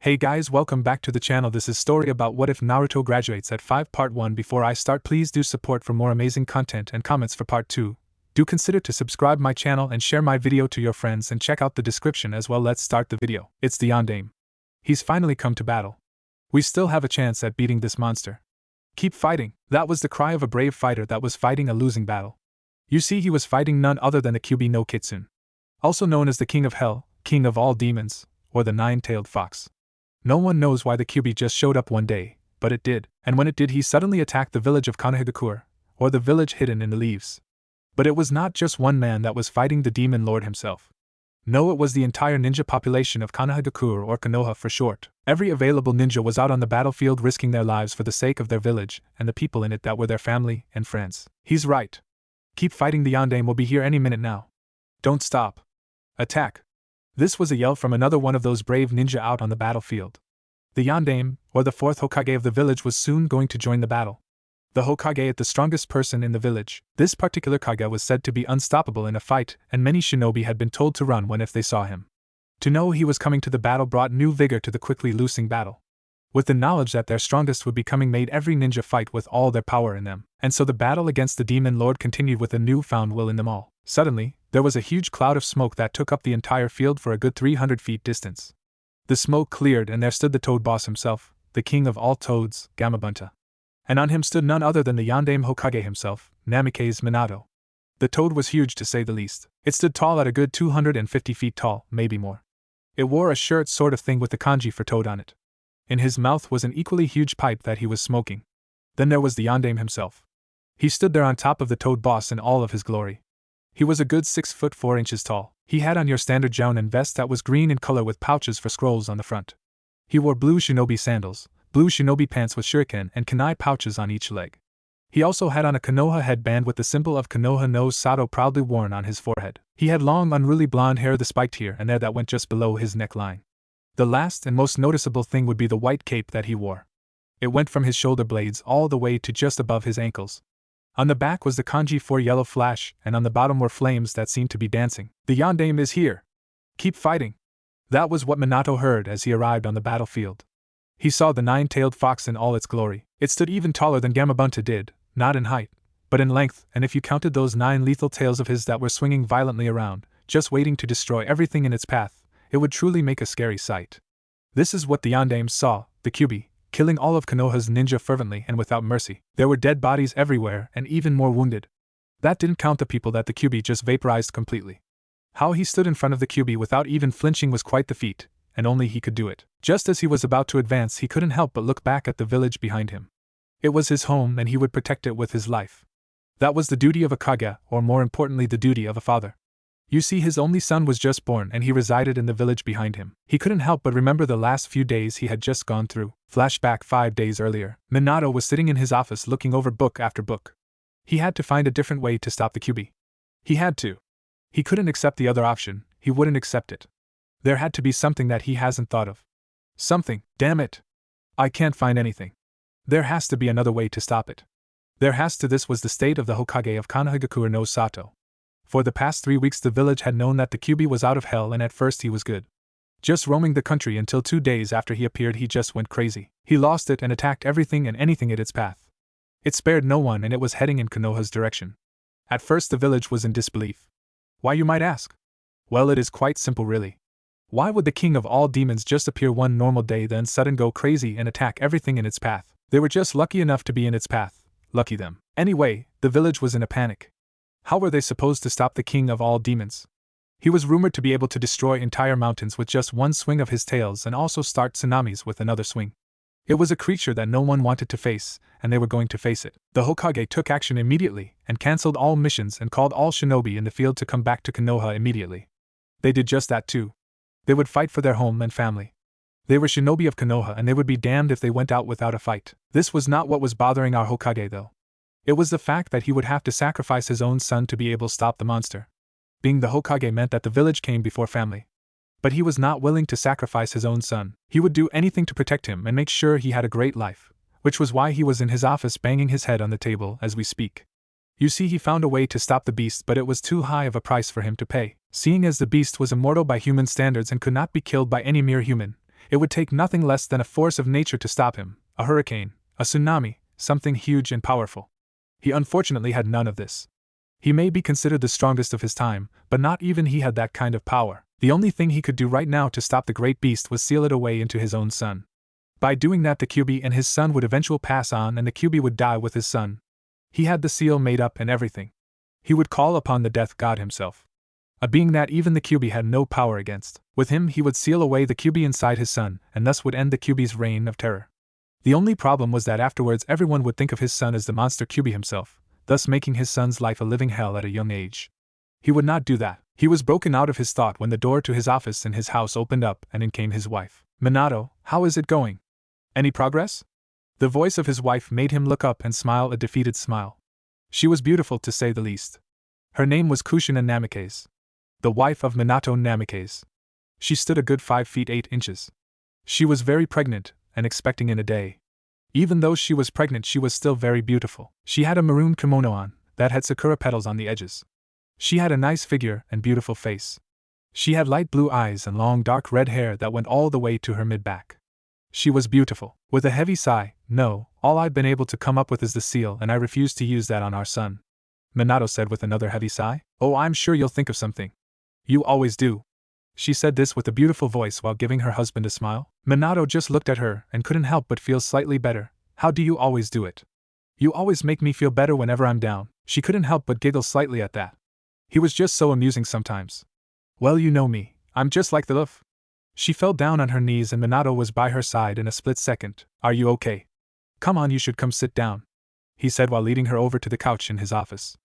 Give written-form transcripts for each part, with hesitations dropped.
Hey guys, welcome back to the channel. This is story about what if Naruto graduates at 5 part 1. Before I start, please do support for more amazing content and comments for part 2. Do consider to subscribe my channel and share my video to your friends and check out the description as well. Let's start the video. It's the Yondaime. He's finally come to battle. We still have a chance at beating this monster. Keep fighting. That was the cry of a brave fighter that was fighting a losing battle. You see, he was fighting none other than the Kyuubi no Kitsune, also known as the King of Hell, King of all demons, or the Nine-Tailed Fox. No one knows why the Kyuubi just showed up one day, but it did, and when it did, he suddenly attacked the village of Konoha, or the village hidden in the leaves. But it was not just one man that was fighting the demon lord himself. No, it was the entire ninja population of Konoha, or Konoha for short. Every available ninja was out on the battlefield risking their lives for the sake of their village and the people in it that were their family and friends. He's right. Keep fighting, the Yondaime will be here any minute now. Don't stop. Attack. This was a yell from another one of those brave ninja out on the battlefield. The Yondaime, or the fourth Hokage of the village, was soon going to join the battle. The Hokage is the strongest person in the village. This particular Kage was said to be unstoppable in a fight, and many shinobi had been told to run when if they saw him. To know he was coming to the battle brought new vigor to the quickly losing battle. With the knowledge that their strongest would be coming made every ninja fight with all their power in them, and so the battle against the demon lord continued with a newfound will in them all. Suddenly, there was a huge cloud of smoke that took up the entire field for a good 300 feet distance. The smoke cleared and there stood the Toad Boss himself, the king of all toads, Gamabunta. And on him stood none other than the Yondaime Hokage himself, Namikaze Minato. The toad was huge to say the least. It stood tall at a good 250 feet tall, maybe more. It wore a shirt sort of thing with the kanji for toad on it. In his mouth was an equally huge pipe that he was smoking. Then there was the Yondaime himself. He stood there on top of the Toad Boss in all of his glory. He was a good 6 foot 4 inches tall. He had on your standard jonin vest that was green in color with pouches for scrolls on the front. He wore blue shinobi sandals, blue shinobi pants with shuriken and kunai pouches on each leg. He also had on a Konoha headband with the symbol of Konoha no Sato proudly worn on his forehead. He had long unruly blonde hair, the spiked here and there that went just below his neckline. The last and most noticeable thing would be the white cape that he wore. It went from his shoulder blades all the way to just above his ankles. On the back was the kanji for yellow flash, and on the bottom were flames that seemed to be dancing. The Yondaime is here. Keep fighting. That was what Minato heard as he arrived on the battlefield. He saw the nine-tailed fox in all its glory. It stood even taller than Gamabunta did, not in height, but in length, and if you counted those 9 lethal tails of his that were swinging violently around, just waiting to destroy everything in its path, it would truly make a scary sight. This is what the Yondaime saw, the Kyuubi, killing all of Konoha's ninja fervently and without mercy. There were dead bodies everywhere and even more wounded. That didn't count the people that the Kyuubi just vaporized completely. How he stood in front of the Kyuubi without even flinching was quite the feat, and only he could do it. Just as he was about to advance, he couldn't help but look back at the village behind him. It was his home and he would protect it with his life. That was the duty of a Kage, or more importantly the duty of a father. You see, his only son was just born and he resided in the village behind him. He couldn't help but remember the last few days he had just gone through. Flashback 5 days earlier. Minato was sitting in his office looking over book after book. He had to find a different way to stop the Kyuubi. He had to. He couldn't accept the other option, he wouldn't accept it. There had to be something that he hasn't thought of. Something, damn it. I can't find anything. There has to be another way to stop it. There has to. This was the state of the Hokage of Konoha no Sato. For the past 3 weeks the village had known that the Kyuubi was out of hell, and at first he was good. Just roaming the country until 2 days after he appeared he just went crazy. He lost it and attacked everything and anything in its path. It spared no one and it was heading in Konoha's direction. At first the village was in disbelief. Why, you might ask? Well, it is quite simple really. Why would the king of all demons just appear one normal day then sudden go crazy and attack everything in its path? They were just lucky enough to be in its path. Lucky them. Anyway, the village was in a panic. How were they supposed to stop the king of all demons? He was rumored to be able to destroy entire mountains with just one swing of his tails and also start tsunamis with another swing. It was a creature that no one wanted to face, and they were going to face it. The Hokage took action immediately and cancelled all missions and called all shinobi in the field to come back to Konoha immediately. They did just that too. They would fight for their home and family. They were shinobi of Konoha and they would be damned if they went out without a fight. This was not what was bothering our Hokage though. It was the fact that he would have to sacrifice his own son to be able to stop the monster. Being the Hokage meant that the village came before family. But he was not willing to sacrifice his own son. He would do anything to protect him and make sure he had a great life, which was why he was in his office banging his head on the table as we speak. You see, he found a way to stop the beast, but it was too high of a price for him to pay. Seeing as the beast was immortal by human standards and could not be killed by any mere human, It would take nothing less than a force of nature to stop him, a hurricane, a tsunami, something huge and powerful. He unfortunately had none of this. He may be considered the strongest of his time, but not even he had that kind of power. The only thing he could do right now to stop the great beast was seal it away into his own son. By doing that, the Kyuubi and his son would eventually pass on and the Kyuubi would die with his son. He had the seal made up and everything. He would call upon the death god himself. A being that even the Kyuubi had no power against. With him he would seal away the Kyuubi inside his son, and thus would end the Kyuubi's reign of terror. The only problem was that afterwards everyone would think of his son as the monster Kyuubi himself, thus making his son's life a living hell at a young age. He would not do that. He was broken out of his thought when the door to his office in his house opened up and in came his wife. "Minato, how is it going? Any progress?" The voice of his wife made him look up and smile a defeated smile. She was beautiful to say the least. Her name was Kushina Namikaze, the wife of Minato Namikaze. She stood a good 5 feet 8 inches. She was very pregnant, and expecting in a day. Even though she was pregnant, she was still very beautiful. She had a maroon kimono on, that had sakura petals on the edges. She had a nice figure and beautiful face. She had light blue eyes and long dark red hair that went all the way to her mid-back. She was beautiful. With a heavy sigh, "No, all I've been able to come up with is the seal, and I refuse to use that on our son," Minato said with another heavy sigh. "Oh, I'm sure you'll think of something. You always do." She said this with a beautiful voice while giving her husband a smile. Minato just looked at her and couldn't help but feel slightly better. "How do you always do it? You always make me feel better whenever I'm down." She couldn't help but giggle slightly at that. He was just so amusing sometimes. "Well, you know me, I'm just like the Luff." She fell down on her knees and Minato was by her side in a split second. "Are you okay? Come on, you should come sit down," he said while leading her over to the couch in his office.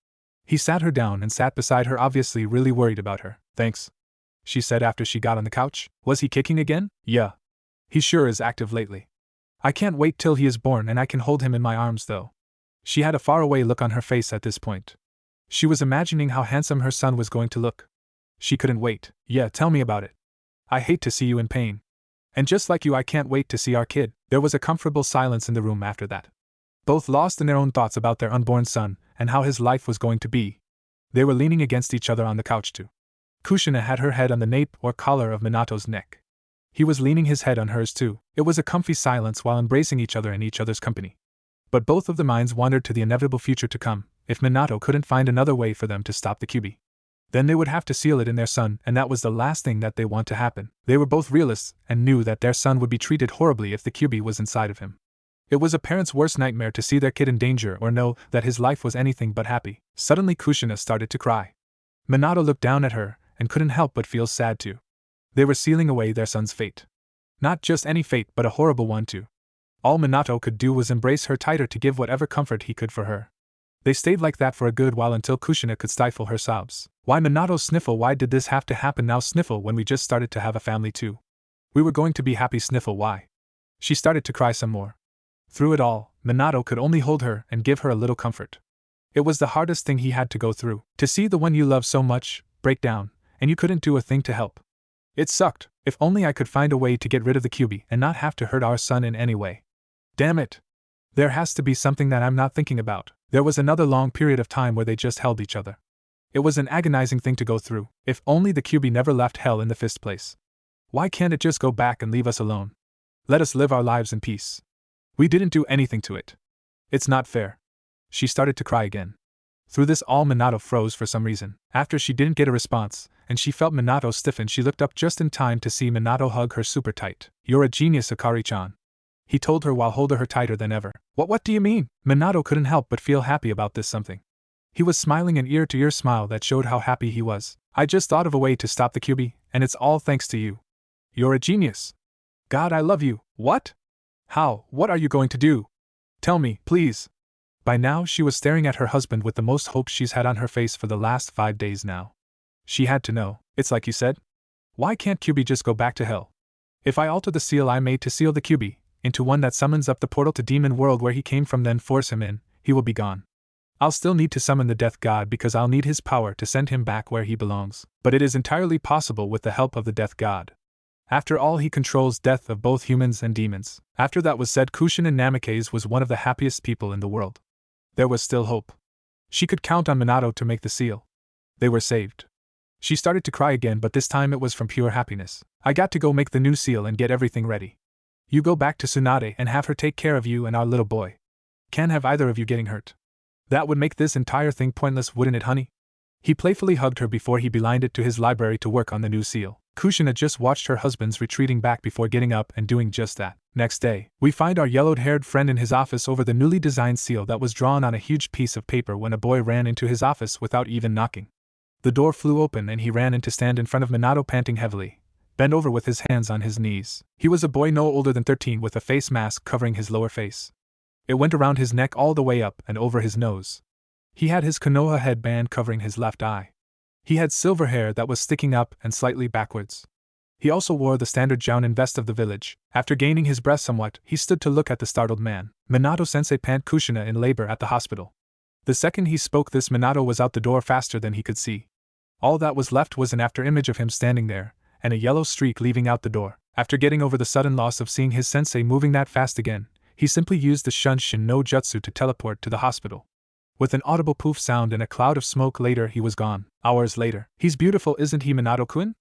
He sat her down and sat beside her, obviously really worried about her. "Thanks," she said after she got on the couch. "Was he kicking again?" "Yeah. He sure is active lately. I can't wait till he is born and I can hold him in my arms though." She had a faraway look on her face at this point. She was imagining how handsome her son was going to look. She couldn't wait. "Yeah, tell me about it. I hate to see you in pain. And just like you, I can't wait to see our kid." There was a comfortable silence in the room after that. Both lost in their own thoughts about their unborn son and how his life was going to be. They were leaning against each other on the couch too. Kushina had her head on the nape or collar of Minato's neck. He was leaning his head on hers too. It was a comfy silence while embracing each other in each other's company. But both of the minds wandered to the inevitable future to come. If Minato couldn't find another way for them to stop the Kyuubi, then they would have to seal it in their son, and that was the last thing that they want to happen. They were both realists and knew that their son would be treated horribly if the Kyuubi was inside of him. It was a parent's worst nightmare to see their kid in danger or know that his life was anything but happy. Suddenly Kushina started to cry. Minato looked down at her and couldn't help but feel sad too. They were sealing away their son's fate. Not just any fate, but a horrible one too. All Minato could do was embrace her tighter to give whatever comfort he could for her. They stayed like that for a good while until Kushina could stifle her sobs. "Why, Minato, sniffle, why did this have to happen now, sniffle, when we just started to have a family too? We were going to be happy, sniffle, why?" She started to cry some more. Through it all, Minato could only hold her and give her a little comfort. It was the hardest thing he had to go through, to see the one you love so much break down, and you couldn't do a thing to help. It sucked. "If only I could find a way to get rid of the Kyuubi and not have to hurt our son in any way. Damn it. There has to be something that I'm not thinking about." There was another long period of time where they just held each other. It was an agonizing thing to go through. If only the Kyuubi never left hell in the first place. Why can't it just go back and leave us alone? Let us live our lives in peace. We didn't do anything to it. It's not fair. She started to cry again. Through this all, Minato froze for some reason. After she didn't get a response, and she felt Minato stiffen, she looked up just in time to see Minato hug her super tight. "You're a genius, Akari-chan," he told her while holding her tighter than ever. What do you mean?" Minato couldn't help but feel happy about this something. He was smiling an ear-to-ear smile that showed how happy he was. "I just thought of a way to stop the Kyuubi, and it's all thanks to you. You're a genius. God, I love you." "What? How? What are you going to do? Tell me, please." By now she was staring at her husband with the most hope she's had on her face for the last 5 days now. She had to know. "It's like you said. Why can't Kyuubi just go back to hell? If I alter the seal I made to seal the Kyuubi into one that summons up the portal to demon world where he came from, then force him in, he will be gone. I'll still need to summon the death god because I'll need his power to send him back where he belongs. But it is entirely possible with the help of the death god. After all, he controls death of both humans and demons." After that was said, Kushina Namikaze was one of the happiest people in the world. There was still hope. She could count on Minato to make the seal. They were saved. She started to cry again, but this time it was from pure happiness. I got to go make the new seal and get everything ready. You go back to Tsunade and have her take care of you and our little boy. Can't have either of you getting hurt. That would make this entire thing pointless, wouldn't it, honey? He playfully hugged her before he beelined to his library to work on the new seal. Kushina just watched her husband's retreating back before getting up and doing just that. Next day, we find our yellowed-haired friend in his office over the newly designed seal that was drawn on a huge piece of paper when a boy ran into his office without even knocking. The door flew open and he ran in to stand in front of Minato, panting heavily, bent over with his hands on his knees. He was a boy no older than 13 with a face mask covering his lower face. It went around his neck all the way up and over his nose. He had his Konoha headband covering his left eye. He had silver hair that was sticking up and slightly backwards. He also wore the standard jonin vest of the village. After gaining his breath somewhat, he stood to look at the startled man. Minato-sensei pant Kushina in labor at the hospital. The second he spoke this, Minato was out the door faster than he could see. All that was left was an after-image of him standing there, and a yellow streak leaving out the door. After getting over the sudden loss of seeing his sensei moving that fast again, he simply used the Shunshin no Jutsu to teleport to the hospital. With an audible poof sound and a cloud of smoke later, he was gone. Hours later. He's beautiful, isn't he, Minato-kun?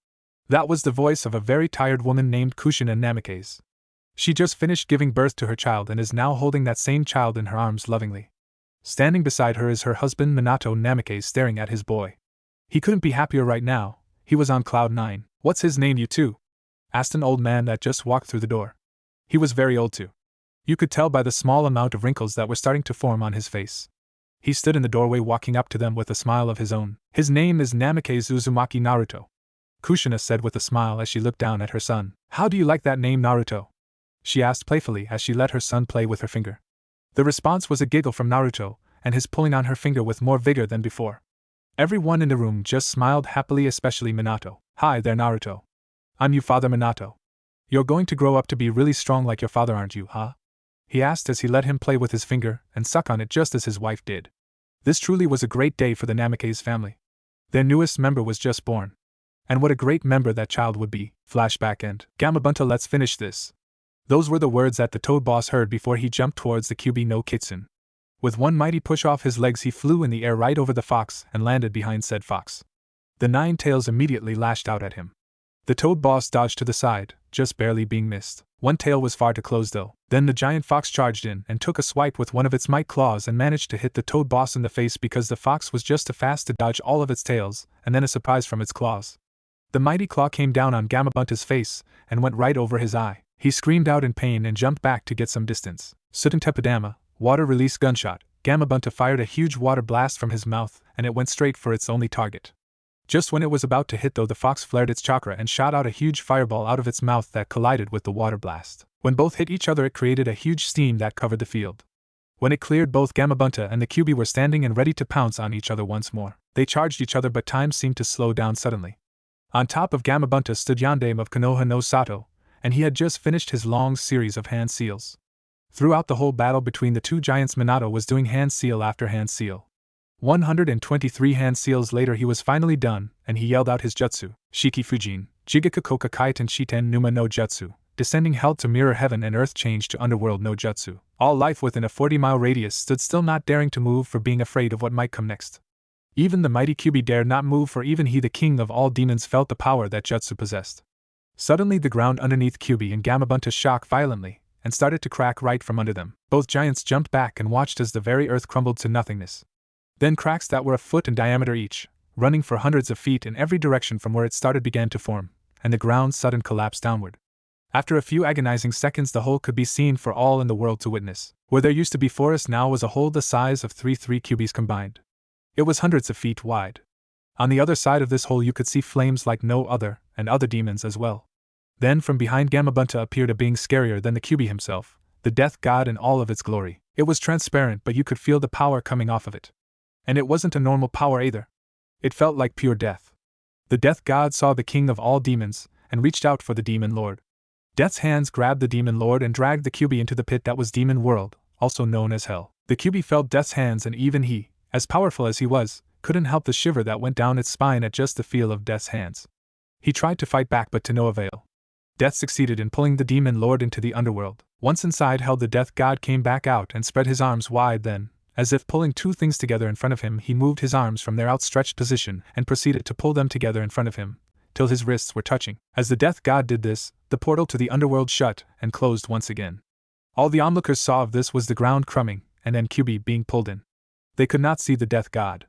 That was the voice of a very tired woman named Kushina Namikaze. She just finished giving birth to her child and is now holding that same child in her arms lovingly. Standing beside her is her husband Minato Namikaze staring at his boy. He couldn't be happier right now. He was on cloud 9. What's his name, you two? Asked an old man that just walked through the door. He was very old too. You could tell by the small amount of wrinkles that were starting to form on his face. He stood in the doorway walking up to them with a smile of his own. His name is Namikaze Uzumaki Naruto. Kushina said with a smile as she looked down at her son. How do you like that name, Naruto? She asked playfully as she let her son play with her finger. The response was a giggle from Naruto, and his pulling on her finger with more vigor than before. Everyone in the room just smiled happily, especially Minato. Hi there, Naruto. I'm your father, Minato. You're going to grow up to be really strong like your father, aren't you, huh? He asked as he let him play with his finger and suck on it just as his wife did. This truly was a great day for the Namikaze family. Their newest member was just born. And what a great member that child would be. Flashback end. Gamabunta, let's finish this. Those were the words that the Toad Boss heard before he jumped towards the Kyuubi no Kitsune. With one mighty push off his legs, he flew in the air right over the fox and landed behind said fox. The 9 tails immediately lashed out at him. The Toad Boss dodged to the side, just barely being missed. One tail was far to close though. Then the giant fox charged in and took a swipe with one of its might claws and managed to hit the Toad Boss in the face because the fox was just too fast to dodge all of its tails, and then a surprise from its claws. The mighty claw came down on Gamabunta's face and went right over his eye. He screamed out in pain and jumped back to get some distance. Sutentepadama, water release gunshot. Gamabunta fired a huge water blast from his mouth and it went straight for its only target. Just when it was about to hit though, the fox flared its chakra and shot out a huge fireball out of its mouth that collided with the water blast. When both hit each other, it created a huge steam that covered the field. When it cleared, both Gamabunta and the Kyuubi were standing and ready to pounce on each other once more. They charged each other, but time seemed to slow down suddenly. On top of Gamabunta stood Yandame of Konoha no Sato, and he had just finished his long series of hand seals. Throughout the whole battle between the two giants, Minato was doing hand seal after hand seal. 123 hand seals later, he was finally done, and he yelled out his jutsu, Shiki Fujin, Jigakukoka Kaiten Shiten Numa no Jutsu, descending held to mirror heaven and earth, changed to underworld no Jutsu. All life within a 40-mile radius stood still, not daring to move for being afraid of what might come next. Even the mighty Kyuubi dared not move, for even he, the king of all demons, felt the power that Jutsu possessed. Suddenly the ground underneath Kyuubi and Gamabunta shook violently, and started to crack right from under them. Both giants jumped back and watched as the very earth crumbled to nothingness. Then cracks that were a foot in diameter each, running for hundreds of feet in every direction from where it started, began to form, and the ground sudden collapsed downward. After a few agonizing seconds, the hole could be seen for all in the world to witness. Where there used to be forest, now was a hole the size of 3 Kyuubis combined. It was hundreds of feet wide. On the other side of this hole you could see flames like no other, and other demons as well. Then from behind Gamabunta appeared a being scarier than the Kyuubi himself, the death god in all of its glory. It was transparent, but you could feel the power coming off of it. And it wasn't a normal power either. It felt like pure death. The death god saw the king of all demons, and reached out for the demon lord. Death's hands grabbed the demon lord and dragged the Kyuubi into the pit that was Demon World, also known as Hell. The Kyuubi felt Death's hands, and even he, as powerful as he was, couldn't help the shiver that went down its spine at just the feel of Death's hands. He tried to fight back, but to no avail. Death succeeded in pulling the demon lord into the underworld. Once inside Hell, the death god came back out and spread his arms wide. Then, As if pulling two things together in front of him, he moved his arms from their outstretched position and proceeded to pull them together in front of him, till his wrists were touching. As the death god did this, the portal to the underworld shut and closed once again. All the onlookers saw of this was the ground crumbing and ANBU being pulled in. They could not see the death god.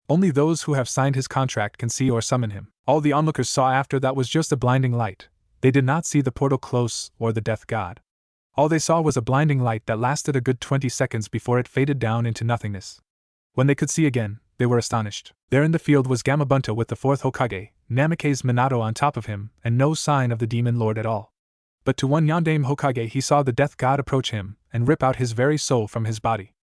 Only those who have signed his contract can see or summon him. All the onlookers saw after that was just a blinding light. They did not see the portal close or the death god. All they saw was a blinding light that lasted a good 20 seconds before it faded down into nothingness. When they could see again, they were astonished. There in the field was Gamabunta with the fourth Hokage, Namikaze Minato on top of him, and no sign of the demon lord at all. But to one Yondaime Hokage he saw the death god approach him and rip out his very soul from his body.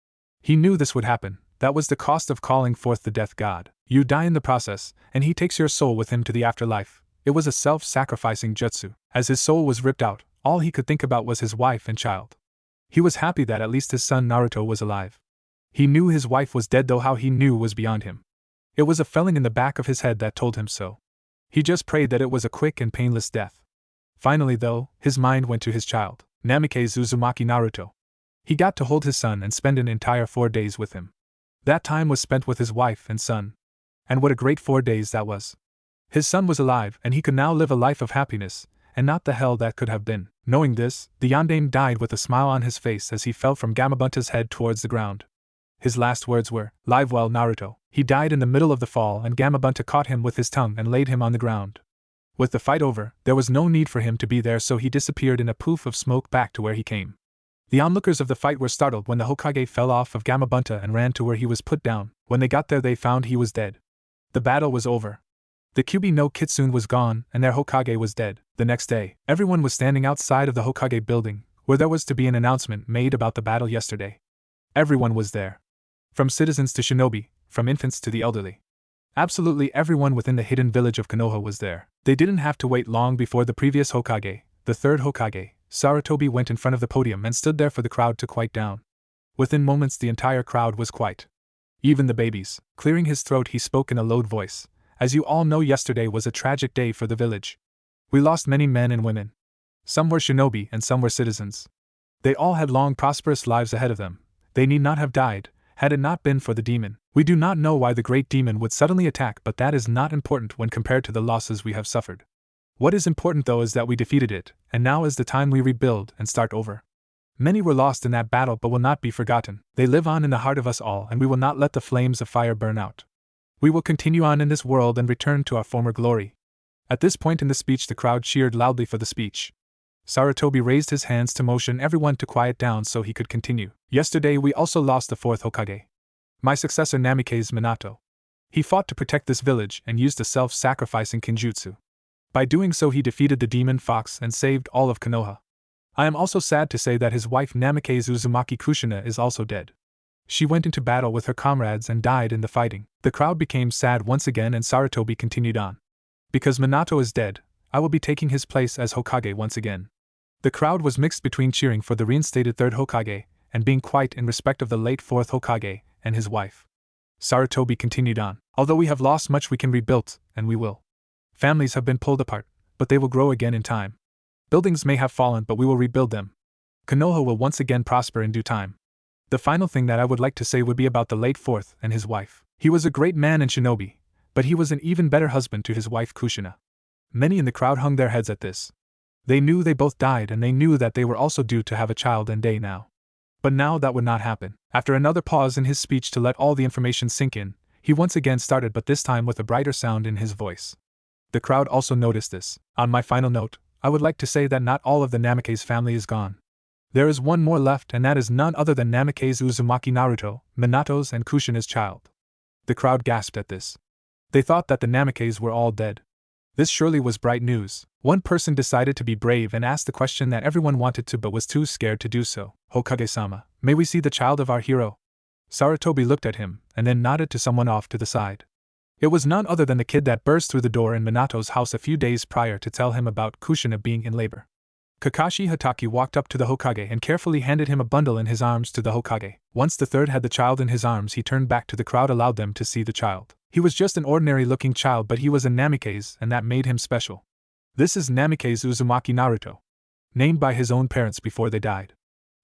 He knew this would happen. That was the cost of calling forth the death god. You die in the process, and he takes your soul with him to the afterlife. It was a self-sacrificing jutsu. As his soul was ripped out, all he could think about was his wife and child. He was happy that at least his son Naruto was alive. He knew his wife was dead, though how he knew was beyond him. It was a feeling in the back of his head that told him so. He just prayed that it was a quick and painless death. Finally, though, his mind went to his child, Namikaze Uzumaki Naruto. He got to hold his son and spend an entire 4 days with him. That time was spent with his wife and son. And what a great 4 days that was. His son was alive, and he could now live a life of happiness, and not the hell that could have been. Knowing this, the Yondaime died with a smile on his face as he fell from Gamabunta's head towards the ground. His last words were, "Live well, Naruto." He died in the middle of the fall, and Gamabunta caught him with his tongue and laid him on the ground. With the fight over, there was no need for him to be there, so he disappeared in a poof of smoke back to where he came. The onlookers of the fight were startled when the Hokage fell off of Gamabunta and ran to where he was put down. When they got there, they found he was dead. The battle was over. The Kyubi no Kitsune was gone, and their Hokage was dead. The next day, everyone was standing outside of the Hokage building, where there was to be an announcement made about the battle yesterday. Everyone was there. From citizens to shinobi, from infants to the elderly. Absolutely everyone within the hidden village of Konoha was there. They didn't have to wait long before the previous Hokage, the third Hokage, Sarutobi, went in front of the podium and stood there for the crowd to quiet down. Within moments the entire crowd was quiet. Even the babies. Clearing his throat, he spoke in a low voice. As you all know, yesterday was a tragic day for the village. We lost many men and women. Some were shinobi and some were citizens. They all had long prosperous lives ahead of them. They need not have died, had it not been for the demon. We do not know why the great demon would suddenly attack, but that is not important when compared to the losses we have suffered. What is important though is that we defeated it, and now is the time we rebuild and start over. Many were lost in that battle but will not be forgotten. They live on in the heart of us all, and we will not let the flames of fire burn out. We will continue on in this world and return to our former glory. At this point in the speech the crowd cheered loudly for the speech. Sarutobi raised his hands to motion everyone to quiet down so he could continue. Yesterday we also lost the fourth Hokage. My successor Namikaze Minato. He fought to protect this village and used a self-sacrificing kinjutsu. By doing so he defeated the demon fox and saved all of Konoha. I am also sad to say that his wife Namikaze Uzumaki Kushina is also dead. She went into battle with her comrades and died in the fighting. The crowd became sad once again and Sarutobi continued on. Because Minato is dead, I will be taking his place as Hokage once again. The crowd was mixed between cheering for the reinstated third Hokage and being quiet in respect of the late fourth Hokage and his wife. Sarutobi continued on. Although we have lost much, we can rebuild, and we will. Families have been pulled apart, but they will grow again in time. Buildings may have fallen, but we will rebuild them. Konoha will once again prosper in due time. The final thing that I would like to say would be about the late fourth and his wife. He was a great man and shinobi, but he was an even better husband to his wife Kushina. Many in the crowd hung their heads at this. They knew they both died, and they knew that they were also due to have a child and day now. But now that would not happen. After another pause in his speech to let all the information sink in, he once again started, but this time with a brighter sound in his voice. The crowd also noticed this. On my final note, I would like to say that not all of the Namikaze family is gone. There is one more left, and that is none other than Namikaze Uzumaki Naruto, Minato's and Kushina's child. The crowd gasped at this. They thought that the Namikaze were all dead. This surely was bright news. One person decided to be brave and asked the question that everyone wanted to but was too scared to do so. Hokage-sama, may we see the child of our hero? Sarutobi looked at him, and then nodded to someone off to the side. It was none other than the kid that burst through the door in Minato's house a few days prior to tell him about Kushina being in labor. Kakashi Hatake walked up to the Hokage and carefully handed him a bundle in his arms to the Hokage. Once the third had the child in his arms, he turned back to the crowd, allowed them to see the child. He was just an ordinary-looking child, but he was a Namikaze, and that made him special. This is Namikaze Uzumaki Naruto. Named by his own parents before they died.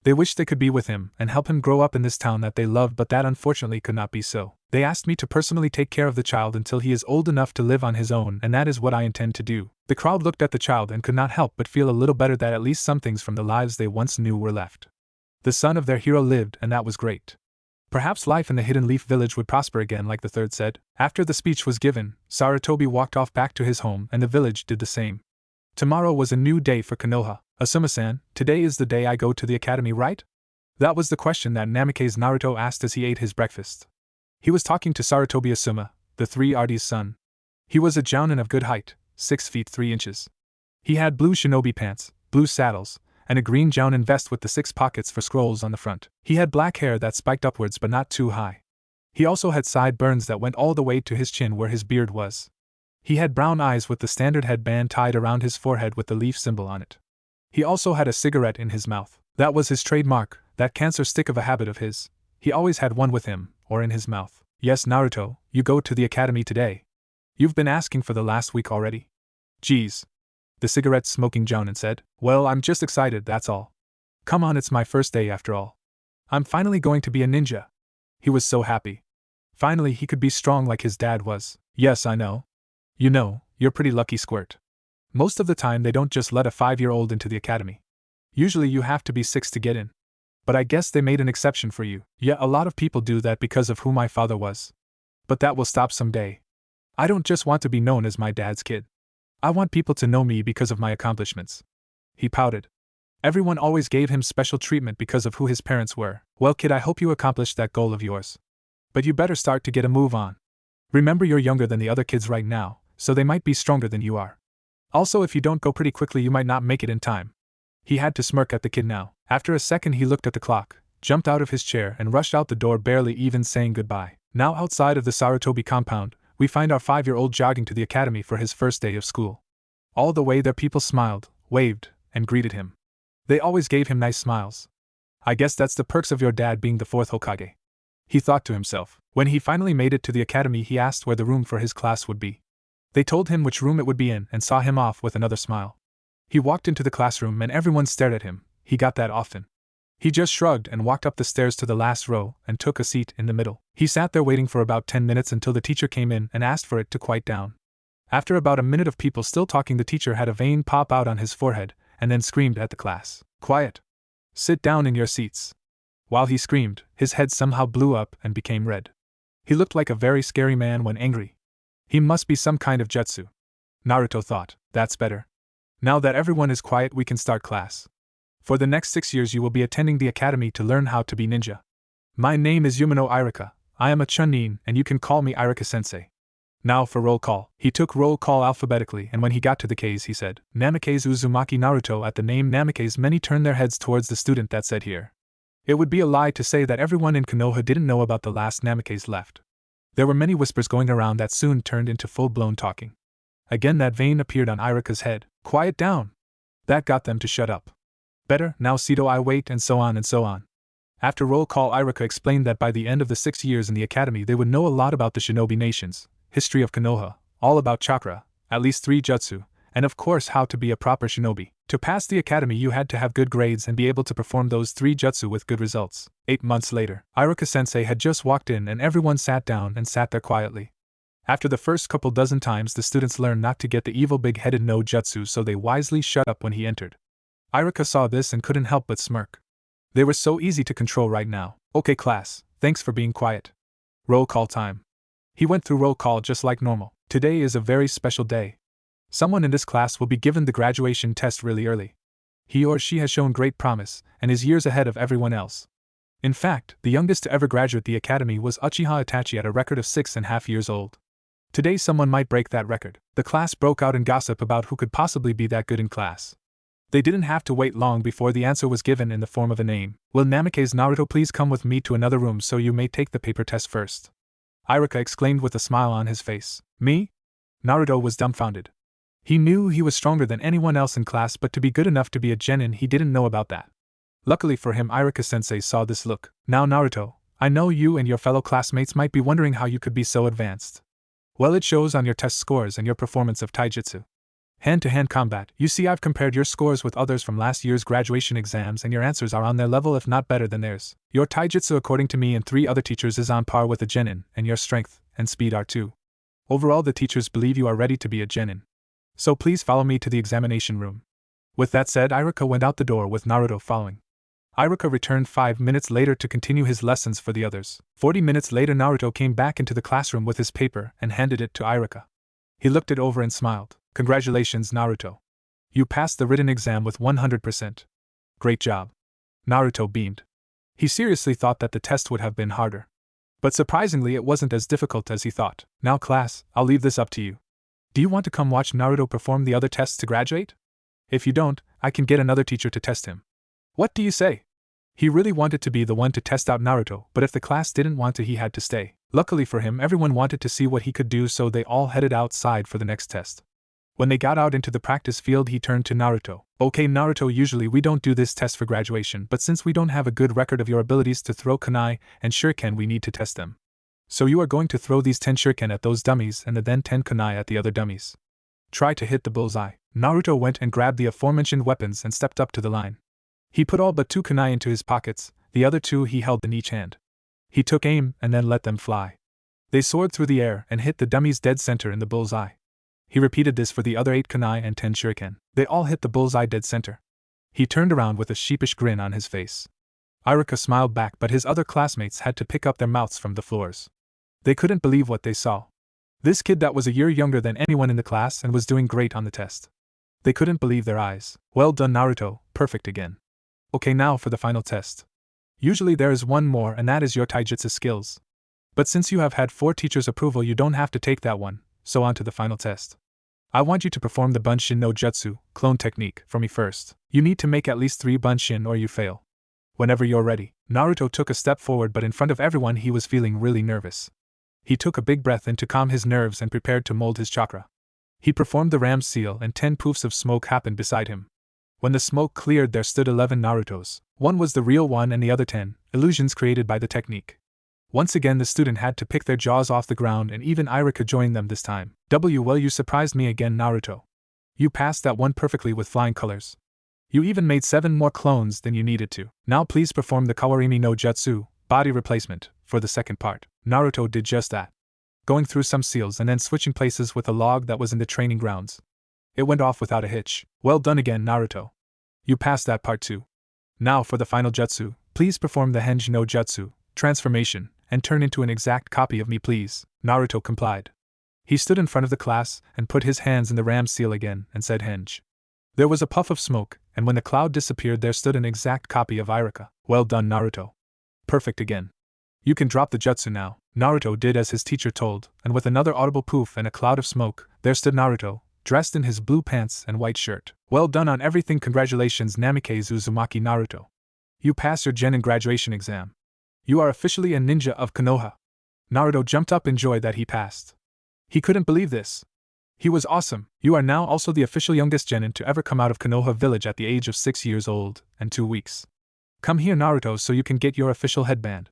They wished they could be with him and help him grow up in this town that they loved, but that unfortunately could not be so. They asked me to personally take care of the child until he is old enough to live on his own, and that is what I intend to do. The crowd looked at the child and could not help but feel a little better that at least some things from the lives they once knew were left. The son of their hero lived, and that was great. Perhaps life in the Hidden Leaf village would prosper again, like the third said. After the speech was given, Sarutobi walked off back to his home, and the village did the same. Tomorrow was a new day for Konoha. Asuma-san, today is the day I go to the academy, right? That was the question that Namikaze Naruto asked as he ate his breakfast. He was talking to Sarutobi Asuma, the 3R's son. He was a jonin of good height, 6 feet 3 inches. He had blue shinobi pants, blue saddles, and a green jonin vest with the 6 pockets for scrolls on the front. He had black hair that spiked upwards but not too high. He also had sideburns that went all the way to his chin where his beard was. He had brown eyes with the standard headband tied around his forehead with the leaf symbol on it. He also had a cigarette in his mouth. That was his trademark, that cancer stick of a habit of his. He always had one with him, or in his mouth. Yes, Naruto, you go to the academy today. You've been asking for the last week already. Geez. The cigarette-smoking jonin said. Well, I'm just excited, that's all. Come on, it's my first day after all. I'm finally going to be a ninja. He was so happy. Finally he could be strong like his dad was. Yes, I know. You know, you're pretty lucky, Squirt. Most of the time they don't just let a 5-year-old into the academy. Usually you have to be 6 to get in. But I guess they made an exception for you. Yeah, a lot of people do that because of who my father was. But that will stop someday. I don't just want to be known as my dad's kid. I want people to know me because of my accomplishments. He pouted. Everyone always gave him special treatment because of who his parents were. Well, kid, I hope you accomplished that goal of yours. But you better start to get a move on. Remember, you're younger than the other kids right now, so they might be stronger than you are. Also, if you don't go pretty quickly, you might not make it in time. He had to smirk at the kid now. After a second he looked at the clock, jumped out of his chair and rushed out the door, barely even saying goodbye. Now outside of the Sarutobi compound, we find our 5-year-old jogging to the academy for his first day of school. All the way there people smiled, waved, and greeted him. They always gave him nice smiles. I guess that's the perks of your dad being the 4th Hokage. He thought to himself. When he finally made it to the academy, he asked where the room for his class would be. They told him which room it would be in and saw him off with another smile. He walked into the classroom and everyone stared at him. He got that often. He just shrugged and walked up the stairs to the last row and took a seat in the middle. He sat there waiting for about 10 minutes until the teacher came in and asked for it to quiet down. After about a minute of people still talking, the teacher had a vein pop out on his forehead and then screamed at the class. Quiet. Sit down in your seats. While he screamed, his head somehow blew up and became red. He looked like a very scary man when angry. He must be some kind of jutsu. Naruto thought. That's better. Now that everyone is quiet, we can start class. For the next 6 years you will be attending the academy to learn how to be ninja. My name is Yumino Irika. I am a chunin, and you can call me Irika-sensei. Now for roll call. He took roll call alphabetically, and when he got to the K's he said, Namikaze Uzumaki Naruto. At the name Namikaze, many turned their heads towards the student that said here. It would be a lie to say that everyone in Konoha didn't know about the last Namikaze left. There were many whispers going around that soon turned into full-blown talking. Again that vein appeared on Irika's head. Quiet down. That got them to shut up. Better, now Sito I wait, and so on and so on. After roll call, Irika explained that by the end of the 6 years in the academy they would know a lot about the shinobi nations, history of Konoha, all about chakra, at least 3 jutsu, and of course how to be a proper shinobi. To pass the academy you had to have good grades and be able to perform those 3 jutsu with good results. 8 months later, Irika-sensei had just walked in and everyone sat down and sat there quietly. After the first couple dozen times the students learned not to get the evil big-headed no jutsu, so they wisely shut up when he entered. Irika saw this and couldn't help but smirk. They were so easy to control right now. Okay class, thanks for being quiet. Roll call time. He went through roll call just like normal. Today is a very special day. Someone in this class will be given the graduation test really early. He or she has shown great promise, and is years ahead of everyone else. In fact, the youngest to ever graduate the academy was Uchiha Itachi at a record of 6.5 years old. Today someone might break that record. The class broke out in gossip about who could possibly be that good in class. They didn't have to wait long before the answer was given in the form of a name. Will Namikaze Naruto please come with me to another room so you may take the paper test first? Irika exclaimed with a smile on his face. Me? Naruto was dumbfounded. He knew he was stronger than anyone else in class, but to be good enough to be a genin, he didn't know about that. Luckily for him, Irika-sensei saw this look. Now Naruto, I know you and your fellow classmates might be wondering how you could be so advanced. Well, it shows on your test scores and your performance of taijutsu. Hand-to-hand combat. You see, I've compared your scores with others from last year's graduation exams and your answers are on their level if not better than theirs. Your taijutsu according to me and 3 other teachers is on par with a genin, and your strength and speed are too. Overall the teachers believe you are ready to be a genin. So please follow me to the examination room. With that said, Iruka went out the door with Naruto following. Iruka returned 5 minutes later to continue his lessons for the others. 40 minutes later Naruto came back into the classroom with his paper and handed it to Iruka. He looked it over and smiled. Congratulations, Naruto. You passed the written exam with 100%. Great job. Naruto beamed. He seriously thought that the test would have been harder. But surprisingly it wasn't as difficult as he thought. Now class, I'll leave this up to you. Do you want to come watch Naruto perform the other tests to graduate? If you don't, I can get another teacher to test him. What do you say? He really wanted to be the one to test out Naruto, but if the class didn't want to, he had to stay. Luckily for him, everyone wanted to see what he could do, so they all headed outside for the next test. When they got out into the practice field, he turned to Naruto. Okay, Naruto, usually we don't do this test for graduation, but since we don't have a good record of your abilities to throw kunai and shuriken, we need to test them. So you are going to throw these 10 shuriken at those dummies and then 10 kunai at the other dummies. Try to hit the bullseye. Naruto went and grabbed the aforementioned weapons and stepped up to the line. He put all but 2 kunai into his pockets, the other 2 he held in each hand. He took aim and then let them fly. They soared through the air and hit the dummy's dead center in the bullseye. He repeated this for the other 8 kunai and 10 shuriken. They all hit the bullseye dead center. He turned around with a sheepish grin on his face. Iruka smiled back, but his other classmates had to pick up their mouths from the floors. They couldn't believe what they saw. This kid that was a year younger than anyone in the class and was doing great on the test. They couldn't believe their eyes. Well done, Naruto, perfect again. Okay, now for the final test. Usually there is one more, and that is your taijutsu skills. But since you have had 4 teachers' approval, you don't have to take that one, so on to the final test. I want you to perform the Bunshin no Jutsu, clone technique, for me first. You need to make at least 3 Bunshin or you fail. Whenever you're ready. Naruto took a step forward, but in front of everyone he was feeling really nervous. He took a big breath in to calm his nerves and prepared to mold his chakra. He performed the ram's seal and 10 poofs of smoke happened beside him. When the smoke cleared, there stood 11 Narutos. One was the real one and the other 10, illusions created by the technique. Once again the student had to pick their jaws off the ground, and even Iruka joined them this time. Well, you surprised me again, Naruto. You passed that one perfectly with flying colors. You even made 7 more clones than you needed to. Now please perform the Kawarimi no Jutsu, body replacement, for the second part. Naruto did just that. Going through some seals and then switching places with a log that was in the training grounds. It went off without a hitch. Well done again, Naruto. You passed that part too. Now for the final jutsu, please perform the Henji no Jutsu, transformation, and turn into an exact copy of me, please. Naruto complied. He stood in front of the class and put his hands in the ram seal again and said Henge. There was a puff of smoke, and when the cloud disappeared there stood an exact copy of Iruka. Well done, Naruto. Perfect again. You can drop the jutsu now. Naruto did as his teacher told, and with another audible poof and a cloud of smoke, there stood Naruto, dressed in his blue pants and white shirt. Well done on everything. Congratulations, Namikaze Uzumaki Naruto. You passed your genin graduation exam. You are officially a ninja of Konoha. Naruto jumped up in joy that he passed. He couldn't believe this. He was awesome. You are now also the official youngest genin to ever come out of Konoha village at the age of 6 years old and 2 weeks. Come here, Naruto, so you can get your official headband.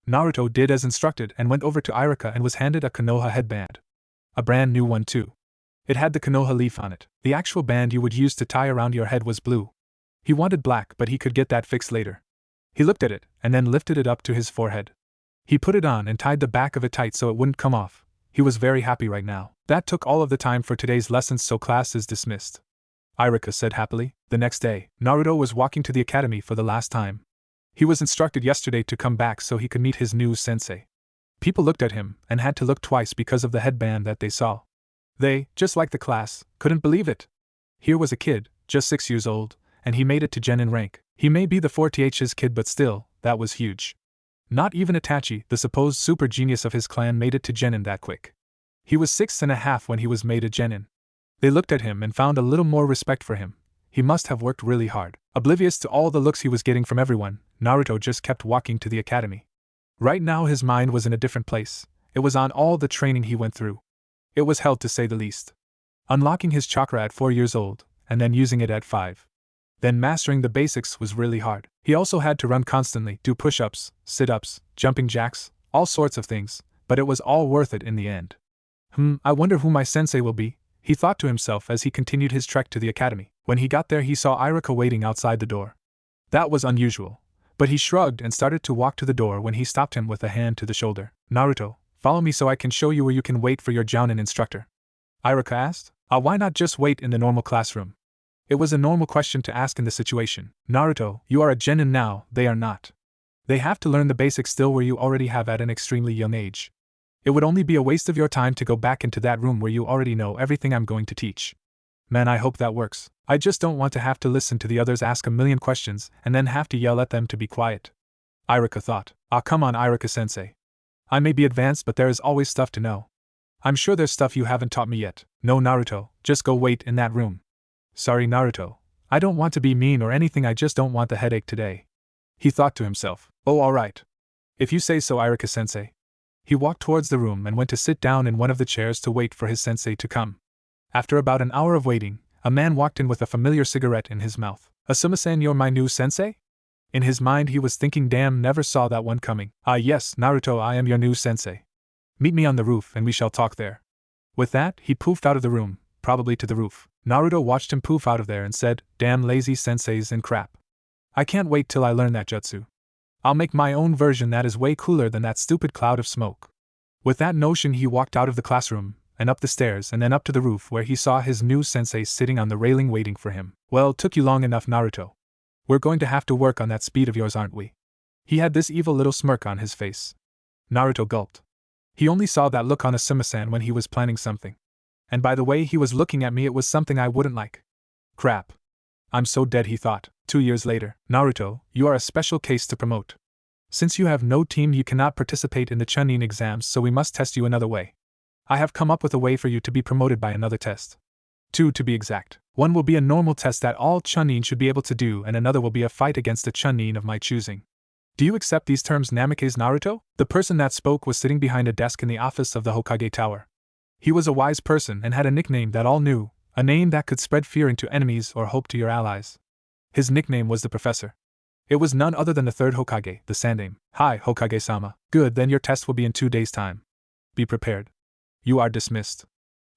Naruto did as instructed and went over to Iruka and was handed a Konoha headband. A brand new one too. It had the Konoha leaf on it. The actual band you would use to tie around your head was blue. He wanted black, but he could get that fixed later. He looked at it, and then lifted it up to his forehead. He put it on and tied the back of it tight so it wouldn't come off. He was very happy right now. That took all of the time for today's lessons, so class is dismissed. Iruka said happily. The next day, Naruto was walking to the academy for the last time. He was instructed yesterday to come back so he could meet his new sensei. People looked at him, and had to look twice because of the headband that they saw. They, just like the class, couldn't believe it. Here was a kid, just 6 years old, and he made it to genin rank. He may be the 4th's kid, but still, that was huge. Not even Itachi, the supposed super genius of his clan, made it to genin that quick. He was 6.5 when he was made a genin. They looked at him and found a little more respect for him. He must have worked really hard. Oblivious to all the looks he was getting from everyone, Naruto just kept walking to the academy. Right now his mind was in a different place. It was on all the training he went through. It was hell, to say the least. Unlocking his chakra at 4 years old, and then using it at 5. Then mastering the basics was really hard. He also had to run constantly, do push-ups, sit-ups, jumping jacks, all sorts of things, but it was all worth it in the end. I wonder who my sensei will be. he thought to himself as he continued his trek to the academy. When he got there, he saw Irika waiting outside the door. That was unusual, but he shrugged and started to walk to the door when he stopped him with a hand to the shoulder. Naruto, follow me so I can show you where you can wait for your jonin instructor. Irika asked. Why not just wait in the normal classroom? It was a normal question to ask in the situation. Naruto, you are a genin now, they are not. They have to learn the basics still where you already have at an extremely young age. It would only be a waste of your time to go back into that room where you already know everything I'm going to teach. Man, I hope that works. I just don't want to have to listen to the others ask a million questions and then have to yell at them to be quiet. Irika thought. Come on, Irika-sensei. I may be advanced, but there is always stuff to know. I'm sure there's stuff you haven't taught me yet. No, Naruto, just go wait in that room. Sorry, Naruto. I don't want to be mean or anything, I just don't want the headache today. He thought to himself. Oh, alright. If you say so, Irika-sensei. He walked towards the room and went to sit down in one of the chairs to wait for his sensei to come. After about an hour of waiting, a man walked in with a familiar cigarette in his mouth. Asuma-san, you're my new sensei? In his mind he was thinking, damn, never saw that one coming. Yes, Naruto, I am your new sensei. Meet me on the roof and we shall talk there. With that, he poofed out of the room, probably to the roof. Naruto watched him poof out of there and said, damn lazy senseis and crap. I can't wait till I learn that jutsu. I'll make my own version that is way cooler than that stupid cloud of smoke. With that notion he walked out of the classroom, and up the stairs and then up to the roof where he saw his new sensei sitting on the railing waiting for him. Well, took you long enough, Naruto. We're going to have to work on that speed of yours, aren't we? He had this evil little smirk on his face. Naruto gulped. He only saw that look on Asuma-san when he was planning something. And by the way he was looking at me, it was something I wouldn't like. Crap. I'm so dead, he thought. 2 years later. Naruto, you are a special case to promote. Since you have no team, you cannot participate in the chunin exams, so we must test you another way. I have come up with a way for you to be promoted by another test. 2 to be exact. One will be a normal test that all chunin should be able to do, and another will be a fight against a chunin of my choosing. Do you accept these terms, Namikaze Naruto? The person that spoke was sitting behind a desk in the office of the Hokage Tower. He was a wise person and had a nickname that all knew, a name that could spread fear into enemies or hope to your allies. His nickname was the Professor. It was none other than the third Hokage, the Sandaime. Hi, Hokage-sama. Good, then your test will be in 2 days' time. Be prepared. You are dismissed.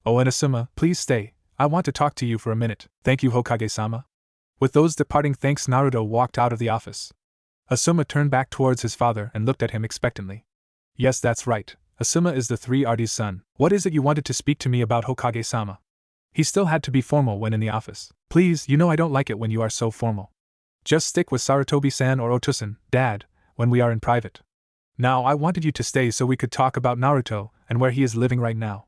Oh, and Asuma, please stay. I want to talk to you for a minute. Thank you, Hokage-sama. With those departing thanks, Naruto walked out of the office. Asuma turned back towards his father and looked at him expectantly. Yes, that's right. Asuma is the 3R's son. What is it you wanted to speak to me about, Hokage-sama? He still had to be formal when in the office. Please, you know I don't like it when you are so formal. Just stick with Sarutobi-san or Otosan, Dad, when we are in private. Now, I wanted you to stay so we could talk about Naruto and where he is living right now.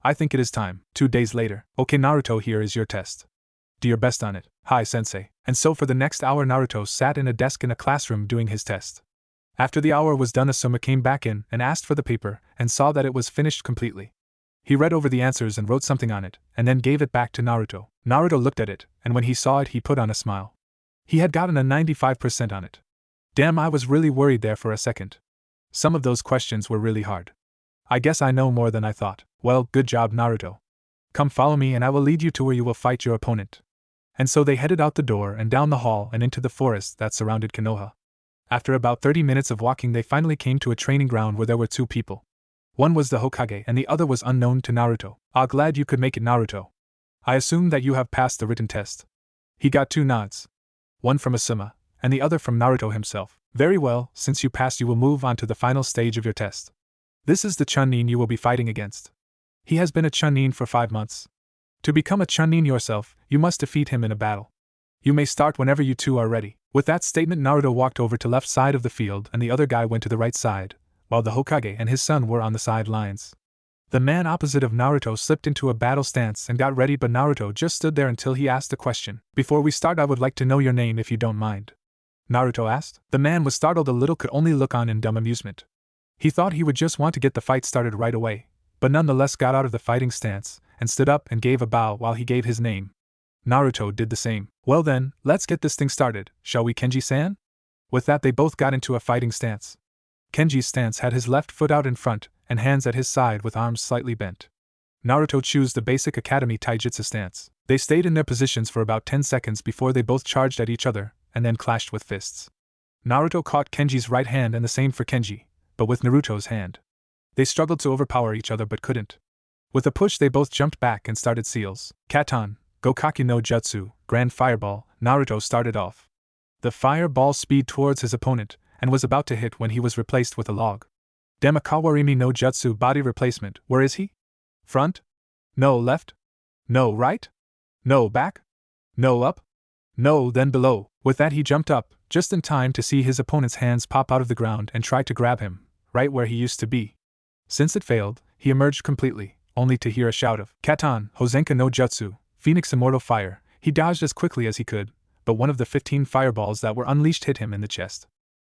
I think it is time. 2 days later. Okay, Naruto, here is your test. Do your best on it. Hi, sensei. And so for the next hour, Naruto sat in a desk in a classroom doing his test. After the hour was done, Asuma came back in and asked for the paper and saw that it was finished completely. He read over the answers and wrote something on it, and then gave it back to Naruto. Naruto looked at it, and when he saw it, he put on a smile. He had gotten a 95% on it. Damn, I was really worried there for a second. Some of those questions were really hard. I guess I know more than I thought. Well, good job, Naruto. Come follow me and I will lead you to where you will fight your opponent. And so they headed out the door and down the hall and into the forest that surrounded Konoha. After about 30 minutes of walking, they finally came to a training ground where there were 2 people. One was the Hokage and the other was unknown to Naruto. Glad you could make it, Naruto. I assume that you have passed the written test. He got 2 nods. One from Asuma, and the other from Naruto himself. Very well, since you passed, you will move on to the final stage of your test. This is the chunin you will be fighting against. He has been a chunin for 5 months. To become a chunin yourself, you must defeat him in a battle. You may start whenever you 2 are ready. With that statement, Naruto walked over to left side of the field and the other guy went to the right side, while the Hokage and his son were on the sidelines. The man opposite of Naruto slipped into a battle stance and got ready, but Naruto just stood there until he asked a question. Before we start, I would like to know your name if you don't mind. Naruto asked. The man was startled a little, could only look on in dumb amusement. He thought he would just want to get the fight started right away, but nonetheless got out of the fighting stance and stood up and gave a bow while he gave his name. Naruto did the same. Well then, let's get this thing started, shall we, Kenji-san? With that, they both got into a fighting stance. Kenji's stance had his left foot out in front and hands at his side with arms slightly bent. Naruto chose the basic academy taijutsu stance. They stayed in their positions for about 10 seconds before they both charged at each other and then clashed with fists. Naruto caught Kenji's right hand and the same for Kenji, but with Naruto's hand. They struggled to overpower each other but couldn't. With a push, they both jumped back and started seals. Katan, Gokaki no Jutsu, Grand Fireball, Naruto started off. The fireball speed towards his opponent, and was about to hit when he was replaced with a log. Demakawarimi no Jutsu body replacement, where is he? Front? No, left? No, right? No, back? No, up? No, then below. With that he jumped up, just in time to see his opponent's hands pop out of the ground and try to grab him, right where he used to be. Since it failed, he emerged completely, only to hear a shout of Katan, Hozenka no Jutsu, Phoenix Immortal Fire. He dodged as quickly as he could, but one of the 15 fireballs that were unleashed hit him in the chest.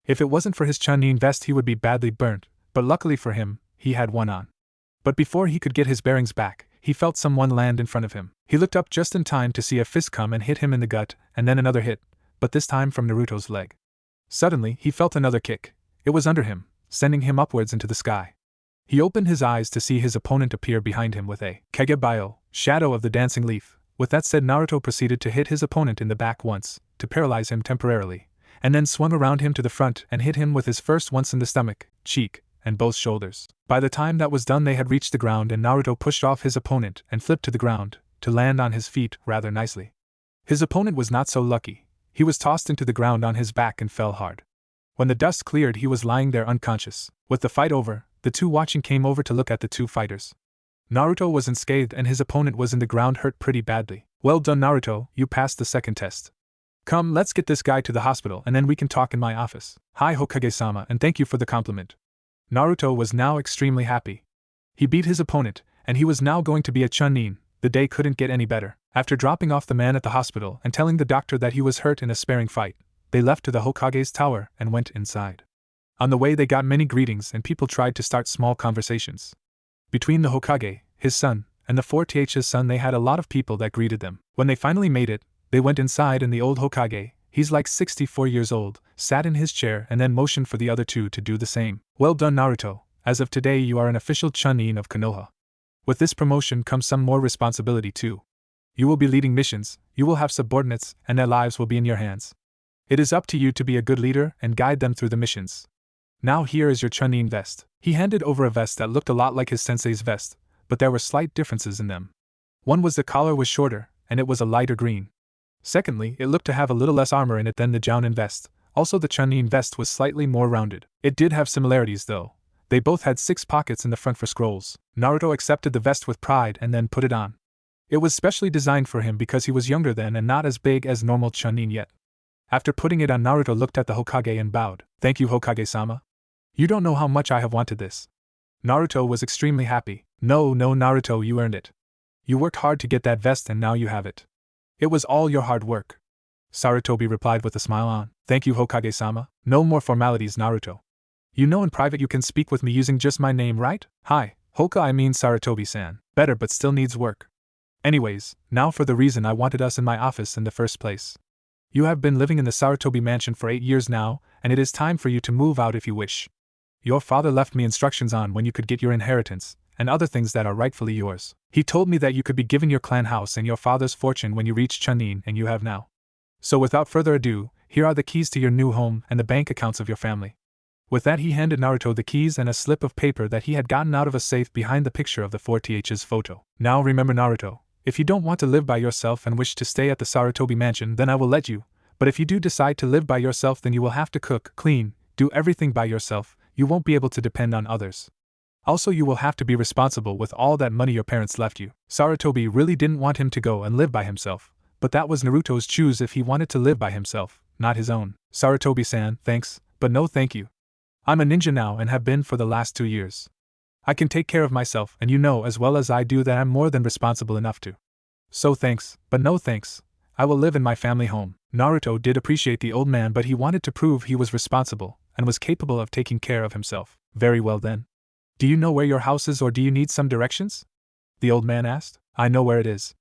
If it wasn't for his chunin vest he would be badly burnt, but luckily for him, he had one on. But before he could get his bearings back, he felt someone land in front of him. He looked up just in time to see a fist come and hit him in the gut, and then another hit, but this time from Naruto's leg. Suddenly, he felt another kick. It was under him, sending him upwards into the sky. He opened his eyes to see his opponent appear behind him with a Kagebayo, shadow of the dancing leaf. With that said, Naruto proceeded to hit his opponent in the back once, to paralyze him temporarily, and then swung around him to the front and hit him with his first once in the stomach, cheek, and both shoulders. By the time that was done they had reached the ground and Naruto pushed off his opponent and flipped to the ground, to land on his feet rather nicely. His opponent was not so lucky. He was tossed into the ground on his back and fell hard. When the dust cleared he was lying there unconscious. With the fight over, the two watching came over to look at the two fighters. Naruto was unscathed and his opponent was in the ground hurt pretty badly. Well done Naruto, you passed the second test. Come, let's get this guy to the hospital and then we can talk in my office. Hi Hokage-sama and thank you for the compliment. Naruto was now extremely happy. He beat his opponent, and he was now going to be a chunin. The day couldn't get any better. After dropping off the man at the hospital and telling the doctor that he was hurt in a sparring fight, they left to the Hokage's tower and went inside. On the way they got many greetings and people tried to start small conversations. Between the Hokage, his son, and the 4th's son they had a lot of people that greeted them. When they finally made it, they went inside and the old Hokage, he's like 64 years old, sat in his chair and then motioned for the other two to do the same. Well done Naruto, as of today you are an official chunin of Konoha. With this promotion comes some more responsibility too. You will be leading missions, you will have subordinates, and their lives will be in your hands. It is up to you to be a good leader and guide them through the missions. Now here is your chunin vest. He handed over a vest that looked a lot like his sensei's vest, but there were slight differences in them. One was the collar was shorter, and it was a lighter green. Secondly, it looked to have a little less armor in it than the jonin vest. Also the chunin vest was slightly more rounded. It did have similarities though. They both had 6 pockets in the front for scrolls. Naruto accepted the vest with pride and then put it on. It was specially designed for him because he was younger then and not as big as normal chunin yet. After putting it on, Naruto looked at the Hokage and bowed. Thank you Hokage-sama. You don't know how much I have wanted this. Naruto was extremely happy. No Naruto, you earned it. You worked hard to get that vest and now you have it. It was all your hard work. Sarutobi replied with a smile on. Thank you Hokage-sama. No more formalities Naruto. You know in private you can speak with me using just my name, right? Hi, Hoka, I mean Sarutobi-san. Better but still needs work. Anyways, now for the reason I wanted us in my office in the first place. You have been living in the Sarutobi mansion for 8 years now, and it is time for you to move out if you wish. Your father left me instructions on when you could get your inheritance, and other things that are rightfully yours. He told me that you could be given your clan house and your father's fortune when you reach chunin, and you have now. So without further ado, here are the keys to your new home and the bank accounts of your family. With that he handed Naruto the keys and a slip of paper that he had gotten out of a safe behind the picture of the 4th's photo. Now remember Naruto, if you don't want to live by yourself and wish to stay at the Sarutobi mansion then I will let you, but if you do decide to live by yourself then you will have to cook, clean, do everything by yourself, you won't be able to depend on others. Also you will have to be responsible with all that money your parents left you. Sarutobi really didn't want him to go and live by himself, but that was Naruto's choose if he wanted to live by himself, not his own. Sarutobi-san, thanks, but no thank you. I'm a ninja now and have been for the last 2 years. I can take care of myself and you know as well as I do that I'm more than responsible enough to. So thanks, but no thanks. I will live in my family home. Naruto did appreciate the old man but he wanted to prove he was responsible and was capable of taking care of himself. Very well then. Do you know where your house is or do you need some directions? The old man asked. I know where it is.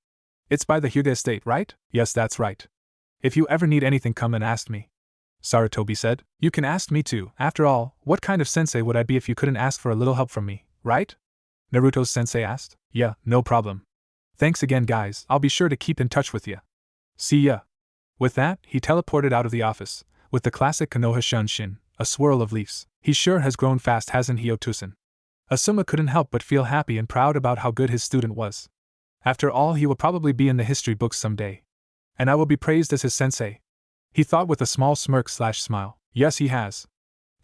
It's by the Hyuga estate, right? Yes, that's right. If you ever need anything come and ask me. Sarutobi said. You can ask me too. After all, what kind of sensei would I be if you couldn't ask for a little help from me, right? Naruto's sensei asked. Yeah, no problem. Thanks again guys, I'll be sure to keep in touch with ya. See ya. With that, he teleported out of the office, with the classic Konoha Shunshin, a swirl of leaves. He sure has grown fast, hasn't he, Otusan? Asuma couldn't help but feel happy and proud about how good his student was. After all, he will probably be in the history books someday. And I will be praised as his sensei. He thought with a small smirk/smile. Yes, he has.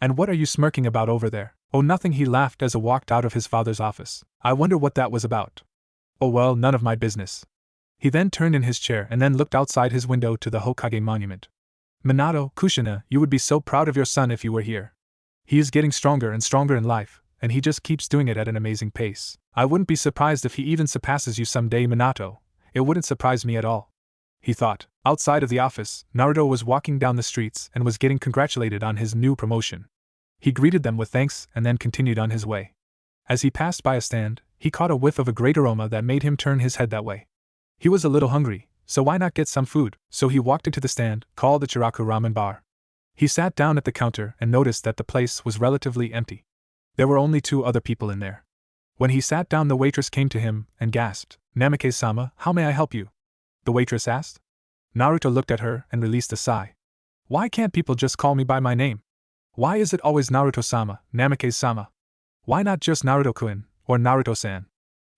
And what are you smirking about over there? Oh, nothing, he laughed as he walked out of his father's office. I wonder what that was about. Oh well, none of my business. He then turned in his chair and then looked outside his window to the Hokage monument. Minato, Kushina, you would be so proud of your son if you were here. He is getting stronger and stronger in life, and he just keeps doing it at an amazing pace. I wouldn't be surprised if he even surpasses you someday, Minato. It wouldn't surprise me at all. He thought. Outside of the office, Naruto was walking down the streets and was getting congratulated on his new promotion. He greeted them with thanks and then continued on his way. As he passed by a stand, he caught a whiff of a great aroma that made him turn his head that way. He was a little hungry, so why not get some food? So he walked into the stand, called the Chiraku Ramen Bar. He sat down at the counter and noticed that the place was relatively empty. There were only 2 other people in there. When he sat down, the waitress came to him and gasped, Namikaze-sama, how may I help you? The waitress asked. Naruto looked at her and released a sigh. Why can't people just call me by my name? Why is it always Naruto-sama, Namikaze-sama? Why not just Naruto-kun, or Naruto-san?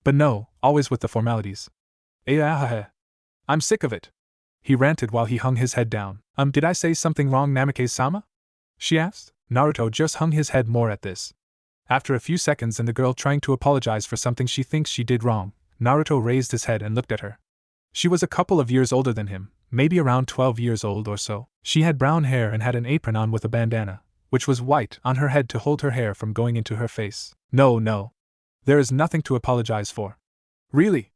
But no, always with the formalities. I'm sick of it. He ranted while he hung his head down. Did I say something wrong, Namikaze-sama? She asked. Naruto just hung his head more at this. After a few seconds and the girl trying to apologize for something she thinks she did wrong, Naruto raised his head and looked at her. She was a couple of years older than him, maybe around 12 years old or so. She had brown hair and had an apron on with a bandana, which was white, on her head to hold her hair from going into her face. No. There is nothing to apologize for. Really?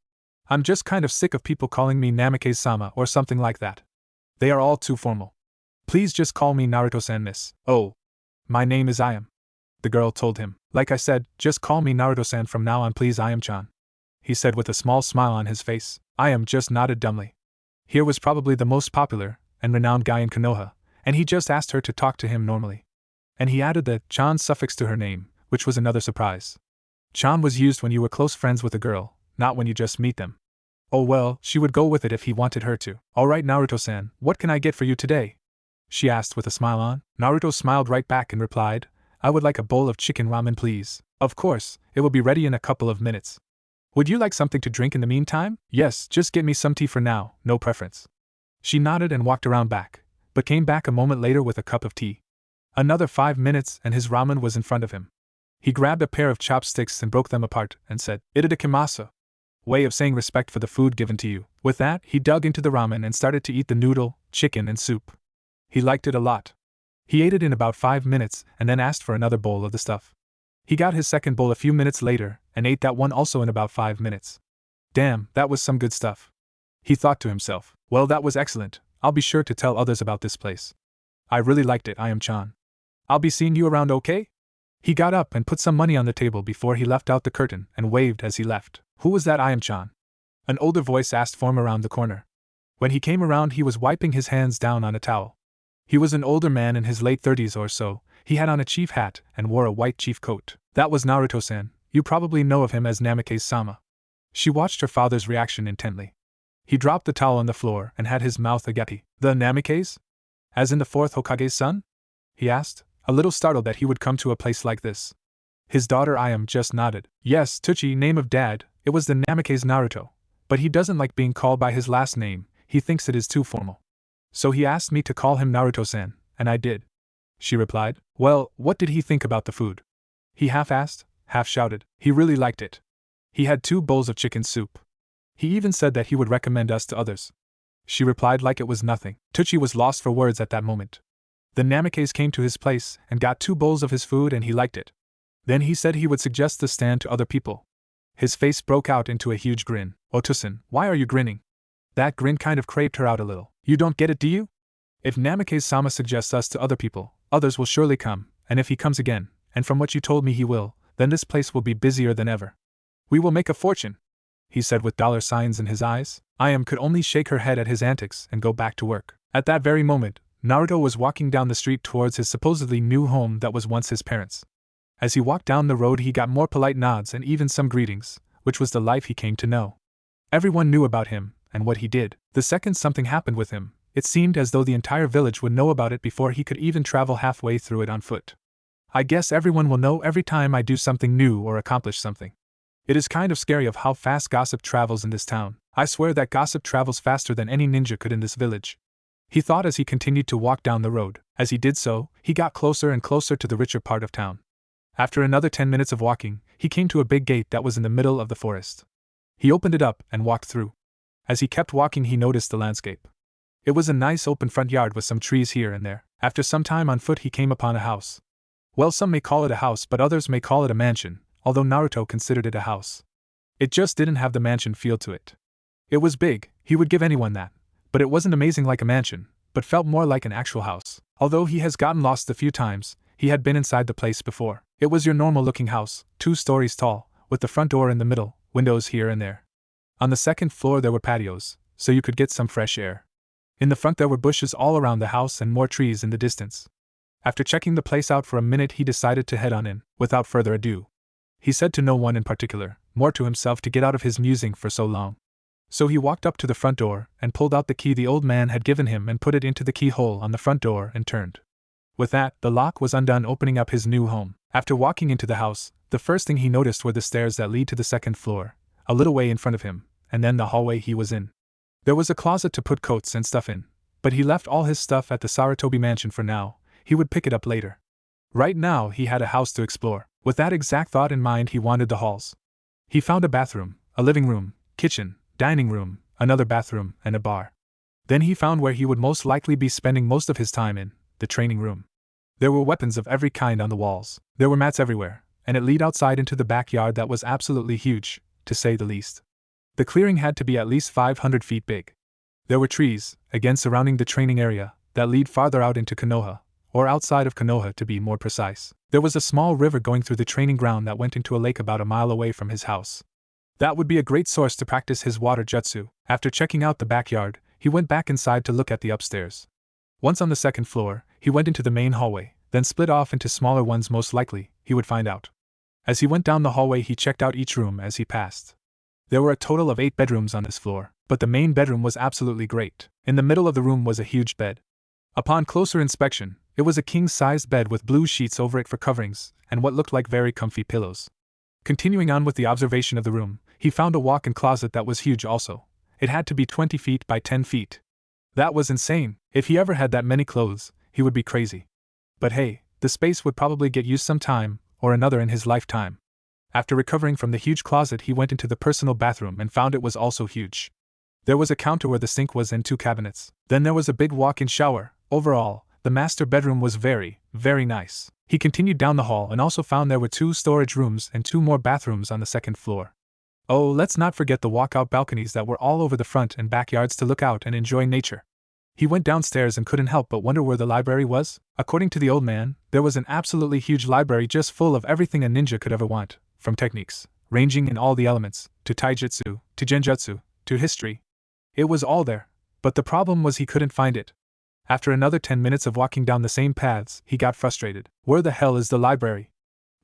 I'm just kind of sick of people calling me Namikaze-sama or something like that. They are all too formal. Please just call me Naruto-san, miss. Oh. My name is Ayam. The girl told him. Like I said, just call me Naruto-san from now on, please, Ayam-chan. He said with a small smile on his face. Ayam just nodded dumbly. Here was probably the most popular and renowned guy in Konoha, and he just asked her to talk to him normally. And he added the chan suffix to her name, which was another surprise. Chan was used when you were close friends with a girl, not when you just meet them. Oh well, she would go with it if he wanted her to. Alright, Naruto-san, what can I get for you today? She asked with a smile on. Naruto smiled right back and replied, I would like a bowl of chicken ramen, please. Of course, it will be ready in a couple of minutes. Would you like something to drink in the meantime? Yes, just get me some tea for now, no preference. She nodded and walked around back, but came back a moment later with a cup of tea. Another 5 minutes and his ramen was in front of him. He grabbed a pair of chopsticks and broke them apart and said, Itadakimasu. Way of saying respect for the food given to you. With that, he dug into the ramen and started to eat the noodle, chicken and soup. He liked it a lot. He ate it in about 5 minutes and then asked for another bowl of the stuff. He got his second bowl a few minutes later and ate that one also in about 5 minutes. Damn, that was some good stuff. He thought to himself, well, that was excellent. I'll be sure to tell others about this place. I really liked it, Ayam-chan. I'll be seeing you around, okay? He got up and put some money on the table before he left out the curtain and waved as he left. Who was that, Ayam-chan? An older voice asked from around the corner. When he came around, he was wiping his hands down on a towel. He was an older man in his late 30s or so. He had on a chief hat and wore a white chief coat. That was Naruto-san. You probably know of him as Namikaze-sama. She watched her father's reaction intently. He dropped the towel on the floor and had his mouth agape. The Namikaze? As in the 4th Hokage's son? He asked, a little startled that he would come to a place like this. His daughter Ayam just nodded. Yes, Tuchi, name of dad, it was the Namikaze Naruto. But he doesn't like being called by his last name, he thinks it is too formal. So he asked me to call him Naruto-san, and I did. She replied. Well, what did he think about the food? He half asked, half shouted. He really liked it. He had 2 bowls of chicken soup. He even said that he would recommend us to others. She replied like it was nothing. Tuchi was lost for words at that moment. The Namikaze came to his place and got 2 bowls of his food and he liked it. Then he said he would suggest the stand to other people. His face broke out into a huge grin. Otosan, why are you grinning? That grin kind of creeped her out a little. You don't get it, do you? If Namikaze-sama suggests us to other people, others will surely come, and if he comes again, and from what you told me he will, then this place will be busier than ever. We will make a fortune, he said with dollar signs in his eyes. Ayam could only shake her head at his antics and go back to work. At that very moment, Naruto was walking down the street towards his supposedly new home that was once his parents'. As he walked down the road, he got more polite nods and even some greetings, which was the life he came to know. Everyone knew about him and what he did. The second something happened with him, it seemed as though the entire village would know about it before he could even travel halfway through it on foot. I guess everyone will know every time I do something new or accomplish something. It is kind of scary of how fast gossip travels in this town. I swear that gossip travels faster than any ninja could in this village. He thought as he continued to walk down the road. As he did so, he got closer and closer to the richer part of town. After another 10 minutes of walking, he came to a big gate that was in the middle of the forest. He opened it up and walked through. As he kept walking, he noticed the landscape. It was a nice open front yard with some trees here and there. After some time on foot, he came upon a house. Well, some may call it a house, but others may call it a mansion, although Naruto considered it a house. It just didn't have the mansion feel to it. It was big, he would give anyone that, but it wasn't amazing like a mansion, but felt more like an actual house. Although he has gotten lost a few times, he had been inside the place before. It was your normal-looking house, 2 stories tall, with the front door in the middle, windows here and there. On the second floor there were patios, so you could get some fresh air. In the front there were bushes all around the house and more trees in the distance. After checking the place out for a minute, he decided to head on in. Without further ado, he said to no one in particular, more to himself to get out of his musing for so long. So he walked up to the front door and pulled out the key the old man had given him and put it into the keyhole on the front door and turned. With that, the lock was undone, opening up his new home. After walking into the house, the first thing he noticed were the stairs that lead to the second floor, a little way in front of him, and then the hallway he was in. There was a closet to put coats and stuff in, but he left all his stuff at the Sarutobi mansion for now. He would pick it up later. Right now he had a house to explore. With that exact thought in mind, he wandered the halls. He found a bathroom, a living room, kitchen, dining room, another bathroom, and a bar. Then he found where he would most likely be spending most of his time in, the training room. There were weapons of every kind on the walls. There were mats everywhere, and it led outside into the backyard that was absolutely huge, to say the least. The clearing had to be at least 500 feet big. There were trees, again surrounding the training area, that lead farther out into Konoha, or outside of Konoha to be more precise. There was a small river going through the training ground that went into a lake about a mile away from his house. That would be a great source to practice his water jutsu. After checking out the backyard, he went back inside to look at the upstairs. Once on the second floor, he went into the main hallway, then split off into smaller ones. Most likely, he would find out. As he went down the hallway, he checked out each room as he passed. There were a total of 8 bedrooms on this floor, but the main bedroom was absolutely great. In the middle of the room was a huge bed. Upon closer inspection, it was a king-sized bed with blue sheets over it for coverings, and what looked like very comfy pillows. Continuing on with the observation of the room, he found a walk-in closet that was huge also. It had to be 20 feet by 10 feet. That was insane. If he ever had that many clothes, he would be crazy. But hey, the space would probably get used sometime or another in his lifetime. After recovering from the huge closet, he went into the personal bathroom and found it was also huge. There was a counter where the sink was and 2 cabinets. Then there was a big walk-in shower. Overall, the master bedroom was very, very nice. He continued down the hall and also found there were 2 storage rooms and 2 more bathrooms on the second floor. Oh, let's not forget the walkout balconies that were all over the front and backyards to look out and enjoy nature. He went downstairs and couldn't help but wonder where the library was. According to the old man, there was an absolutely huge library just full of everything a ninja could ever want, from techniques, ranging in all the elements, to taijutsu, to genjutsu, to history. It was all there, but the problem was he couldn't find it. After another 10 minutes of walking down the same paths, he got frustrated. Where the hell is the library?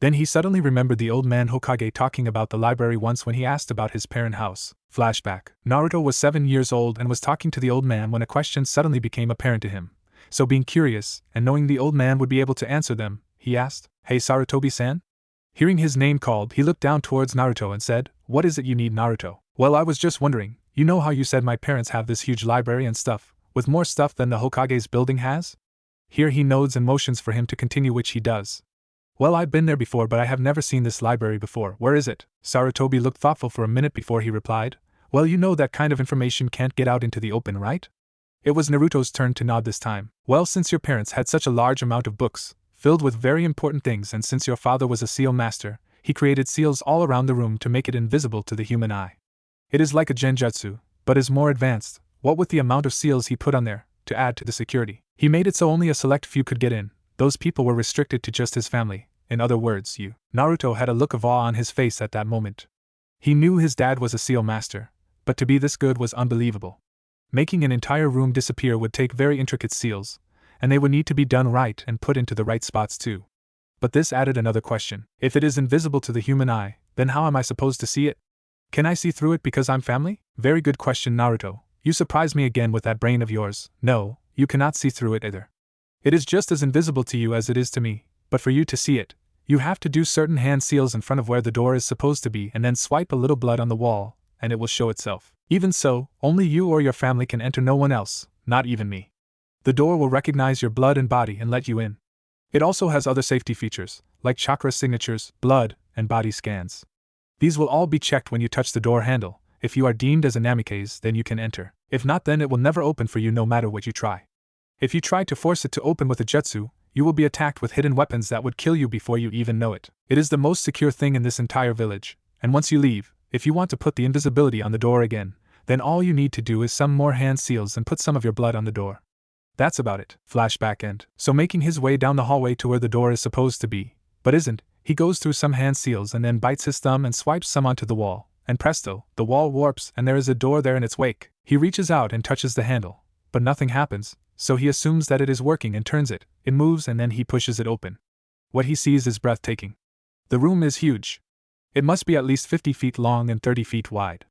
Then he suddenly remembered the old man Hokage talking about the library once when he asked about his parent house. Flashback. Naruto was 7 years old and was talking to the old man when a question suddenly became apparent to him. So being curious, and knowing the old man would be able to answer them, he asked, "Hey Sarutobi-san?" Hearing his name called, he looked down towards Naruto and said, "What is it you need, Naruto?" "Well, I was just wondering, you know how you said my parents have this huge library and stuff, with more stuff than the Hokage's building has?" Here he nods and motions for him to continue, which he does. "Well, I've been there before, but I have never seen this library before. Where is it?" Sarutobi looked thoughtful for a minute before he replied, "Well, you know that kind of information can't get out into the open, right?" It was Naruto's turn to nod this time. "Well, since your parents had such a large amount of books, filled with very important things, and since your father was a seal master, he created seals all around the room to make it invisible to the human eye. It is like a genjutsu, but is more advanced. What with the amount of seals he put on there, to add to the security, he made it so only a select few could get in. Those people were restricted to just his family. In other words, you." Naruto had a look of awe on his face at that moment. He knew his dad was a seal master, but to be this good was unbelievable. Making an entire room disappear would take very intricate seals, and they would need to be done right and put into the right spots too. But this added another question. If it is invisible to the human eye, then how am I supposed to see it? Can I see through it because I'm family? Very good question, Naruto. You surprise me again with that brain of yours. No, you cannot see through it either. It is just as invisible to you as it is to me, but for you to see it, you have to do certain hand seals in front of where the door is supposed to be and then swipe a little blood on the wall, and it will show itself. Even so, only you or your family can enter, no one else, not even me. The door will recognize your blood and body and let you in. It also has other safety features, like chakra signatures, blood, and body scans. These will all be checked when you touch the door handle. If you are deemed as a namikaze, then you can enter. If not, then it will never open for you no matter what you try. If you try to force it to open with a jutsu, you will be attacked with hidden weapons that would kill you before you even know it. It is the most secure thing in this entire village, and once you leave, if you want to put the invisibility on the door again, then all you need to do is some more hand seals and put some of your blood on the door. That's about it. Flashback end. So making his way down the hallway to where the door is supposed to be, but isn't, he goes through some hand seals and then bites his thumb and swipes some onto the wall, and presto, the wall warps and there is a door there in its wake. He reaches out and touches the handle, but nothing happens, so he assumes that it is working and turns it. It moves and then he pushes it open. What he sees is breathtaking. The room is huge. It must be at least 50 feet long and 30 feet wide.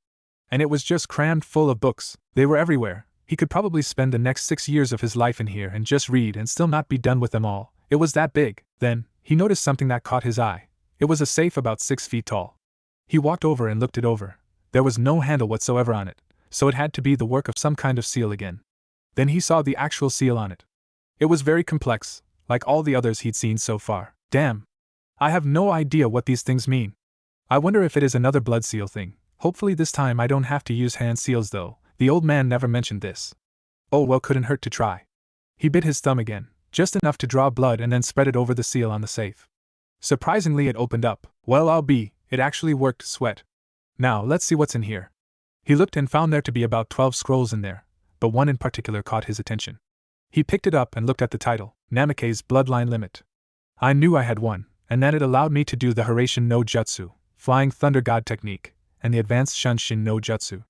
And it was just crammed full of books. They were everywhere. He could probably spend the next 6 years of his life in here and just read and still not be done with them all. It was that big. Then, he noticed something that caught his eye. It was a safe about 6 feet tall. He walked over and looked it over. There was no handle whatsoever on it, so it had to be the work of some kind of seal again. Then he saw the actual seal on it. It was very complex, like all the others he'd seen so far. Damn. I have no idea what these things mean. I wonder if it is another blood seal thing. Hopefully this time I don't have to use hand seals though. The old man never mentioned this. Oh well, couldn't hurt to try. He bit his thumb again, just enough to draw blood and then spread it over the seal on the safe. Surprisingly it opened up. Well it actually worked, sweat. Now let's see what's in here. He looked and found there to be about 12 scrolls in there, but one in particular caught his attention. He picked it up and looked at the title, Namikaze Bloodline Limit. I knew I had one, and that it allowed me to do the Hiraishin no Jutsu, Flying Thunder God Technique, and the Advanced Shunshin no Jutsu.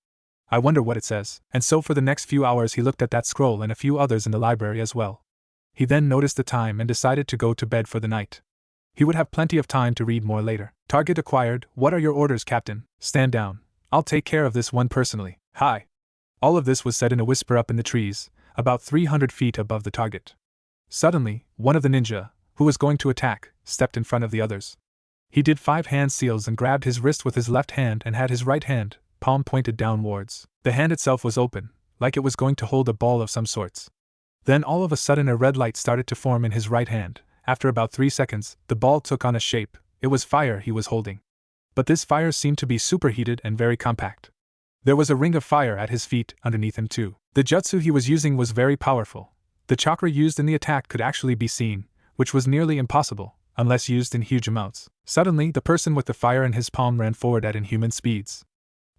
I wonder what it says, and so for the next few hours he looked at that scroll and a few others in the library as well. He then noticed the time and decided to go to bed for the night. He would have plenty of time to read more later. Target acquired. What are your orders, Captain? Stand down. I'll take care of this one personally. Hi. All of this was said in a whisper up in the trees, about 300 feet above the target. Suddenly, one of the ninja, who was going to attack, stepped in front of the others. He did 5 hand seals and grabbed his wrist with his left hand and had his right hand, palm pointed downwards. The hand itself was open, like it was going to hold a ball of some sorts. Then all of a sudden a red light started to form in his right hand. After about 3 seconds, the ball took on a shape. It was fire he was holding. But this fire seemed to be superheated and very compact. There was a ring of fire at his feet underneath him too. The jutsu he was using was very powerful. The chakra used in the attack could actually be seen, which was nearly impossible, unless used in huge amounts. Suddenly, the person with the fire in his palm ran forward at inhuman speeds.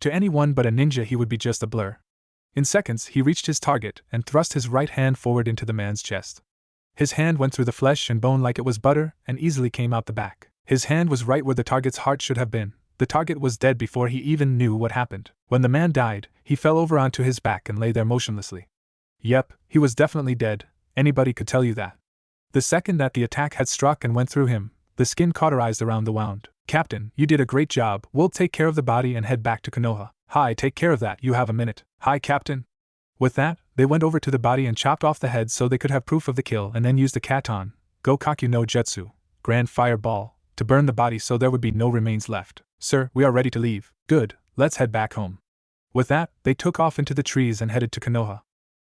To anyone but a ninja he would be just a blur. In seconds he reached his target and thrust his right hand forward into the man's chest. His hand went through the flesh and bone like it was butter and easily came out the back. His hand was right where the target's heart should have been. The target was dead before he even knew what happened. When the man died, he fell over onto his back and lay there motionlessly. Yep, he was definitely dead. Anybody could tell you that. The second that the attack had struck and went through him, the skin cauterized around the wound. Captain, you did a great job. We'll take care of the body and head back to Konoha. Hi, take care of that. You have a minute. Hi, Captain. With that, they went over to the body and chopped off the head so they could have proof of the kill and then used the Katon, Gokakyu no Jutsu, Grand Fireball, to burn the body so there would be no remains left. Sir, we are ready to leave. Good, let's head back home. With that, they took off into the trees and headed to Konoha.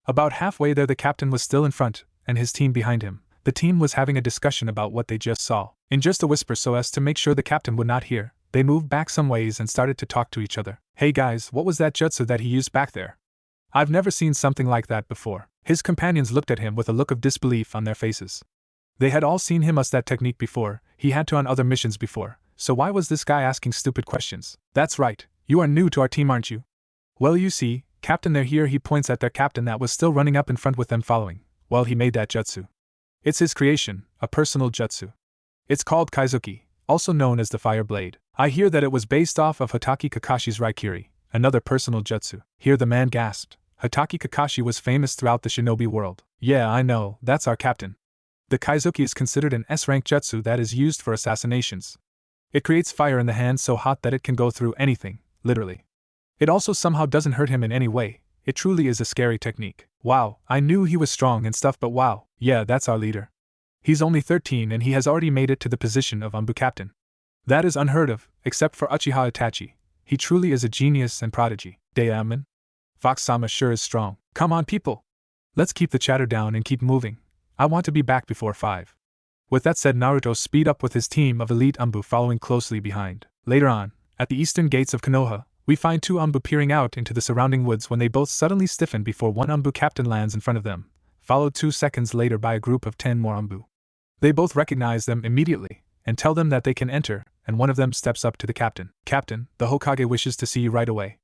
About halfway there the captain was still in front, and his team behind him. The team was having a discussion about what they just saw. In just a whisper so as to make sure the captain would not hear, they moved back some ways and started to talk to each other. Hey guys, what was that jutsu that he used back there? I've never seen something like that before. His companions looked at him with a look of disbelief on their faces. They had all seen him use that technique before, he had to on other missions before, so why was this guy asking stupid questions? That's right, you are new to our team, aren't you? Well, you see, Captain, they're here. He points at their captain that was still running up in front with them following. Well, he made that jutsu. It's his creation, a personal jutsu. It's called Kaizuki, also known as the Fire Blade. I hear that it was based off of Hatake Kakashi's Raikiri, another personal jutsu. Here the man gasped. Hatake Kakashi was famous throughout the shinobi world. Yeah, I know, that's our captain. The Kaizuki is considered an S-rank jutsu that is used for assassinations. It creates fire in the hand so hot that it can go through anything, literally. It also somehow doesn't hurt him in any way. It truly is a scary technique. Wow, I knew he was strong and stuff, but wow, yeah, that's our leader. He's only 13 and he has already made it to the position of ANBU captain. That is unheard of, except for Uchiha Itachi. He truly is a genius and prodigy. Daemon? Fox-sama sure is strong. Come on people! Let's keep the chatter down and keep moving. I want to be back before 5. With that said, Naruto speed up with his team of elite ANBU following closely behind. Later on, at the eastern gates of Konoha, we find 2 ANBU peering out into the surrounding woods when they both suddenly stiffen before one ANBU captain lands in front of them, followed 2 seconds later by a group of 10 more ANBU. They both recognize them immediately, and tell them that they can enter, and one of them steps up to the captain. Captain, the Hokage wishes to see you right away.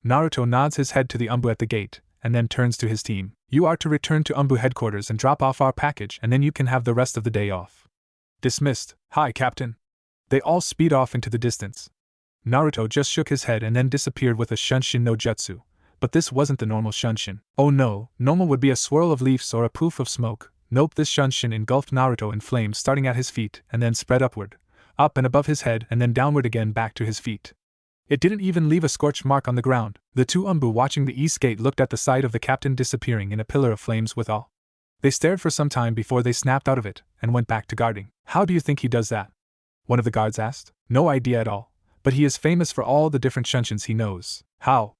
Naruto nods his head to the ANBU at the gate, and then turns to his team. You are to return to ANBU headquarters and drop off our package, and then you can have the rest of the day off. Dismissed. Hi, Captain. They all speed off into the distance. Naruto just shook his head and then disappeared with a shunshin no jutsu. But this wasn't the normal shunshin. Oh no, normal would be a swirl of leaves or a poof of smoke. Nope, this shunshin engulfed Naruto in flames starting at his feet and then spread upward, up and above his head and then downward again back to his feet. It didn't even leave a scorched mark on the ground. The 2 ANBU watching the east gate looked at the sight of the captain disappearing in a pillar of flames with awe. They stared for some time before they snapped out of it and went back to guarding. How do you think he does that? One of the guards asked. No idea at all, but he is famous for all the different shunshins he knows. How?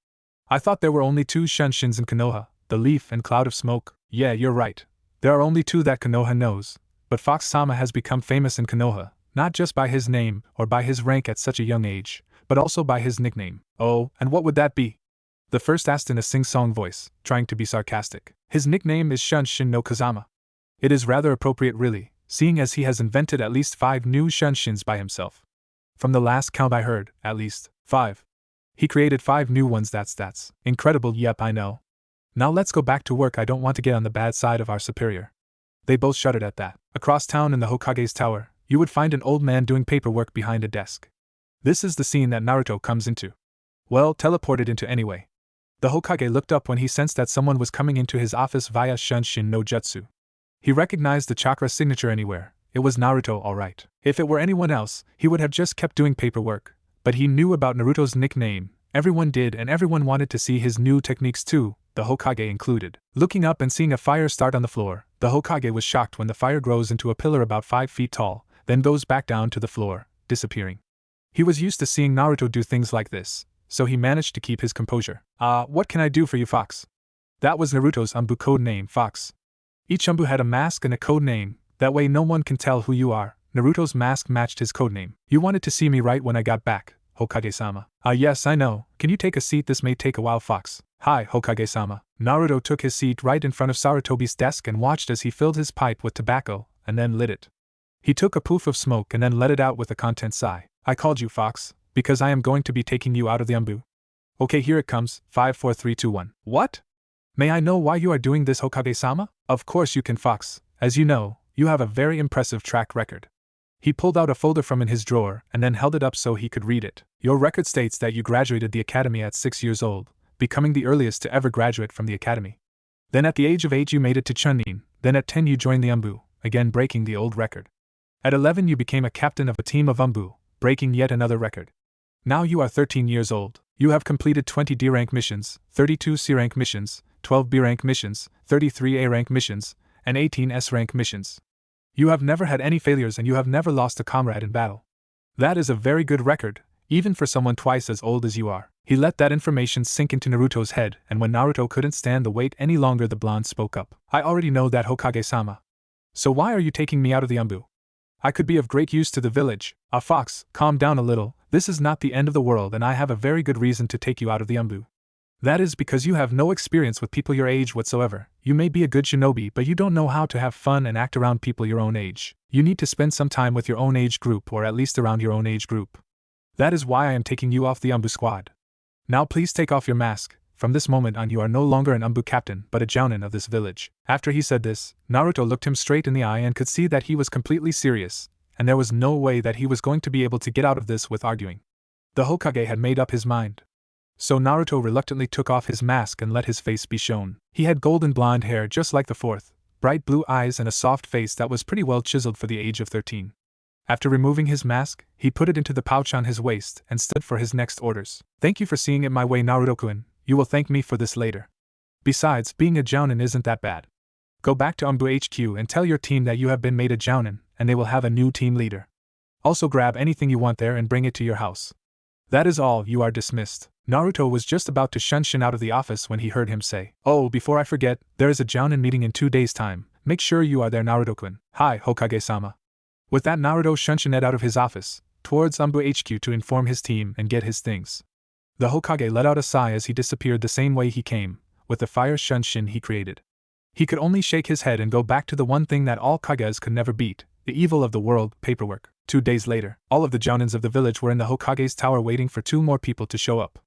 I thought there were only 2 shunshins in Konoha, the leaf and cloud of smoke. Yeah, you're right. There are only 2 that Konoha knows, but Fox-sama has become famous in Konoha, not just by his name or by his rank at such a young age, but also by his nickname. Oh, and what would that be? The first asked in a sing-song voice, trying to be sarcastic. His nickname is Shunshin no Kazama. It is rather appropriate really, seeing as he has invented at least 5 new shunshins by himself. From the last count I heard, at least 5. He created 5 new ones. That's incredible. Yep, I know. Now let's go back to work. I don't want to get on the bad side of our superior. They both shuddered at that. Across town in the Hokage's tower, you would find an old man doing paperwork behind a desk. This is the scene that Naruto comes into. Well, teleported into anyway. The Hokage looked up when he sensed that someone was coming into his office via Shunshin no Jutsu. He recognized the chakra signature anywhere. It was Naruto, alright. If it were anyone else, he would have just kept doing paperwork. But he knew about Naruto's nickname. Everyone did, and everyone wanted to see his new techniques too, the Hokage included. Looking up and seeing a fire start on the floor, the Hokage was shocked when the fire grows into a pillar about 5 feet tall, then goes back down to the floor, disappearing. He was used to seeing Naruto do things like this, so he managed to keep his composure. What can I do for you, Fox? That was Naruto's ANBU code name, Fox. Each ANBU had a mask and a code name, that way no one can tell who you are. Naruto's mask matched his code name. You wanted to see me right when I got back, Hokage-sama. Yes, I know. Can you take a seat? This may take a while, Fox. Hi, Hokage-sama. Naruto took his seat right in front of Sarutobi's desk and watched as he filled his pipe with tobacco, and then lit it. He took a poof of smoke and then let it out with a content sigh. I called you, Fox, because I am going to be taking you out of the ANBU. Okay, here it comes. 5, 4, 3, 2, 1. What? May I know why you are doing this, Hokage-sama? Of course you can, Fox. As you know, you have a very impressive track record. He pulled out a folder from in his drawer and then held it up so he could read it. Your record states that you graduated the academy at 6 years old, becoming the earliest to ever graduate from the academy. Then at the age of 8 you made it to chunin, then at 10 you joined the ANBU, again breaking the old record. At 11 you became a captain of a team of ANBU, breaking yet another record. Now you are 13 years old. You have completed 20 D-rank missions, 32 C-rank missions, 12 B-rank missions, 33 A-rank missions, and 18 S-rank missions. You have never had any failures and you have never lost a comrade in battle. That is a very good record, even for someone twice as old as you are. He let that information sink into Naruto's head, and when Naruto couldn't stand the wait any longer, the blonde spoke up. I already know that, Hokage-sama. So why are you taking me out of the ANBU? I could be of great use to the village. Fox, calm down a little. This is not the end of the world and I have a very good reason to take you out of the ANBU. That is because you have no experience with people your age whatsoever. You may be a good shinobi, but you don't know how to have fun and act around people your own age. You need to spend some time with your own age group, or at least around your own age group. That is why I am taking you off the ANBU squad. Now please take off your mask. From this moment on you are no longer an ANBU captain, but a jonin of this village. After he said this, Naruto looked him straight in the eye and could see that he was completely serious, and there was no way that he was going to be able to get out of this with arguing. The Hokage had made up his mind. So Naruto reluctantly took off his mask and let his face be shown. He had golden blonde hair just like the fourth, bright blue eyes and a soft face that was pretty well chiseled for the age of 13. After removing his mask, he put it into the pouch on his waist and stood for his next orders. Thank you for seeing it my way, Naruto-kun. You will thank me for this later. Besides, being a jounin isn't that bad. Go back to ANBU HQ and tell your team that you have been made a jonin, and they will have a new team leader. Also grab anything you want there and bring it to your house. That is all, you are dismissed. Naruto was just about to shun Shin out of the office when he heard him say, "Oh, before I forget, there is a jonin meeting in 2 days' time. Make sure you are there, Naruto-kun." "Hi, Hokage-sama." With that, Naruto shunned Shin out of his office, towards ANBU HQ to inform his team and get his things. The Hokage let out a sigh as he disappeared the same way he came, with the fire Shin he created. He could only shake his head and go back to the one thing that all Kages could never beat, the evil of the world, paperwork. 2 days later, all of the jounins of the village were in the Hokage's tower waiting for 2 more people to show up.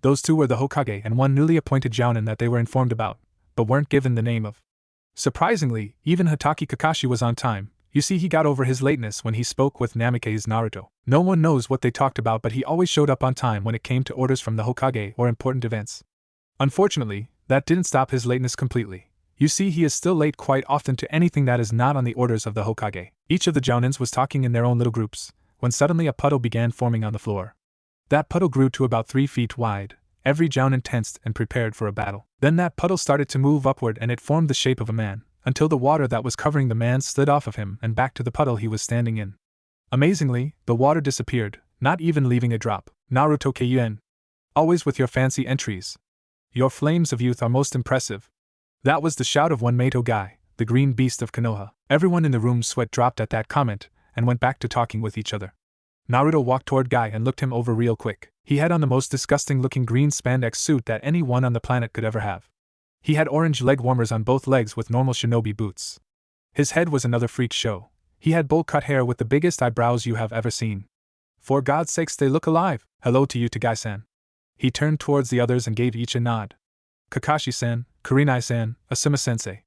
Those 2 were the Hokage and 1 newly appointed jounin that they were informed about, but weren't given the name of. Surprisingly, even Hatake Kakashi was on time. You see, he got over his lateness when he spoke with Namikaze Naruto. No one knows what they talked about, but he always showed up on time when it came to orders from the Hokage or important events. Unfortunately, that didn't stop his lateness completely. You see, he is still late quite often to anything that is not on the orders of the Hokage. Each of the jounins was talking in their own little groups, when suddenly a puddle began forming on the floor. That puddle grew to about 3 feet wide. Every jounin tensed and prepared for a battle. Then that puddle started to move upward and it formed the shape of a man, until the water that was covering the man slid off of him and back to the puddle he was standing in. Amazingly, the water disappeared, not even leaving a drop. Naruto Kyuin. Always with your fancy entries. Your flames of youth are most impressive. That was the shout of one Mato guy, the green beast of Konoha. Everyone in the room's sweat dropped at that comment, and went back to talking with each other. Naruto walked toward Guy and looked him over real quick. He had on the most disgusting-looking green spandex suit that anyone on the planet could ever have. He had orange leg warmers on both legs with normal shinobi boots. His head was another freak show. He had bowl-cut hair with the biggest eyebrows you have ever seen. For God's sakes, they look alive. Hello to you, Tagai-san. He turned towards the others and gave each a nod. Kakashi-san, Kurenai-san, Asuma-sensei.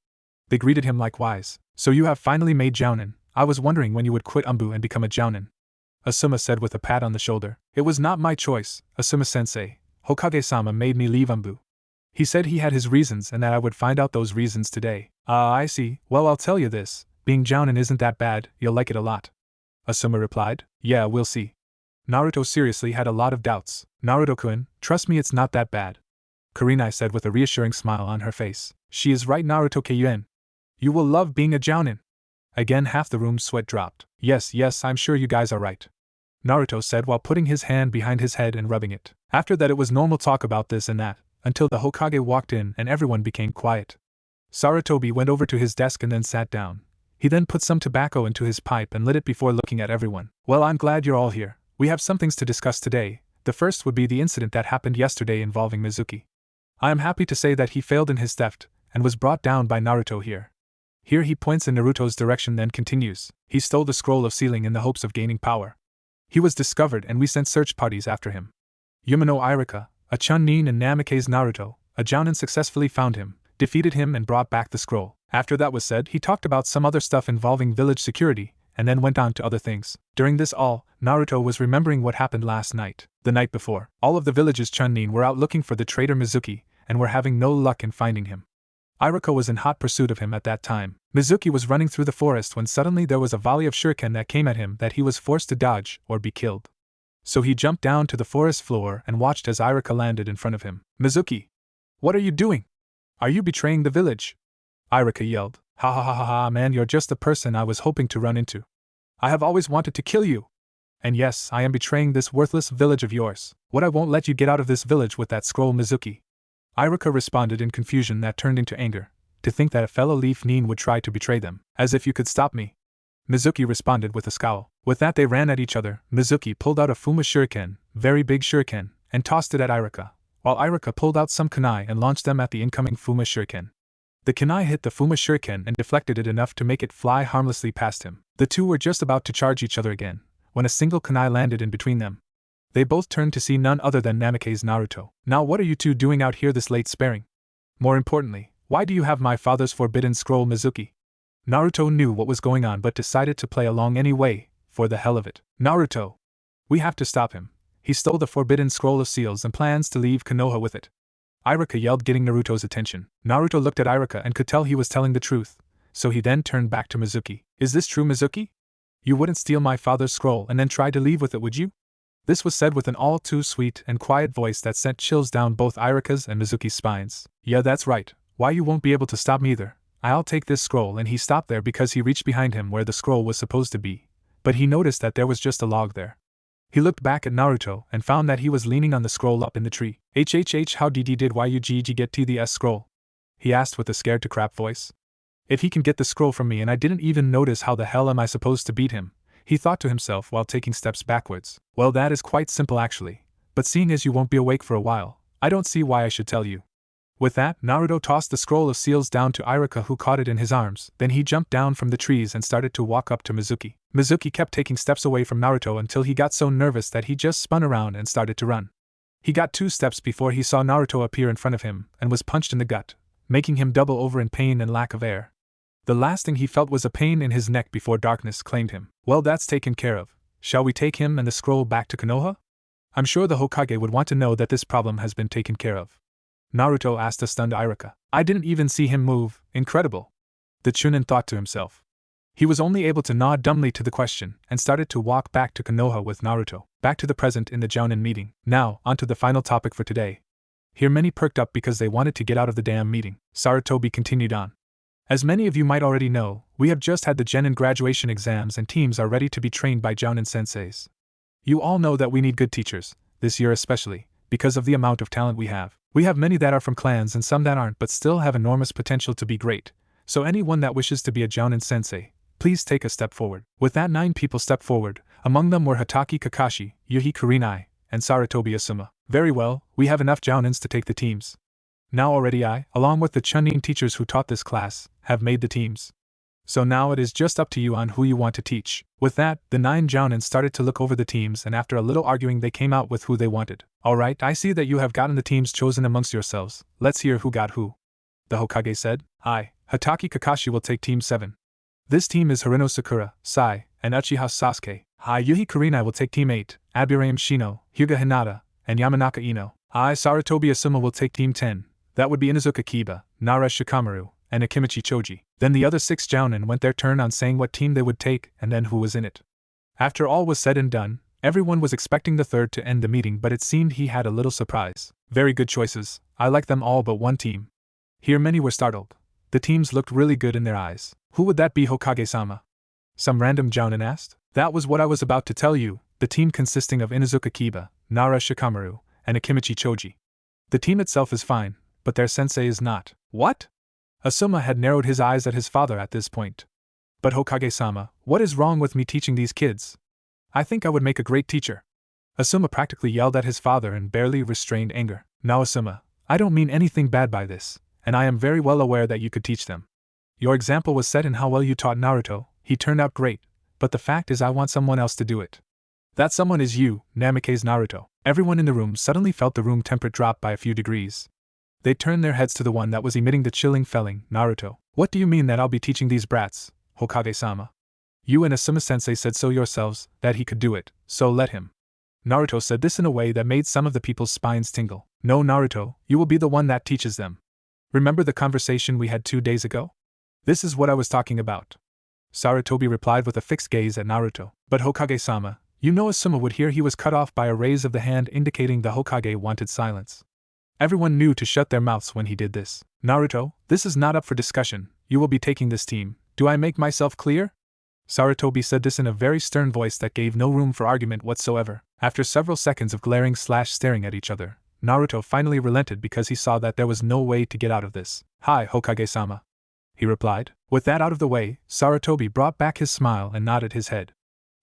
They greeted him likewise. So you have finally made jounin. I was wondering when you would quit ANBU and become a jounin. Asuma said with a pat on the shoulder. It was not my choice, Asuma-sensei. Hokage-sama made me leave ANBU. He said he had his reasons and that I would find out those reasons today. Ah, I see. Well, I'll tell you this. Being jounin isn't that bad, you'll like it a lot. Asuma replied. Yeah, we'll see. Naruto seriously had a lot of doubts. Naruto-kun, trust me, it's not that bad. Kurenai said with a reassuring smile on her face. She is right, Naruto Kyuin. You will love being a jounin. Again, half the room's sweat dropped. Yes, I'm sure you guys are right. Naruto said while putting his hand behind his head and rubbing it. After that, it was normal talk about this and that, until the Hokage walked in and everyone became quiet. Sarutobi went over to his desk and then sat down. He then put some tobacco into his pipe and lit it before looking at everyone. Well, I'm glad you're all here. We have some things to discuss today. The first would be the incident that happened yesterday involving Mizuki. I am happy to say that he failed in his theft, and was brought down by Naruto here. Here he points in Naruto's direction, then continues. He stole the scroll of sealing in the hopes of gaining power. He was discovered and we sent search parties after him. Yumino Irika, a chunin and Namikaze Naruto, a jounin, successfully found him, defeated him and brought back the scroll. After that was said, he talked about some other stuff involving village security, and then went on to other things. During this all, Naruto was remembering what happened last night. The night before, all of the village's chunin were out looking for the traitor Mizuki, and were having no luck in finding him. Irika was in hot pursuit of him at that time. Mizuki was running through the forest when suddenly there was a volley of shuriken that came at him that he was forced to dodge or be killed. So he jumped down to the forest floor and watched as Irika landed in front of him. Mizuki! What are you doing? Are you betraying the village? Irika yelled. Ha ha ha ha ha, man, you're just the person I was hoping to run into. I have always wanted to kill you. And yes, I am betraying this worthless village of yours. What, I won't let you get out of this village with that scroll, Mizuki. Irika responded in confusion that turned into anger. To think that a fellow leaf nin would try to betray them. As if you could stop me. Mizuki responded with a scowl. With that they ran at each other. Mizuki pulled out a Fuma shuriken, very big shuriken, and tossed it at Irika, while Irika pulled out some kunai and launched them at the incoming Fuma shuriken. The kunai hit the Fuma shuriken and deflected it enough to make it fly harmlessly past him. The two were just about to charge each other again, when a single kunai landed in between them. They both turned to see none other than Namikaze Naruto. Now what are you two doing out here this late sparring? More importantly, why do you have my father's forbidden scroll, Mizuki? Naruto knew what was going on but decided to play along anyway, for the hell of it. Naruto! We have to stop him. He stole the forbidden scroll of seals and plans to leave Konoha with it. Irika yelled, getting Naruto's attention. Naruto looked at Irika and could tell he was telling the truth, so he then turned back to Mizuki. Is this true, Mizuki? You wouldn't steal my father's scroll and then try to leave with it, would you? This was said with an all too sweet and quiet voice that sent chills down both Irika's and Mizuki's spines. Yeah, that's right. Why, you won't be able to stop me either. I'll take this scroll, and he stopped there because he reached behind him where the scroll was supposed to be, but he noticed that there was just a log there. He looked back at Naruto and found that he was leaning on the scroll up in the tree. How did you get to the scroll? He asked with a scared to crap voice. If he can get the scroll from me and I didn't even notice, how the hell am I supposed to beat him? He thought to himself while taking steps backwards. Well, that is quite simple actually, but seeing as you won't be awake for a while, I don't see why I should tell you. With that, Naruto tossed the scroll of seals down to Iruka, who caught it in his arms. Then he jumped down from the trees and started to walk up to Mizuki. Mizuki kept taking steps away from Naruto until he got so nervous that he just spun around and started to run. He got 2 steps before he saw Naruto appear in front of him and was punched in the gut, making him double over in pain and lack of air. The last thing he felt was a pain in his neck before darkness claimed him. Well, that's taken care of. Shall we take him and the scroll back to Konoha? I'm sure the Hokage would want to know that this problem has been taken care of. Naruto asked a stunned Iruka. I didn't even see him move, incredible. The chunin thought to himself. He was only able to nod dumbly to the question and started to walk back to Konoha with Naruto, back to the present in the jonin meeting. Now, onto the final topic for today. Here many perked up because they wanted to get out of the damn meeting. Sarutobi continued on. As many of you might already know, we have just had the genin graduation exams and teams are ready to be trained by jonin senseis. You all know that we need good teachers, this year especially, because of the amount of talent we have. We have many that are from clans and some that aren't but still have enormous potential to be great, so anyone that wishes to be a jonin sensei, please take a step forward. With that 9 people stepped forward, among them were Hatake Kakashi, Yuhi Kurenai, and Sarutobi Asuma. Very well, we have enough jounins to take the teams. Now already I, along with the chunin teachers who taught this class, have made the teams. So now it is just up to you on who you want to teach. With that, the 9 jounins started to look over the teams and after a little arguing they came out with who they wanted. Alright, I see that you have gotten the teams chosen amongst yourselves, let's hear who got who. The Hokage said. I, Hatake Kakashi will take Team 7. This team is Harino Sakura, Sai, and Uchiha Sasuke. I, Yuhi Kurenai will take Team 8, Aburame Shino, Hyuga Hinata, and Yamanaka Ino. I, Sarutobi Asuma will take Team 10, that would be Inuzuka Kiba, Nara Shikamaru, and Akimichi Choji. Then the other 6 jounin went their turn on saying what team they would take and then who was in it. After all was said and done, everyone was expecting the third to end the meeting, but it seemed he had a little surprise. Very good choices, I like them all but one team. Here many were startled. The teams looked really good in their eyes. Who would that be, Hokage-sama? Some random jounin asked. That was what I was about to tell you, the team consisting of Inuzuka Kiba, Nara Shikamaru, and Akimichi Choji. The team itself is fine, but their sensei is not. What? Asuma had narrowed his eyes at his father at this point. But Hokage-sama, what is wrong with me teaching these kids? I think I would make a great teacher. Asuma practically yelled at his father in barely restrained anger. Now Asuma, I don't mean anything bad by this, and I am very well aware that you could teach them. Your example was set in how well you taught Naruto, he turned out great, but the fact is I want someone else to do it. That someone is you, Namikaze Naruto. Everyone in the room suddenly felt the room temperature drop by a few degrees. They turned their heads to the one that was emitting the chilling felling, Naruto. What do you mean that I'll be teaching these brats, Hokage-sama? You and Asuma-sensei said so yourselves, that he could do it, so let him. Naruto said this in a way that made some of the people's spines tingle. No, Naruto, you will be the one that teaches them. Remember the conversation we had 2 days ago? This is what I was talking about. Sarutobi replied with a fixed gaze at Naruto. But Hokage-sama, you know Asuma would hear. He was cut off by a raise of the hand indicating the Hokage wanted silence. Everyone knew to shut their mouths when he did this. Naruto, this is not up for discussion, you will be taking this team, do I make myself clear? Sarutobi said this in a very stern voice that gave no room for argument whatsoever. After several seconds of glaring/staring at each other, Naruto finally relented because he saw that there was no way to get out of this. Hi, Hokage-sama, he replied. With that out of the way, Sarutobi brought back his smile and nodded his head.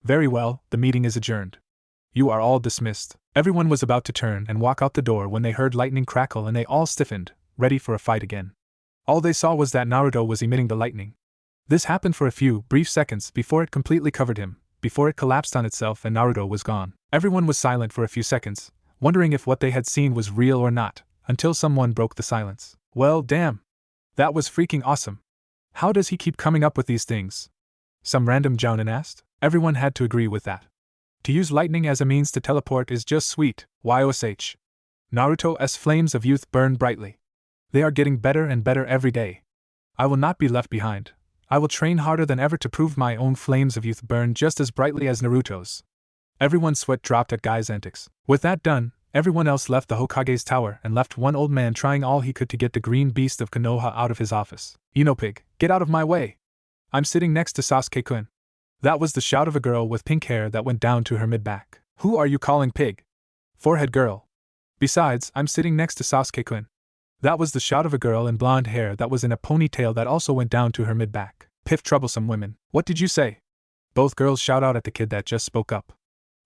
Very well, the meeting is adjourned. You are all dismissed. Everyone was about to turn and walk out the door when they heard lightning crackle and they all stiffened, ready for a fight again. All they saw was that Naruto was emitting the lightning. This happened for a few brief seconds before it completely covered him, before it collapsed on itself and Naruto was gone. Everyone was silent for a few seconds, wondering if what they had seen was real or not, until someone broke the silence. Well, damn. That was freaking awesome. How does he keep coming up with these things? Some random jounin asked. Everyone had to agree with that. To use lightning as a means to teleport is just sweet. YOSH. Naruto's flames of youth burn brightly. They are getting better and better every day. I will not be left behind. I will train harder than ever to prove my own flames of youth burn just as brightly as Naruto's. Everyone's sweat dropped at Guy's antics. With that done, Everyone else left the Hokage's tower and left one old man trying all he could to get the green beast of Konoha out of his office. Ino pig, get out of my way! I'm sitting next to Sasuke-kun. That was the shout of a girl with pink hair that went down to her mid-back. Who are you calling pig? Forehead girl. Besides, I'm sitting next to Sasuke-kun. That was the shout of a girl in blonde hair that was in a ponytail that also went down to her mid-back. Piff troublesome women. What did you say? Both girls shout out at the kid that just spoke up.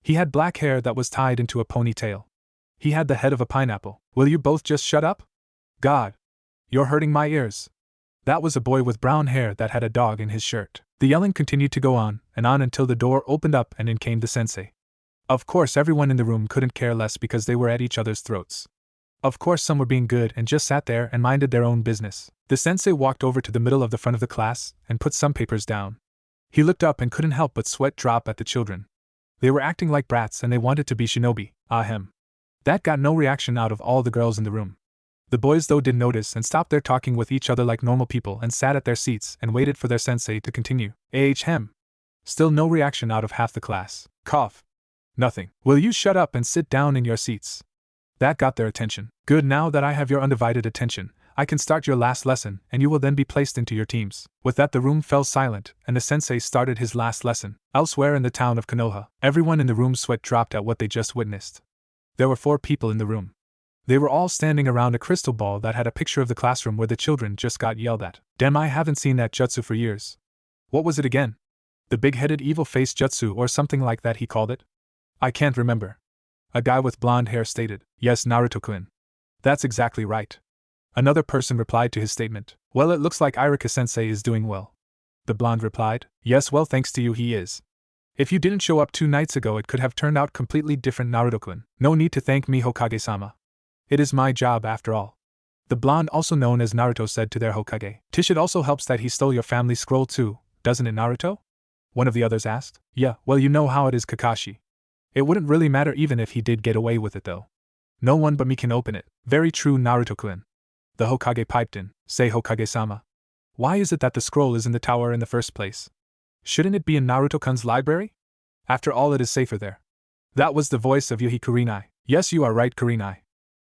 He had black hair that was tied into a ponytail. He had the head of a pineapple. Will you both just shut up? God. You're hurting my ears. That was a boy with brown hair that had a dog in his shirt. The yelling continued to go on until the door opened up and in came the sensei. Of course everyone in the room couldn't care less because they were at each other's throats. Of course some were being good and just sat there and minded their own business. The sensei walked over to the middle of the front of the class and put some papers down. He looked up and couldn't help but sweat drop at the children. They were acting like brats and they wanted to be shinobi. Ahem. That got no reaction out of all the girls in the room. The boys though did notice and stopped their talking with each other like normal people and sat at their seats and waited for their sensei to continue. Ahem. Still no reaction out of half the class. Cough. Nothing. Will you shut up and sit down in your seats? That got their attention. Good, now that I have your undivided attention, I can start your last lesson and you will then be placed into your teams. With that the room fell silent and the sensei started his last lesson. Elsewhere in the town of Konoha, everyone in the room sweat dropped at what they just witnessed. There were 4 people in the room. They were all standing around a crystal ball that had a picture of the classroom where the children just got yelled at. Damn, I haven't seen that jutsu for years. What was it again? The big-headed evil face jutsu or something like that he called it? I can't remember. A guy with blonde hair stated, Yes, Naruto-kun. That's exactly right. Another person replied to his statement, Well, it looks like Irika-sensei is doing well. The blonde replied, Yes, well, thanks to you he is. If you didn't show up 2 nights ago it could have turned out completely different, Naruto-kun. No need to thank me, Hokage-sama. It is my job after all. The blonde, also known as Naruto, said to their Hokage. Tish, it also helps that he stole your family scroll too, doesn't it, Naruto? One of the others asked. Yeah, well, you know how it is, Kakashi. It wouldn't really matter even if he did get away with it though. No one but me can open it. Very true, Naruto-kun. The Hokage piped in. Say, Hokage-sama. Why is it that the scroll is in the tower in the first place? Shouldn't it be in Naruto-kun's library? After all, it is safer there. That was the voice of Yuhi Kurenai. Yes, you are right, Kurenai.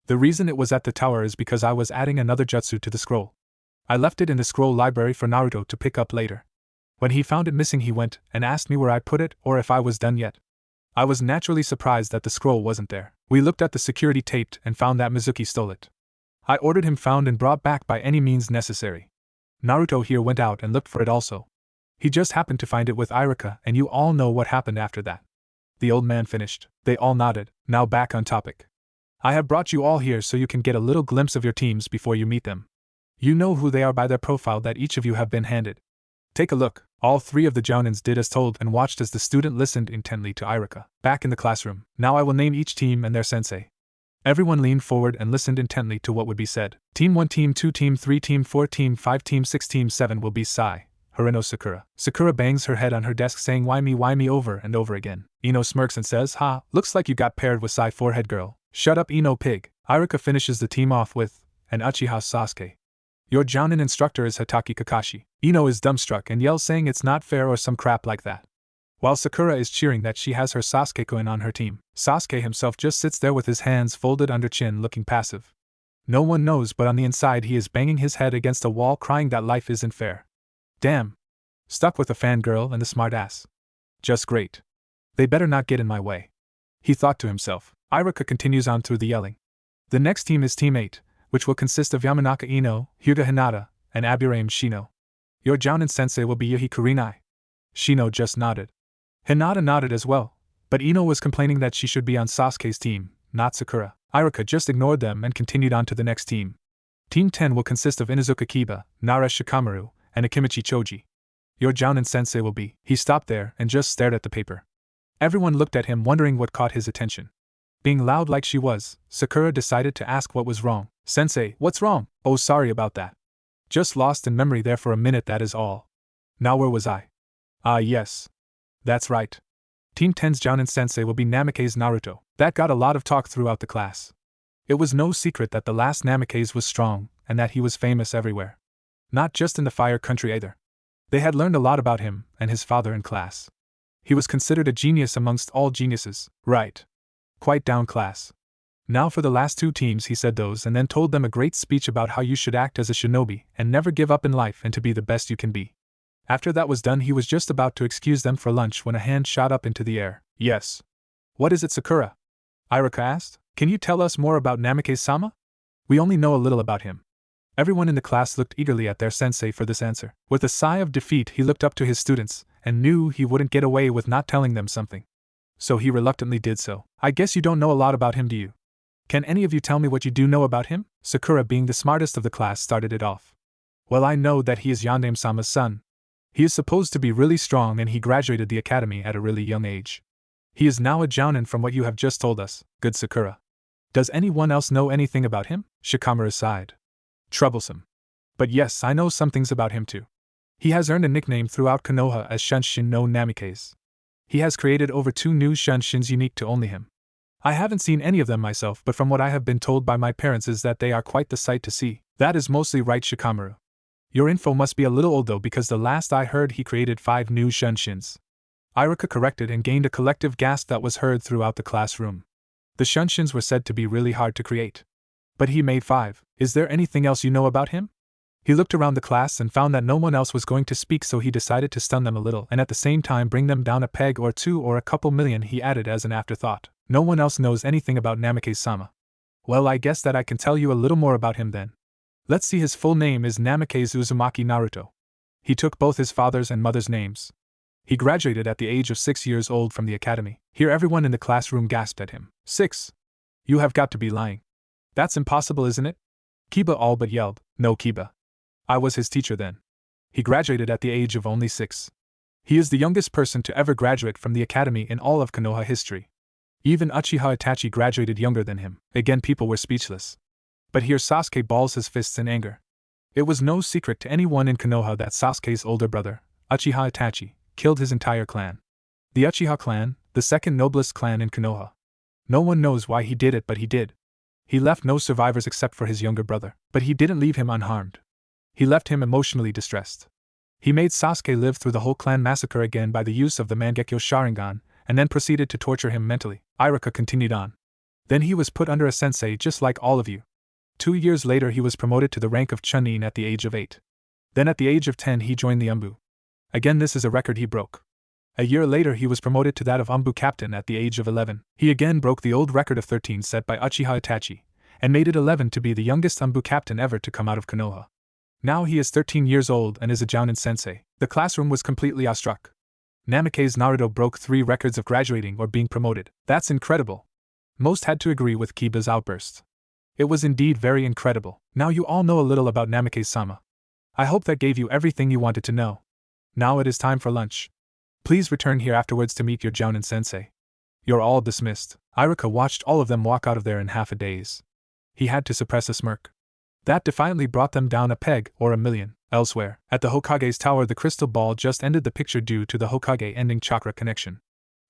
The reason it was at the tower is because I was adding another jutsu to the scroll. I left it in the scroll library for Naruto to pick up later. When he found it missing he went and asked me where I put it or if I was done yet. I was naturally surprised that the scroll wasn't there. We looked at the security tape and found that Mizuki stole it. I ordered him found and brought back by any means necessary. Naruto here went out and looked for it also. He just happened to find it with Irika and you all know what happened after that. The old man finished. They all nodded. Now back on topic. I have brought you all here so you can get a little glimpse of your teams before you meet them. You know who they are by their profile that each of you have been handed. Take a look. All 3 of the jonins did as told and watched as the student listened intently to Irika. Back in the classroom. Now I will name each team and their sensei. Everyone leaned forward and listened intently to what would be said. Team 1, Team 2, Team 3, Team 4, Team 5, Team 6, Team 7 will be Sai, Harino Sakura. Sakura bangs her head on her desk saying why me over and over again. Ino smirks and says, Ha, looks like you got paired with Sai, forehead girl. Shut up, Ino pig. Irika finishes the team off with, and Uchiha Sasuke. Your jonin instructor is Hatake Kakashi. Ino is dumbstruck and yells saying it's not fair or some crap like that. While Sakura is cheering that she has her Sasuke-kun on her team, Sasuke himself just sits there with his hands folded under chin looking passive. No one knows but on the inside he is banging his head against a wall crying that life isn't fair. Damn. Stuck with the fangirl and the smartass. Just great. They better not get in my way. He thought to himself. Irika continues on through the yelling. The next team is Team 8, which will consist of Yamanaka Ino, Hyuga Hinata, and Aburame Shino. Your jonin sensei will be Yuhi Kurenai. Shino just nodded. Hinata nodded as well, but Ino was complaining that she should be on Sasuke's team, not Sakura. Irika just ignored them and continued on to the next team. Team 10 will consist of Inuzuka Kiba, Naresh Shikamaru, and Akimichi Choji. Your jonin sensei will be. He stopped there and just stared at the paper. Everyone looked at him wondering what caught his attention. Being loud like she was, Sakura decided to ask what was wrong. Sensei, what's wrong? Oh, sorry about that. Just lost in memory there for a minute, that is all. Now where was I? Ah yes. That's right. Team 10's jonin sensei will be Namikaze Naruto. That got a lot of talk throughout the class. It was no secret that the last Namikaze was strong, and that he was famous everywhere. Not just in the Fire Country either. They had learned a lot about him and his father in class. He was considered a genius amongst all geniuses, right? Quite down class. Now for the last two teams, he said those and then told them a great speech about how you should act as a shinobi and never give up in life and to be the best you can be. After that was done, he was just about to excuse them for lunch when a hand shot up into the air. Yes. What is it, Sakura? Iruka asked. Can you tell us more about Namikaze-sama? We only know a little about him. Everyone in the class looked eagerly at their sensei for this answer. With a sigh of defeat, he looked up to his students and knew he wouldn't get away with not telling them something. So he reluctantly did so. I guess you don't know a lot about him, do you? Can any of you tell me what you do know about him? Sakura, being the smartest of the class, started it off. Well, I know that he is Yandame-sama's son. He is supposed to be really strong and he graduated the academy at a really young age. He is now a jonin from what you have just told us, good Sakura. Does anyone else know anything about him? Shikamaru sighed. Troublesome. But yes, I know some things about him too. He has earned a nickname throughout Konoha as Shunshin no Namikaze. He has created over 2 new Shunshins unique to only him. I haven't seen any of them myself, but from what I have been told by my parents is that they are quite the sight to see. That is mostly right, Shikamaru. Your info must be a little old though, because the last I heard he created 5 new Shunshins. Iruka corrected and gained a collective gasp that was heard throughout the classroom. The Shunshins were said to be really hard to create. But he made 5. Is there anything else you know about him? He looked around the class and found that no one else was going to speak, so he decided to stun them a little and at the same time bring them down a peg or 2 or a couple million, he added as an afterthought. No one else knows anything about Namikaze-sama. Well, I guess that I can tell you a little more about him then. Let's see, his full name is Namikaze Uzumaki Naruto. He took both his father's and mother's names. He graduated at the age of 6 years old from the academy. Here everyone in the classroom gasped at him. 6? You have got to be lying. That's impossible, isn't it? Kiba all but yelled. No, Kiba. I was his teacher then. He graduated at the age of only 6. He is the youngest person to ever graduate from the academy in all of Konoha history. Even Uchiha Itachi graduated younger than him. Again people were speechless. But here Sasuke balls his fists in anger. It was no secret to anyone in Konoha that Sasuke's older brother, Uchiha Itachi, killed his entire clan. The Uchiha clan, the second noblest clan in Konoha. No one knows why he did it, but he did. He left no survivors except for his younger brother, but he didn't leave him unharmed. He left him emotionally distressed. He made Sasuke live through the whole clan massacre again by the use of the Mangekyo Sharingan, and then proceeded to torture him mentally. Iruka continued on. Then he was put under a sensei just like all of you. 2 years later he was promoted to the rank of chunin at the age of 8. Then at the age of 10 he joined the ANBU. Again this is a record he broke. A year later he was promoted to that of ANBU captain at the age of 11. He again broke the old record of 13 set by Uchiha Itachi, and made it 11 to be the youngest ANBU captain ever to come out of Konoha. Now he is 13 years old and is a jounin sensei. The classroom was completely awestruck. Namikaze Naruto broke 3 records of graduating or being promoted. That's incredible. Most had to agree with Kiba's outburst. It was indeed very incredible. Now you all know a little about Namikaze-sama. I hope that gave you everything you wanted to know. Now it is time for lunch. Please return here afterwards to meet your jounin sensei. You're all dismissed. Iruka watched all of them walk out of there in half a daze. He had to suppress a smirk. That defiantly brought them down a peg or a million. Elsewhere, at the Hokage's tower, the crystal ball just ended the picture due to the Hokage ending chakra connection.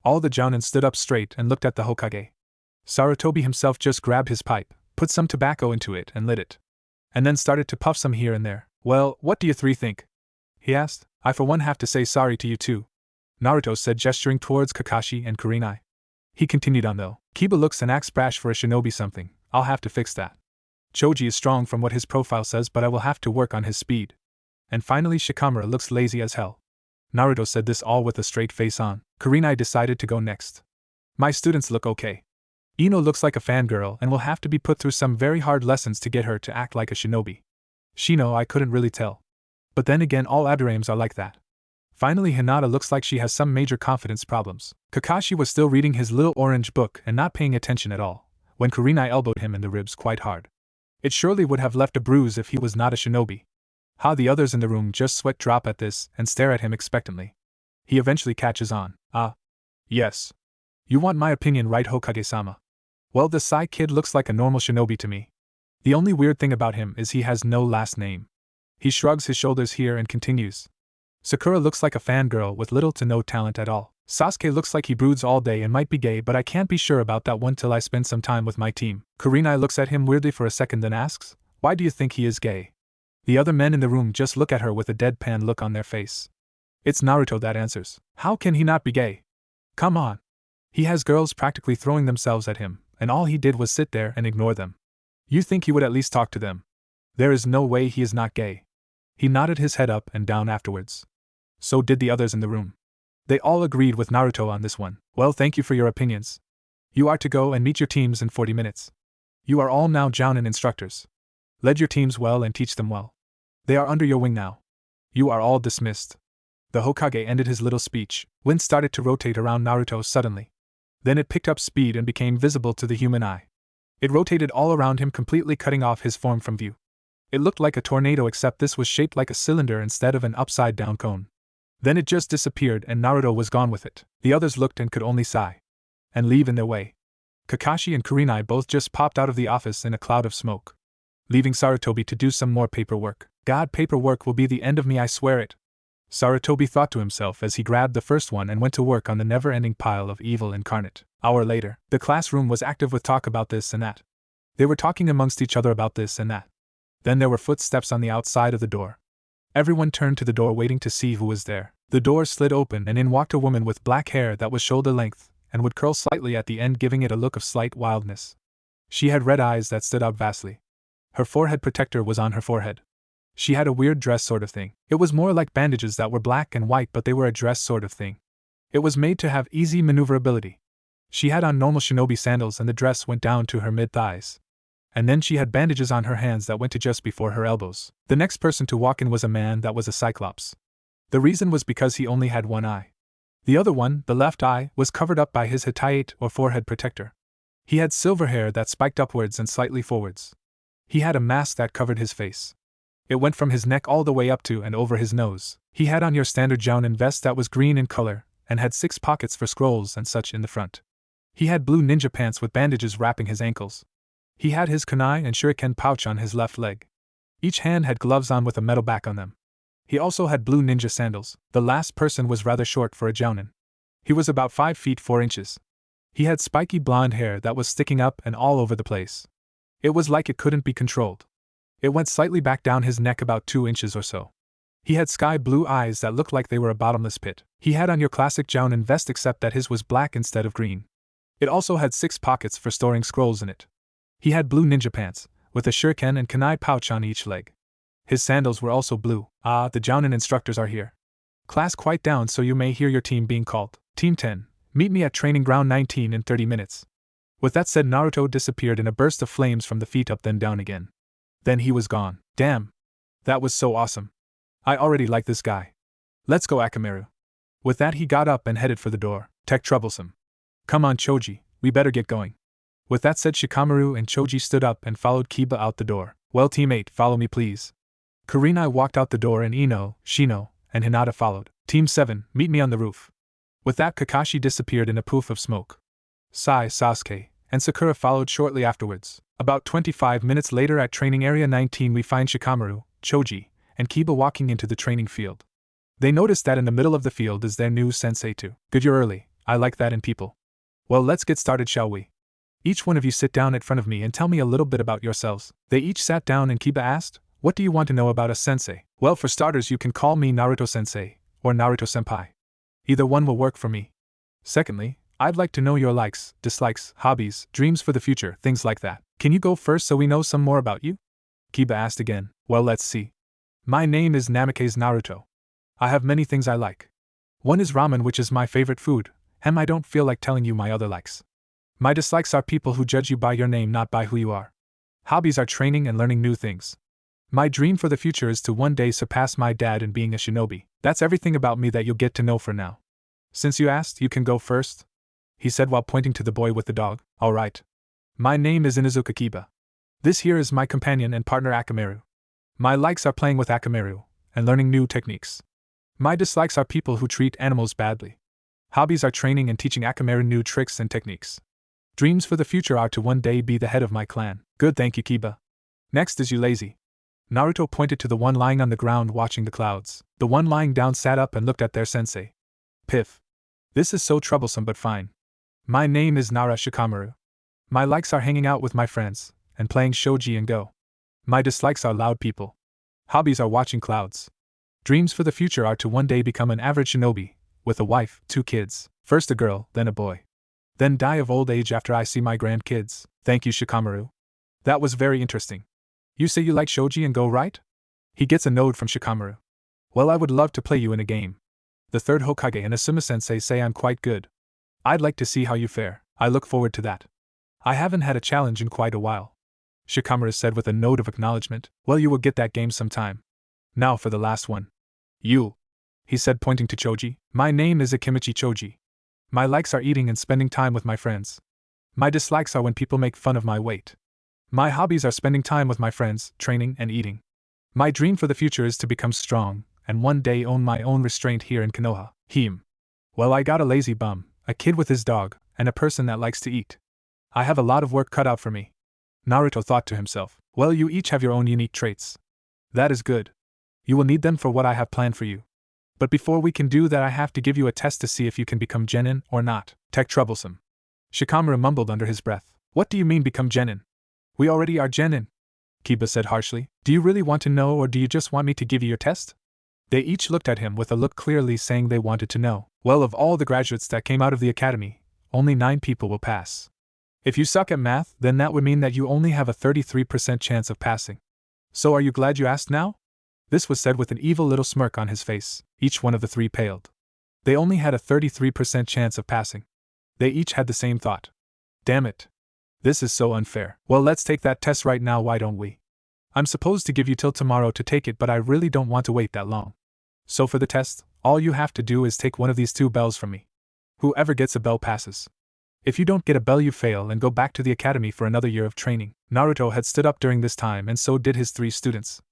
All the jounin stood up straight and looked at the Hokage. Sarutobi himself just grabbed his pipe, put some tobacco into it and lit it. And then started to puff some here and there. Well, what do you 3 think? He asked. I for one have to say sorry to you too, Naruto said, gesturing towards Kakashi and Kurenai. He continued on though. Kiba looks and acts brash for a shinobi something. I'll have to fix that. Choji is strong from what his profile says, but I will have to work on his speed. And finally Shikamaru looks lazy as hell. Naruto said this all with a straight face on. Kurenai decided to go next. My students look okay. Ino looks like a fangirl and will have to be put through some very hard lessons to get her to act like a shinobi. Shino, I couldn't really tell. But then again, all Abdurames are like that. Finally Hinata looks like she has some major confidence problems. Kakashi was still reading his little orange book and not paying attention at all, when Kurenai elbowed him in the ribs quite hard. It surely would have left a bruise if he was not a shinobi. How the others in the room just sweat drop at this and stare at him expectantly. He eventually catches on. Ah. Yes. You want my opinion, right, Hokage-sama? Well, the Sai kid looks like a normal shinobi to me. The only weird thing about him is he has no last name. He shrugs his shoulders here and continues. Sakura looks like a fangirl with little to no talent at all. Sasuke looks like he broods all day and might be gay, but I can't be sure about that one till I spend some time with my team. Kurenai looks at him weirdly for a second, then asks, why do you think he is gay? The other men in the room just look at her with a deadpan look on their face. It's Naruto that answers. How can he not be gay? Come on. He has girls practically throwing themselves at him, and all he did was sit there and ignore them. You think he would at least talk to them? There is no way he is not gay. He nodded his head up and down afterwards. So did the others in the room. They all agreed with Naruto on this one. Well, thank you for your opinions. You are to go and meet your teams in 40 minutes. You are all now jonin instructors. Lead your teams well and teach them well. They are under your wing now. You are all dismissed. The Hokage ended his little speech. Wind started to rotate around Naruto suddenly. Then it picked up speed and became visible to the human eye. It rotated all around him, completely cutting off his form from view. It looked like a tornado, except this was shaped like a cylinder instead of an upside-down cone. Then it just disappeared and Naruto was gone with it. The others looked and could only sigh and leave in their way. Kakashi and Kurenai both just popped out of the office in a cloud of smoke, leaving Sarutobi to do some more paperwork. God, paperwork will be the end of me, I swear it. Sarutobi thought to himself as he grabbed the first one and went to work on the never-ending pile of evil incarnate. Hour later, the classroom was active with talk about this and that. They were talking amongst each other about this and that. Then there were footsteps on the outside of the door. Everyone turned to the door waiting to see who was there. The door slid open and in walked a woman with black hair that was shoulder length and would curl slightly at the end, giving it a look of slight wildness. She had red eyes that stood out vastly. Her forehead protector was on her forehead. She had a weird dress sort of thing. It was more like bandages that were black and white, but they were a dress sort of thing. It was made to have easy maneuverability. She had on normal shinobi sandals and the dress went down to her mid-thighs. And then she had bandages on her hands that went to just before her elbows. The next person to walk in was a man that was a cyclops. The reason was because he only had one eye. The other one, the left eye, was covered up by his hitayate or forehead protector. He had silver hair that spiked upwards and slightly forwards. He had a mask that covered his face. It went from his neck all the way up to and over his nose. He had on your standard jonin vest that was green in color, and had 6 pockets for scrolls and such in the front. He had blue ninja pants with bandages wrapping his ankles. He had his kunai and shuriken pouch on his left leg. Each hand had gloves on with a metal back on them. He also had blue ninja sandals. The last person was rather short for a jonin. He was about 5 feet 4 inches. He had spiky blonde hair that was sticking up and all over the place. It was like it couldn't be controlled. It went slightly back down his neck about 2 inches or so. He had sky blue eyes that looked like they were a bottomless pit. He had on your classic jonin vest, except that his was black instead of green. It also had 6 pockets for storing scrolls in it. He had blue ninja pants, with a shuriken and kunai pouch on each leg. His sandals were also blue. Ah, the jonin instructors are here. Class, quiet down so you may hear your team being called. Team 10, meet me at training ground 19 in 30 minutes. With that said, Naruto disappeared in a burst of flames from the feet up then down again. Then he was gone. Damn. That was so awesome. I already like this guy. Let's go, Akamaru. With that he got up and headed for the door. Tech troublesome. Come on, Choji, we better get going. With that said, Shikamaru and Choji stood up and followed Kiba out the door. Well, Team 8, follow me please. Kurenai walked out the door and Ino, Shino, and Hinata followed. Team 7, meet me on the roof. With that, Kakashi disappeared in a poof of smoke. Sai, Sasuke, and Sakura followed shortly afterwards. About 25 minutes later at training area 19 we find Shikamaru, Choji, and Kiba walking into the training field. They notice that in the middle of the field is their new sensei too. Good, you're early. I like that in people. Well, let's get started, shall we? Each one of you sit down in front of me and tell me a little bit about yourselves. They each sat down and Kiba asked, what do you want to know about a sensei? Well, for starters you can call me Naruto-sensei, or Naruto-senpai. Either one will work for me. Secondly, I'd like to know your likes, dislikes, hobbies, dreams for the future, things like that. Can you go first so we know some more about you? Kiba asked again. Well, let's see. My name is Namikaze Naruto. I have many things I like. One is ramen, which is my favorite food, and I don't feel like telling you my other likes. My dislikes are people who judge you by your name, not by who you are. Hobbies are training and learning new things. My dream for the future is to one day surpass my dad in being a shinobi. That's everything about me that you'll get to know for now. Since you asked, you can go first, he said while pointing to the boy with the dog. Alright. My name is Inuzuka Kiba. This here is my companion and partner Akamaru. My likes are playing with Akamaru and learning new techniques. My dislikes are people who treat animals badly. Hobbies are training and teaching Akamaru new tricks and techniques. Dreams for the future are to one day be the head of my clan. Good, thank you, Kiba. Next is you, lazy. Naruto pointed to the one lying on the ground watching the clouds. The one lying down sat up and looked at their sensei. Piff. This is so troublesome, but fine. My name is Nara Shikamaru. My likes are hanging out with my friends and playing shogi and go. My dislikes are loud people. Hobbies are watching clouds. Dreams for the future are to one day become an average shinobi, with a wife, 2 kids, first a girl, then a boy. Then die of old age after I see my grandkids. Thank you, Shikamaru. That was very interesting. You say you like shogi and go, right? He gets a nod from Shikamaru. Well, I would love to play you in a game. The third Hokage and Asuma-sensei say I'm quite good. I'd like to see how you fare. I look forward to that. I haven't had a challenge in quite a while. Shikamaru said with a note of acknowledgement. Well, you will get that game sometime. Now for the last one. You, he said pointing to Choji. My name is Akimichi Choji. My likes are eating and spending time with my friends. My dislikes are when people make fun of my weight. My hobbies are spending time with my friends, training and eating. My dream for the future is to become strong, and one day own my own restraint here in Konoha. Well, I got a lazy bum, a kid with his dog, and a person that likes to eat. I have a lot of work cut out for me. Naruto thought to himself. Well, you each have your own unique traits. That is good. You will need them for what I have planned for you. But before we can do that, I have to give you a test to see if you can become genin or not. Tech troublesome. Shikamaru mumbled under his breath. What do you mean become genin? We already are genin, Kiba said harshly. Do you really want to know, or do you just want me to give you your test? They each looked at him with a look clearly saying they wanted to know. Well, of all the graduates that came out of the academy, only 9 people will pass. If you suck at math, then that would mean that you only have a 33% chance of passing. So are you glad you asked now? This was said with an evil little smirk on his face. Each one of the 3 paled. They only had a 33% chance of passing. They each had the same thought. Damn it. This is so unfair. Well, let's take that test right now, why don't we? I'm supposed to give you till tomorrow to take it, but I really don't want to wait that long. So for the test, all you have to do is take one of these 2 bells from me. Whoever gets a bell passes. If you don't get a bell, you fail and go back to the academy for another year of training. Naruto had stood up during this time, and so did his 3 students.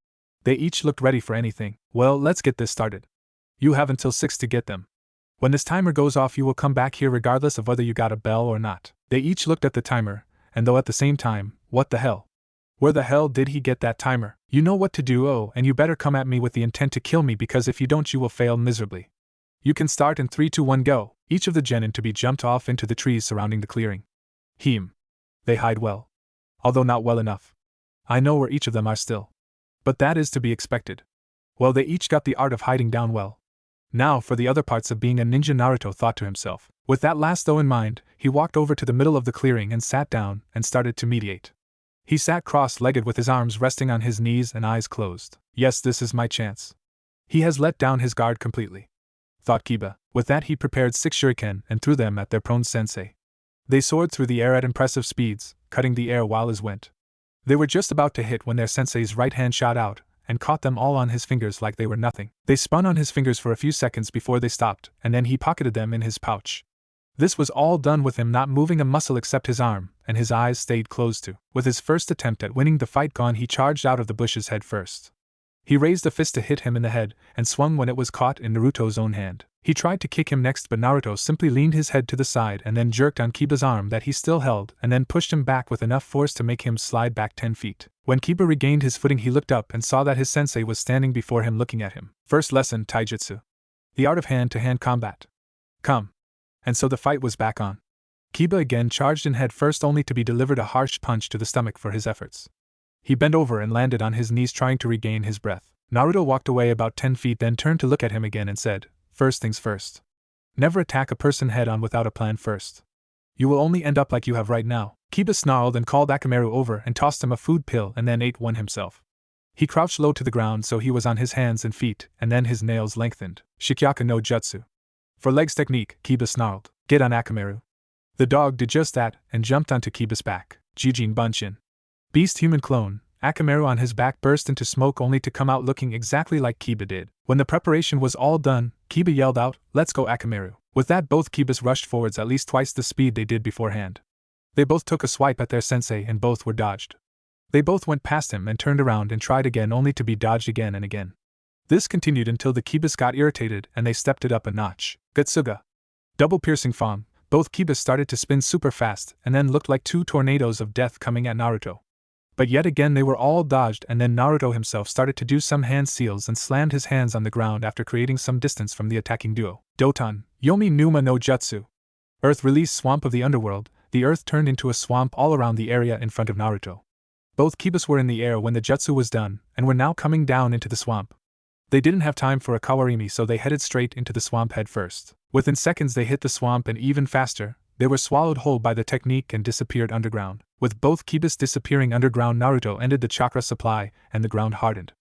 They each looked ready for anything. Well, let's get this started. You have until 6 to get them. When this timer goes off, you will come back here regardless of whether you got a bell or not. They each looked at the timer, and though at the same time, what the hell? Where the hell did he get that timer? You know what to do, oh, and you better come at me with the intent to kill me, because if you don't, you will fail miserably. You can start in 3, 2, 1, go. Each of the genin to be jumped off into the trees surrounding the clearing. They hide well. Although not well enough. I know where each of them are still. But that is to be expected. Well, they each got the art of hiding down well. Now for the other parts of being a ninja, Naruto thought to himself. With that last though in mind, he walked over to the middle of the clearing and sat down and started to meditate. He sat cross-legged with his arms resting on his knees and eyes closed. Yes, this is my chance. He has let down his guard completely, thought Kiba. With that he prepared 6 shuriken and threw them at their prone sensei. They soared through the air at impressive speeds, cutting the air while as went. They were just about to hit when their sensei's right hand shot out, and caught them all on his fingers like they were nothing. They spun on his fingers for a few seconds before they stopped, and then he pocketed them in his pouch. This was all done with him not moving a muscle except his arm, and his eyes stayed closed too. With his first attempt at winning the fight gone, he charged out of the bushes head first. He raised a fist to hit him in the head, and swung when it was caught in Naruto's own hand. He tried to kick him next, but Naruto simply leaned his head to the side and then jerked on Kiba's arm that he still held, and then pushed him back with enough force to make him slide back 10 feet. When Kiba regained his footing, he looked up and saw that his sensei was standing before him looking at him. First lesson, Taijutsu. The art of hand-to-hand combat. Come. And so the fight was back on. Kiba again charged in head first, only to be delivered a harsh punch to the stomach for his efforts. He bent over and landed on his knees trying to regain his breath. Naruto walked away about 10 feet, then turned to look at him again and said, First things first. Never attack a person head on without a plan first. You will only end up like you have right now. Kiba snarled and called Akamaru over and tossed him a food pill and then ate one himself. He crouched low to the ground so he was on his hands and feet, and then his nails lengthened. Shikyaka no Jutsu. For legs technique, Kiba snarled. Get on Akamaru. The dog did just that and jumped onto Kiba's back. Jijin Bunshin. Beast human clone. Akamaru on his back burst into smoke only to come out looking exactly like Kiba did. When the preparation was all done, Kiba yelled out, Let's go Akamaru. With that, both Kibas rushed forwards at least twice the speed they did beforehand. They both took a swipe at their sensei and both were dodged. They both went past him and turned around and tried again only to be dodged again and again. This continued until the Kibas got irritated and they stepped it up a notch. Gutsuga. Double piercing fong. Both Kibas started to spin super fast and then looked like 2 tornadoes of death coming at Naruto. But yet again they were all dodged, and then Naruto himself started to do some hand seals and slammed his hands on the ground after creating some distance from the attacking duo. Doton, Yomi Numa no Jutsu. Earth release swamp of the underworld. The earth turned into a swamp all around the area in front of Naruto. Both Kibas were in the air when the jutsu was done, and were now coming down into the swamp. They didn't have time for a kawarimi, so they headed straight into the swamp head first. Within seconds they hit the swamp, and even faster, they were swallowed whole by the technique and disappeared underground. With both Kibas disappearing underground, Naruto ended the chakra supply, and the ground hardened.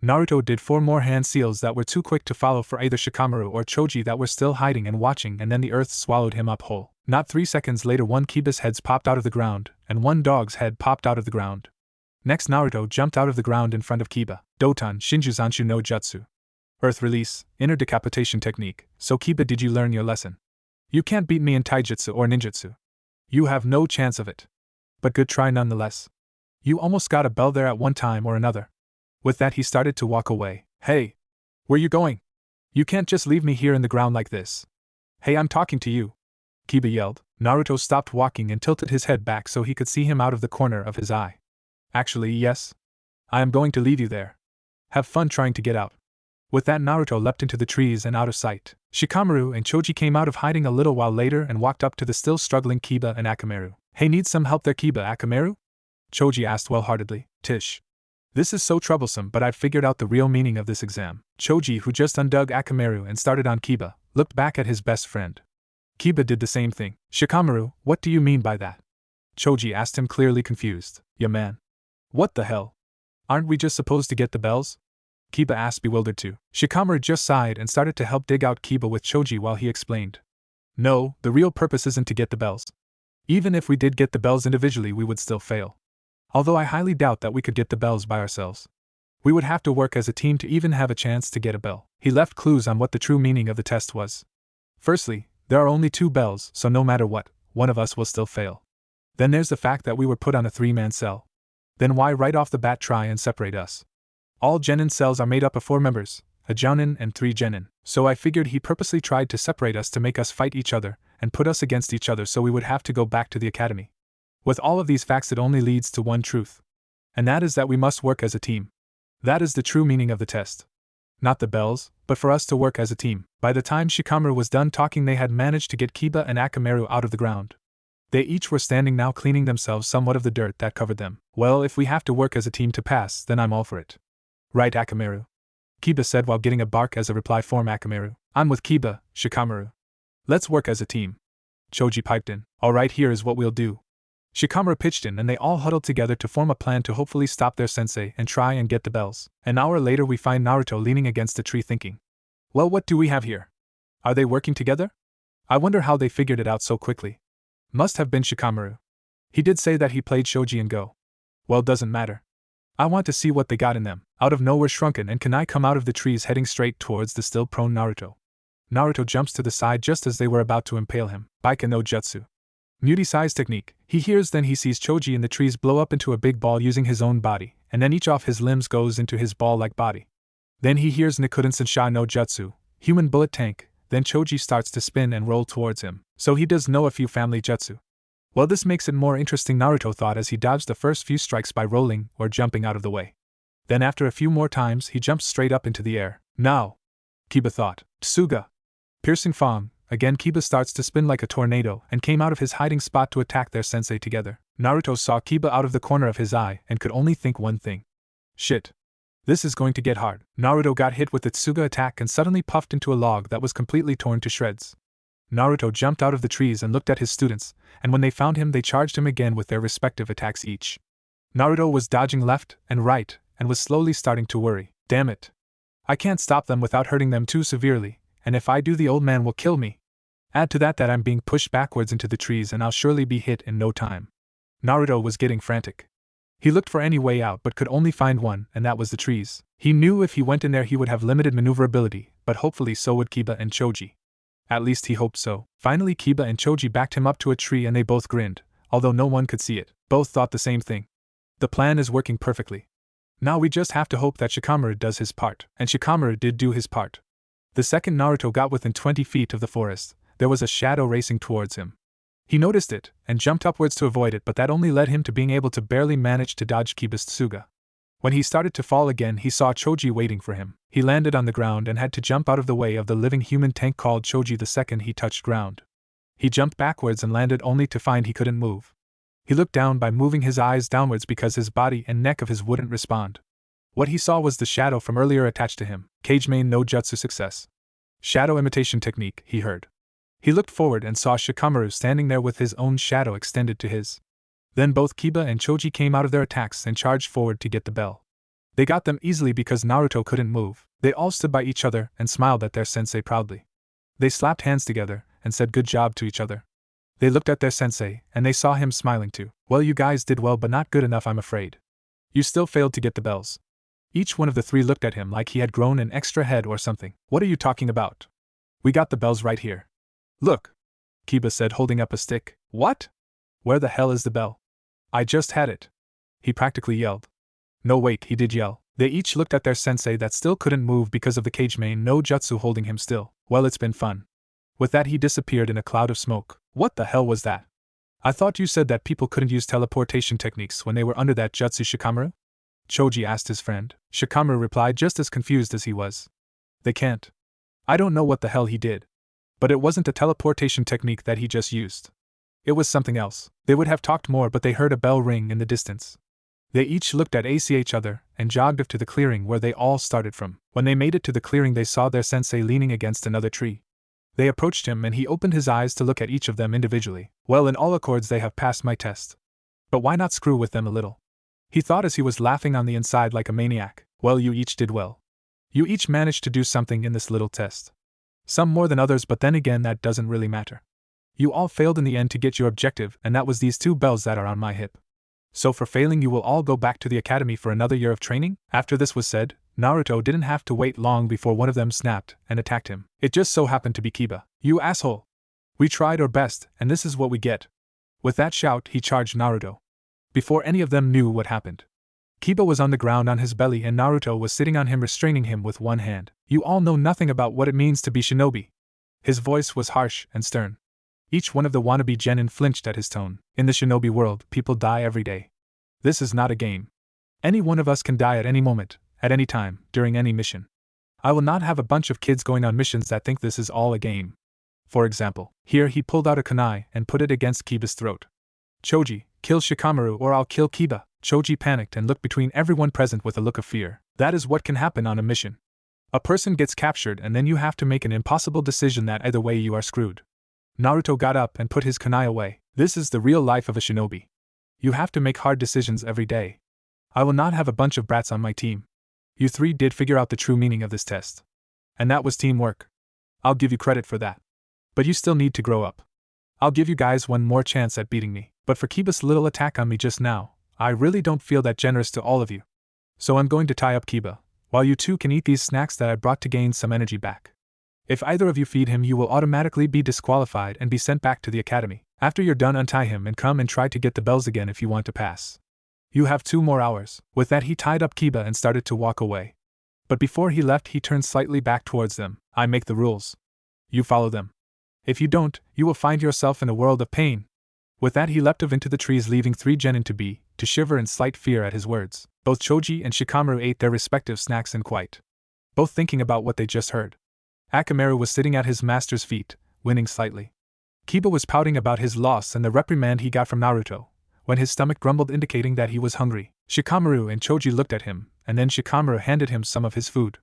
Naruto did 4 more hand seals that were too quick to follow for either Shikamaru or Choji that were still hiding and watching, and then the earth swallowed him up whole. Not 3 seconds later, 1 Kiba's head popped out of the ground, and 1 dog's head popped out of the ground. Next, Naruto jumped out of the ground in front of Kiba. Doton Shinjuzanshu no Jutsu. Earth release, inner decapitation technique. So Kiba, did you learn your lesson? You can't beat me in taijutsu or ninjutsu. You have no chance of it. But good try nonetheless. You almost got a bell there at one time or another. With that, he started to walk away. Hey! Where you going? You can't just leave me here in the ground like this. Hey, I'm talking to you! Kiba yelled. Naruto stopped walking and tilted his head back so he could see him out of the corner of his eye. Actually, yes. I am going to leave you there. Have fun trying to get out. With that, Naruto leapt into the trees and out of sight. Shikamaru and Choji came out of hiding a little while later and walked up to the still struggling Kiba and Akamaru. Hey, need some help there, Kiba, Akamaru? Choji asked well-heartedly. Tish. This is so troublesome, but I've figured out the real meaning of this exam. Choji, who just undug Akamaru and started on Kiba, looked back at his best friend. Kiba did the same thing. Shikamaru, what do you mean by that? Choji asked him, clearly confused. Yeah, man. What the hell? Aren't we just supposed to get the bells? Kiba asked, bewildered too. Shikamaru just sighed and started to help dig out Kiba with Choji while he explained. No, the real purpose isn't to get the bells. Even if we did get the bells individually, we would still fail. Although I highly doubt that we could get the bells by ourselves. We would have to work as a team to even have a chance to get a bell. He left clues on what the true meaning of the test was. Firstly, there are only 2 bells, so no matter what, one of us will still fail. Then there's the fact that we were put on a 3-man cell. Then why right off the bat try and separate us? All genin cells are made up of 4 members, a jonin and 3 genin, so I figured he purposely tried to separate us to make us fight each other, and put us against each other so we would have to go back to the academy. With all of these facts, it only leads to one truth. And that is that we must work as a team. That is the true meaning of the test. Not the bells, but for us to work as a team. By the time Shikamaru was done talking, they had managed to get Kiba and Akamaru out of the ground. They each were standing now, cleaning themselves somewhat of the dirt that covered them. Well, if we have to work as a team to pass, then I'm all for it. Right, Akamaru? Kiba said while getting a bark as a reply from Akamaru. I'm with Kiba, Shikamaru. Let's work as a team. Choji piped in. Alright, here is what we'll do. Shikamaru pitched in and they all huddled together to form a plan to hopefully stop their sensei and try and get the bells. An hour later, we find Naruto leaning against a tree thinking. Well, what do we have here? Are they working together? I wonder how they figured it out so quickly. Must have been Shikamaru. He did say that he played shogi and go. Well, doesn't matter. I want to see what they got in them. Out of nowhere, Shrunken and Kunai come out of the trees heading straight towards the still prone Naruto. Naruto jumps to the side just as they were about to impale him. Baika no Jutsu. Muti-size technique. He hears, then he sees Choji in the trees blow up into a big ball using his own body, and then each of his limbs goes into his ball-like body. Then he hears Nikuden Sensha no Jutsu, human bullet tank, then Choji starts to spin and roll towards him, so he does know a few family jutsu. Well, this makes it more interesting, Naruto thought as he dodged the first few strikes by rolling or jumping out of the way. Then after a few more times he jumps straight up into the air. Now! Kiba thought. Tsuga! Piercing Fong. Again Kiba starts to spin like a tornado and came out of his hiding spot to attack their sensei together. Naruto saw Kiba out of the corner of his eye and could only think one thing. Shit. This is going to get hard. Naruto got hit with the Tsuga attack and suddenly puffed into a log that was completely torn to shreds. Naruto jumped out of the trees and looked at his students, and when they found him they charged him again with their respective attacks each. Naruto was dodging left and right and was slowly starting to worry. Damn it. I can't stop them without hurting them too severely, and if I do the old man will kill me. Add to that I'm being pushed backwards into the trees and I'll surely be hit in no time. Naruto was getting frantic. He looked for any way out but could only find one, and that was the trees. He knew if he went in there he would have limited maneuverability, but hopefully so would Kiba and Choji. At least he hoped so. Finally Kiba and Choji backed him up to a tree and they both grinned, although no one could see it. Both thought the same thing. The plan is working perfectly. Now we just have to hope that Shikamaru does his part. And Shikamaru did do his part. The second Naruto got within 20 feet of the forest, there was a shadow racing towards him. He noticed it, and jumped upwards to avoid it, but that only led him to being able to barely manage to dodge Kiba's Tsuga. When he started to fall again he saw Choji waiting for him. He landed on the ground and had to jump out of the way of the living human tank called Choji the second he touched ground. He jumped backwards and landed only to find he couldn't move. He looked down by moving his eyes downwards because his body and neck of his wouldn't respond. What he saw was the shadow from earlier attached to him. Kage main no jutsu success. Shadow imitation technique, he heard. He looked forward and saw Shikamaru standing there with his own shadow extended to his. Then both Kiba and Choji came out of their attacks and charged forward to get the bell. They got them easily because Naruto couldn't move. They all stood by each other and smiled at their sensei proudly. They slapped hands together and said good job to each other. They looked at their sensei and they saw him smiling too. Well, you guys did well, but not good enough, I'm afraid. You still failed to get the bells. Each one of the three looked at him like he had grown an extra head or something. What are you talking about? We got the bells right here. Look, Kiba said, holding up a stick. What? Where the hell is the bell? I just had it. He practically yelled. No, wait, he did yell. They each looked at their sensei that still couldn't move because of the cage main no jutsu holding him still. Well, it's been fun. With that, he disappeared in a cloud of smoke. What the hell was that? I thought you said that people couldn't use teleportation techniques when they were under that jutsu, Shikamaru? Choji asked his friend. Shikamaru replied, just as confused as he was. They can't. I don't know what the hell he did. But it wasn't a teleportation technique that he just used. It was something else. They would have talked more, but they heard a bell ring in the distance. They each looked at each other and jogged off to the clearing where they all started from. When they made it to the clearing, they saw their sensei leaning against another tree. They approached him and he opened his eyes to look at each of them individually. Well, in all accords they have passed my test. But why not screw with them a little? He thought as he was laughing on the inside like a maniac. Well, you each did well. You each managed to do something in this little test. Some more than others, but then again that doesn't really matter. You all failed in the end to get your objective, and that was these two bells that are on my hip. So for failing you will all go back to the academy for another year of training? After this was said, Naruto didn't have to wait long before one of them snapped and attacked him. It just so happened to be Kiba. You asshole! We tried our best, and this is what we get. With that shout, he charged Naruto. Before any of them knew what happened, Kiba was on the ground on his belly and Naruto was sitting on him, restraining him with one hand. You all know nothing about what it means to be shinobi. His voice was harsh and stern. Each one of the wannabe genin flinched at his tone. In the shinobi world, people die every day. This is not a game. Any one of us can die at any moment, at any time, during any mission. I will not have a bunch of kids going on missions that think this is all a game. For example, here he pulled out a kunai and put it against Kiba's throat. Choji, kill Shikamaru or I'll kill Kiba. Choji panicked and looked between everyone present with a look of fear. That is what can happen on a mission. A person gets captured and then you have to make an impossible decision that either way you are screwed. Naruto got up and put his kunai away. This is the real life of a shinobi. You have to make hard decisions every day. I will not have a bunch of brats on my team. You three did figure out the true meaning of this test. And that was teamwork. I'll give you credit for that. But you still need to grow up. I'll give you guys one more chance at beating me. But for Kiba's little attack on me just now, I really don't feel that generous to all of you. So I'm going to tie up Kiba, while you two can eat these snacks that I brought to gain some energy back. If either of you feed him, you will automatically be disqualified and be sent back to the academy. After you're done, untie him and come and try to get the bells again if you want to pass. You have 2 more hours. With that, he tied up Kiba and started to walk away. But before he left, he turned slightly back towards them. I make the rules. You follow them. If you don't, you will find yourself in a world of pain. With that, he leapt off into the trees, leaving 3 genin to shiver in slight fear at his words. Both Choji and Shikamaru ate their respective snacks in quiet, both thinking about what they just heard. Akamaru was sitting at his master's feet, winning slightly. Kiba was pouting about his loss and the reprimand he got from Naruto, when his stomach grumbled, indicating that he was hungry. Shikamaru and Choji looked at him, and then Shikamaru handed him some of his food.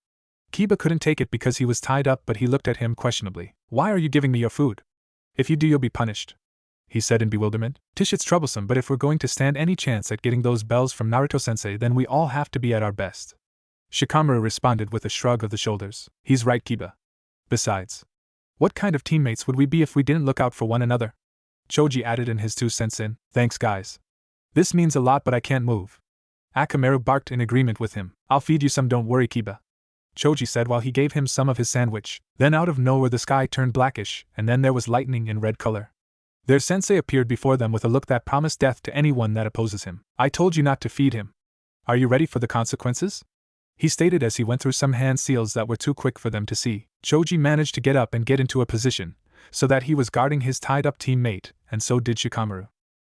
Kiba couldn't take it because he was tied up, but he looked at him questionably. Why are you giving me your food? If you do, you'll be punished, he said in bewilderment. Tish, it's troublesome, but if we're going to stand any chance at getting those bells from Naruto-sensei, then we all have to be at our best. Shikamaru responded with a shrug of the shoulders. He's right, Kiba. Besides, what kind of teammates would we be if we didn't look out for one another? Choji added in his 2 cents in. Thanks, guys. This means a lot, but I can't move. Akamaru barked in agreement with him. I'll feed you some, don't worry, Kiba, Choji said while he gave him some of his sandwich. Then out of nowhere the sky turned blackish, and then there was lightning in red color. Their sensei appeared before them with a look that promised death to anyone that opposes him. I told you not to feed him. Are you ready for the consequences? He stated as he went through some hand seals that were too quick for them to see. Choji managed to get up and get into a position, so that he was guarding his tied-up teammate, and so did Shikamaru.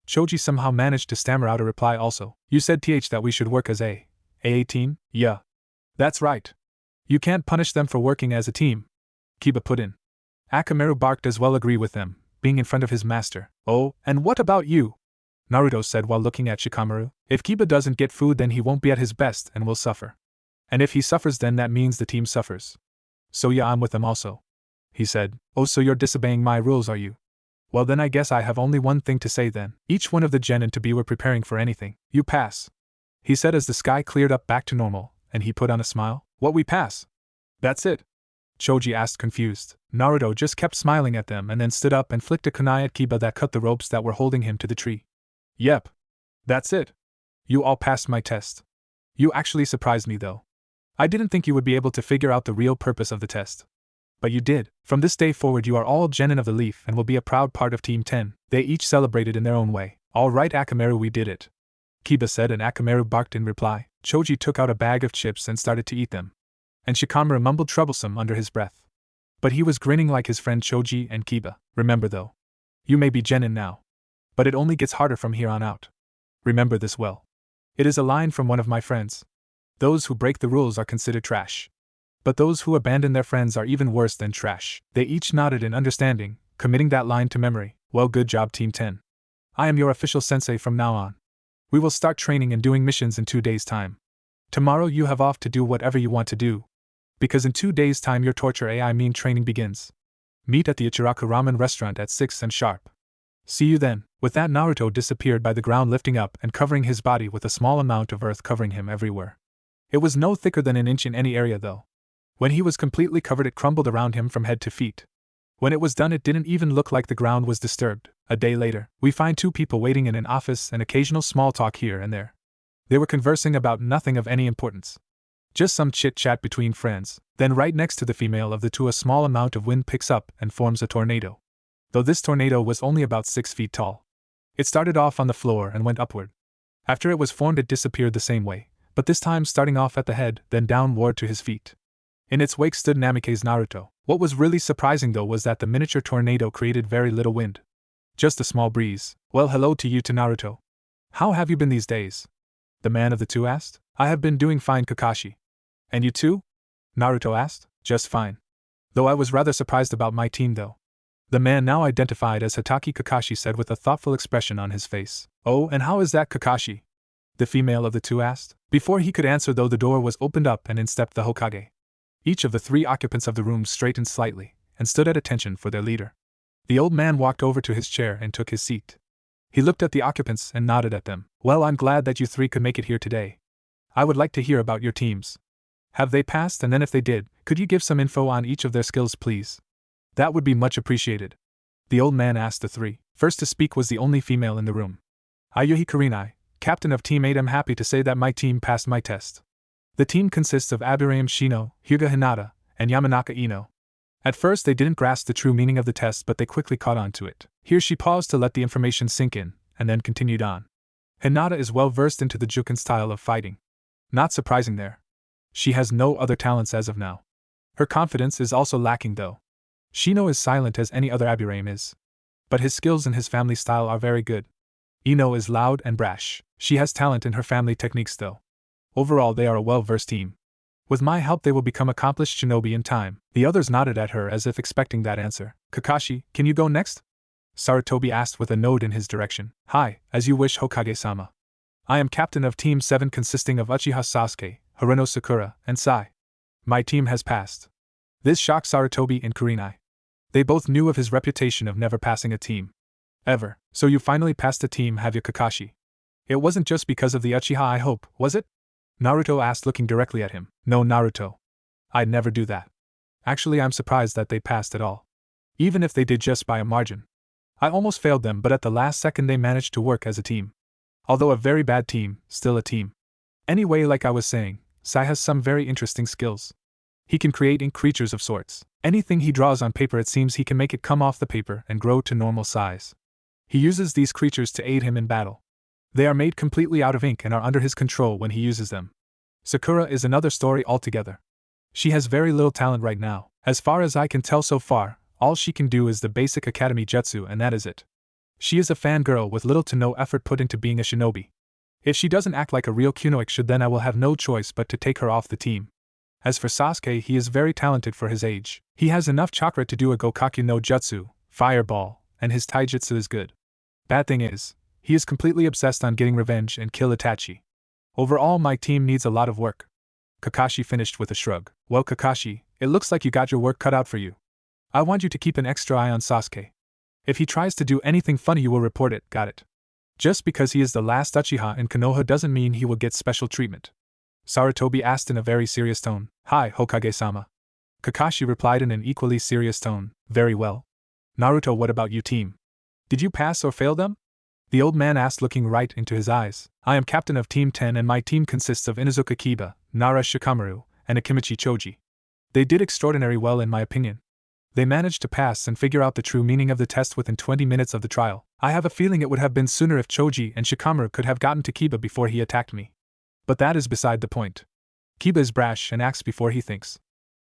Choji somehow managed to stammer out a reply also. You said that we should work as a team? Yeah. That's right. You can't punish them for working as a team, Kiba put in. Akamaru barked as well, agree with them, being in front of his master. Oh, and what about you? Naruto said while looking at Shikamaru. If Kiba doesn't get food, then he won't be at his best and will suffer. And if he suffers, then that means the team suffers. So yeah, I'm with them also. he said. Oh, so you're disobeying my rules, are you? Well, then I guess I have only one thing to say then. Each one of the genin to be were preparing for anything. You pass, he said as the sky cleared up back to normal, and he put on a smile. What, we pass? That's it? Choji asked, confused. Naruto just kept smiling at them and then stood up and flicked a kunai at Kiba that cut the ropes that were holding him to the tree. Yep. That's it. You all passed my test. You actually surprised me though. I didn't think you would be able to figure out the real purpose of the test. But you did. From this day forward you are all genin of the leaf and will be a proud part of Team 10. They each celebrated in their own way. All right, Akamaru, we did it, Kiba said, and Akamaru barked in reply. Choji took out a bag of chips and started to eat them. And Shikamaru mumbled troublesome under his breath. But he was grinning like his friend Choji and Kiba. Remember though. You may be genin now. But it only gets harder from here on out. Remember this well. It is a line from one of my friends. Those who break the rules are considered trash. But those who abandon their friends are even worse than trash. They each nodded in understanding, committing that line to memory. Well, good job, Team 10. I am your official sensei from now on. We will start training and doing missions in 2 days' time. Tomorrow you have off to do whatever you want to do. Because in 2 days' time your torture AI mean training begins. Meet at the Ichiraku Ramen restaurant at 6 am sharp. See you then. With that, Naruto disappeared by the ground, lifting up and covering his body with a small amount of earth covering him everywhere. It was no thicker than an inch in any area though. When he was completely covered it crumbled around him from head to feet. When it was done it didn't even look like the ground was disturbed. A day later, we find 2 people waiting in an office and occasional small talk here and there. They were conversing about nothing of any importance. Just some chit-chat between friends. Then right next to the female of the two a small amount of wind picks up and forms a tornado. Though this tornado was only about 6 feet tall. It started off on the floor and went upward. After it was formed it disappeared the same way, but this time starting off at the head, then downward to his feet. In its wake stood Namikaze Naruto. What was really surprising though was that the miniature tornado created very little wind. Just a small breeze. Well, hello to you, to Naruto. How have you been these days? The man of the two asked. I have been doing fine, Kakashi. And you too? Naruto asked. Just fine. Though I was rather surprised about my team though. The man now identified as Hatake Kakashi said with a thoughtful expression on his face. Oh, and how is that, Kakashi? The female of the two asked. Before he could answer though the door was opened up and in stepped the Hokage. Each of the 3 occupants of the room straightened slightly, and stood at attention for their leader. The old man walked over to his chair and took his seat. He looked at the occupants and nodded at them. Well, I'm glad that you 3 could make it here today. I would like to hear about your teams. Have they passed, and then if they did, could you give some info on each of their skills, please? That would be much appreciated. The old man asked the 3. First to speak was the only female in the room. Ayuhi Kurinai, captain of Team 8. I'm happy to say that my team passed my test. The team consists of Abirayam Shino, Hyuga Hinata, and Yamanaka Ino. At first they didn't grasp the true meaning of the test, but they quickly caught on to it. Here she paused to let the information sink in, and then continued on. Hinata is well versed into the Jukin style of fighting. Not surprising there. She has no other talents as of now. Her confidence is also lacking though. Shino is silent as any other Abirayam is. But his skills and his family style are very good. Ino is loud and brash. She has talent in her family techniques though. Overall they are a well-versed team. With my help they will become accomplished shinobi in time. The others nodded at her as if expecting that answer. Kakashi, can you go next? Sarutobi asked with a nod in his direction. Hi, as you wish, Hokage-sama. I am captain of Team 7 consisting of Uchiha Sasuke, Haruno Sakura, and Sai. My team has passed. This shocked Sarutobi and Kurinai. They both knew of his reputation of never passing a team. Ever. So you finally passed a team, have you, Kakashi? It wasn't just because of the Uchiha, I hope, was it? Naruto asked, looking directly at him. No, Naruto. I'd never do that. Actually, I'm surprised that they passed at all. Even if they did just by a margin. I almost failed them, but at the last second they managed to work as a team. Although a very bad team, still a team. Anyway, like I was saying, Sai has some very interesting skills. He can create ink creatures of sorts. Anything he draws on paper, it seems he can make it come off the paper and grow to normal size. He uses these creatures to aid him in battle. They are made completely out of ink and are under his control when he uses them. Sakura is another story altogether. She has very little talent right now. As far as I can tell so far, all she can do is the basic academy jutsu, and that is it. She is a fangirl with little to no effort put into being a shinobi. If she doesn't act like a real kunoichi should, then I will have no choice but to take her off the team. As for Sasuke, he is very talented for his age. He has enough chakra to do a Gokakyu no Jutsu, fireball, and his taijutsu is good. Bad thing is, he is completely obsessed on getting revenge and kill Itachi. Overall, my team needs a lot of work. Kakashi finished with a shrug. Well, Kakashi, it looks like you got your work cut out for you. I want you to keep an extra eye on Sasuke. If he tries to do anything funny, you will report it, got it? Just because he is the last Uchiha in Konoha doesn't mean he will get special treatment. Sarutobi asked in a very serious tone. Hi, Hokage-sama. Kakashi replied in an equally serious tone. Very well. Naruto, what about you, team? Did you pass or fail them? The old man asked, looking right into his eyes. I am captain of Team 10 and my team consists of Inuzuka Kiba, Nara Shikamaru, and Akimichi Choji. They did extraordinarily well in my opinion. They managed to pass and figure out the true meaning of the test within 20 minutes of the trial. I have a feeling it would have been sooner if Choji and Shikamaru could have gotten to Kiba before he attacked me. But that is beside the point. Kiba is brash and acts before he thinks.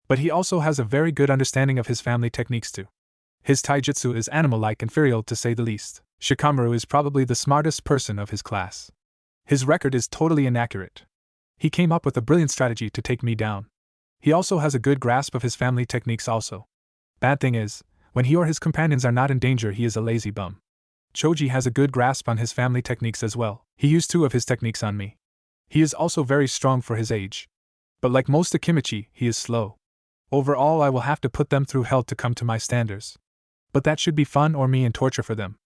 But he also has a very good understanding of his family techniques too. His taijutsu is animal-like and furial to say the least. Shikamaru is probably the smartest person of his class. His record is totally inaccurate. He came up with a brilliant strategy to take me down. He also has a good grasp of his family techniques also. Bad thing is, when he or his companions are not in danger, he is a lazy bum. Choji has a good grasp on his family techniques as well. He used 2 of his techniques on me. He is also very strong for his age. But like most Akimichi, he is slow. Overall, I will have to put them through hell to come to my standards. But that should be fun or me and torture for them.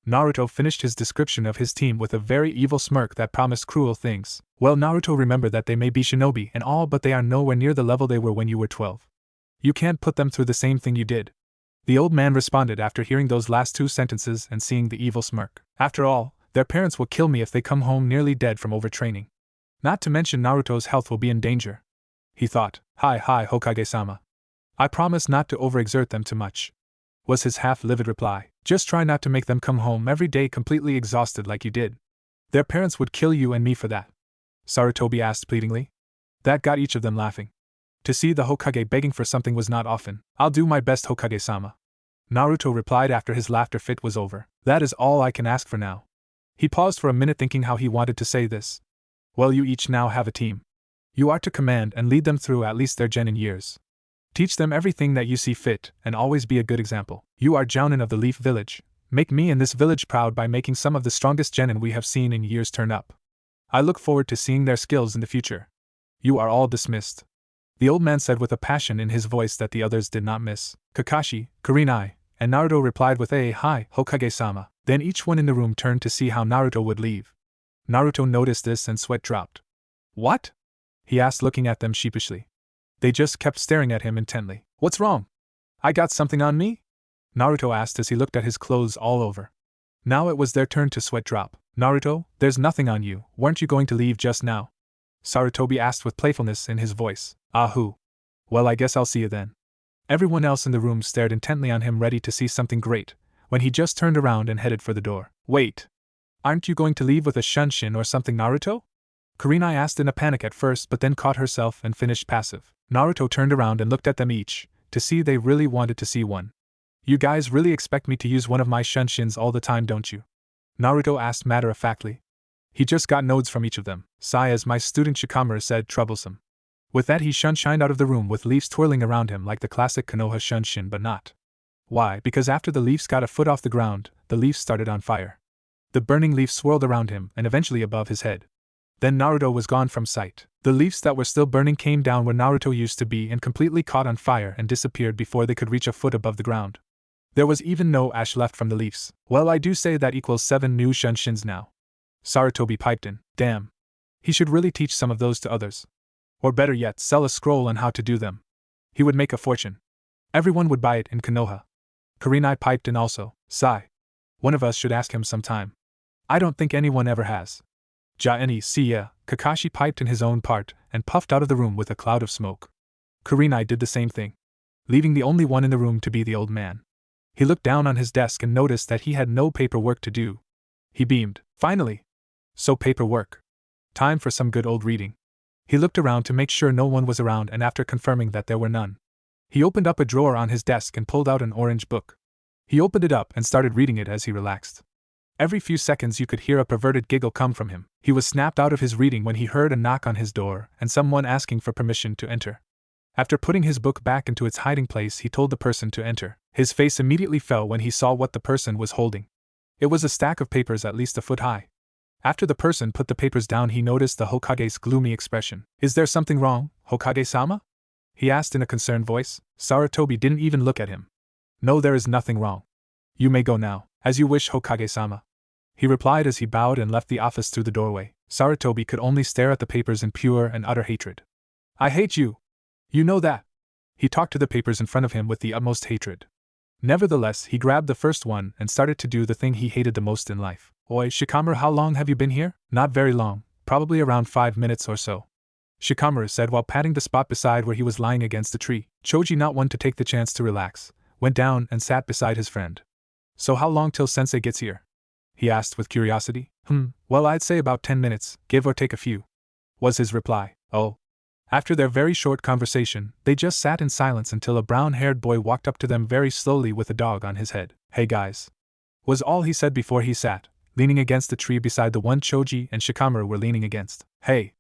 Naruto finished his description of his team with a very evil smirk that promised cruel things. Well, Naruto, remember that they may be shinobi and all, but they are nowhere near the level they were when you were 12. You can't put them through the same thing you did. The old man responded after hearing those last 2 sentences and seeing the evil smirk. After all, their parents will kill me if they come home nearly dead from overtraining. Not to mention Naruto's health will be in danger. He thought. Hi, Hokage-sama. I promise not to overexert them too much, was his half-livid reply. Just try not to make them come home every day completely exhausted like you did. Their parents would kill you and me for that. Sarutobi asked pleadingly. That got each of them laughing. To see the Hokage begging for something was not often. I'll do my best, Hokage-sama. Naruto replied after his laughter fit was over. That is all I can ask for now. He paused for a minute thinking how he wanted to say this. Well, you each now have a team. You are to command and lead them through at least their genin years. Teach them everything that you see fit, and always be a good example. You are jonin of the Leaf Village. Make me and this village proud by making some of the strongest genin we have seen in years turn up. I look forward to seeing their skills in the future. You are all dismissed. The old man said with a passion in his voice that the others did not miss. Kakashi, Kurenai, and Naruto replied with a hi, Hokage-sama. Then each one in the room turned to see how Naruto would leave. Naruto noticed this and sweat dropped. What? He asked, looking at them sheepishly. They just kept staring at him intently. What's wrong? I got something on me? Naruto asked as he looked at his clothes all over. Now it was their turn to sweat drop. Naruto, there's nothing on you. Weren't you going to leave just now? Sarutobi asked with playfulness in his voice. Ahoo. Well, I guess I'll see you then. Everyone else in the room stared intently on him, ready to see something great, when he just turned around and headed for the door. Wait. Aren't you going to leave with a shunshin or something, Naruto? Kurenai asked in a panic at first, but then caught herself and finished passive. Naruto turned around and looked at them each, to see they really wanted to see one. You guys really expect me to use one of my shunshins all the time, don't you? Naruto asked matter-of-factly. He just got nods from each of them. Sigh, as my student Shikamaru said, troublesome. With that he shunshined out of the room with leaves twirling around him like the classic Konoha shunshin, but not. Why? Because after the leaves got a foot off the ground, the leaves started on fire. The burning leaf swirled around him and eventually above his head. Then Naruto was gone from sight. The leaves that were still burning came down where Naruto used to be and completely caught on fire and disappeared before they could reach a foot above the ground. There was even no ash left from the leaves. Well, I do say that equals 7 new shunshins now. Sarutobi piped in. Damn. He should really teach some of those to others. Or better yet, sell a scroll on how to do them. He would make a fortune. Everyone would buy it in Konoha. Kurenai piped in also. Sigh. One of us should ask him sometime. I don't think anyone ever has. Ja-ni-see-ya, Kakashi piped in his own part, and puffed out of the room with a cloud of smoke. Kurenai did the same thing, leaving the only one in the room to be the old man. He looked down on his desk and noticed that he had no paperwork to do. He beamed. Finally! So paperwork. Time for some good old reading. He looked around to make sure no one was around, and after confirming that there were none, he opened up a drawer on his desk and pulled out an orange book. He opened it up and started reading it as he relaxed. Every few seconds you could hear a perverted giggle come from him. He was snapped out of his reading when he heard a knock on his door and someone asking for permission to enter. After putting his book back into its hiding place, he told the person to enter. His face immediately fell when he saw what the person was holding. It was a stack of papers at least a foot high. After the person put the papers down, he noticed the Hokage's gloomy expression. Is there something wrong, Hokage-sama? He asked in a concerned voice. Sarutobi didn't even look at him. No, there is nothing wrong. You may go now, as you wish, Hokage-sama. He replied as he bowed and left the office through the doorway. Sarutobi could only stare at the papers in pure and utter hatred. I hate you! You know that! He talked to the papers in front of him with the utmost hatred. Nevertheless, he grabbed the first one and started to do the thing he hated the most in life. Oi, Shikamaru, how long have you been here? Not very long, probably around 5 minutes or so. Shikamaru said while patting the spot beside where he was lying against a tree. Choji, not one to take the chance to relax, went down and sat beside his friend. So how long till sensei gets here? He asked with curiosity. Well, I'd say about 10 minutes, give or take a few, was his reply. Oh. After their very short conversation, they just sat in silence until a brown-haired boy walked up to them very slowly with a dog on his head. Hey guys, was all he said before he sat, leaning against the tree beside the one Choji and Shikamaru were leaning against. Hey,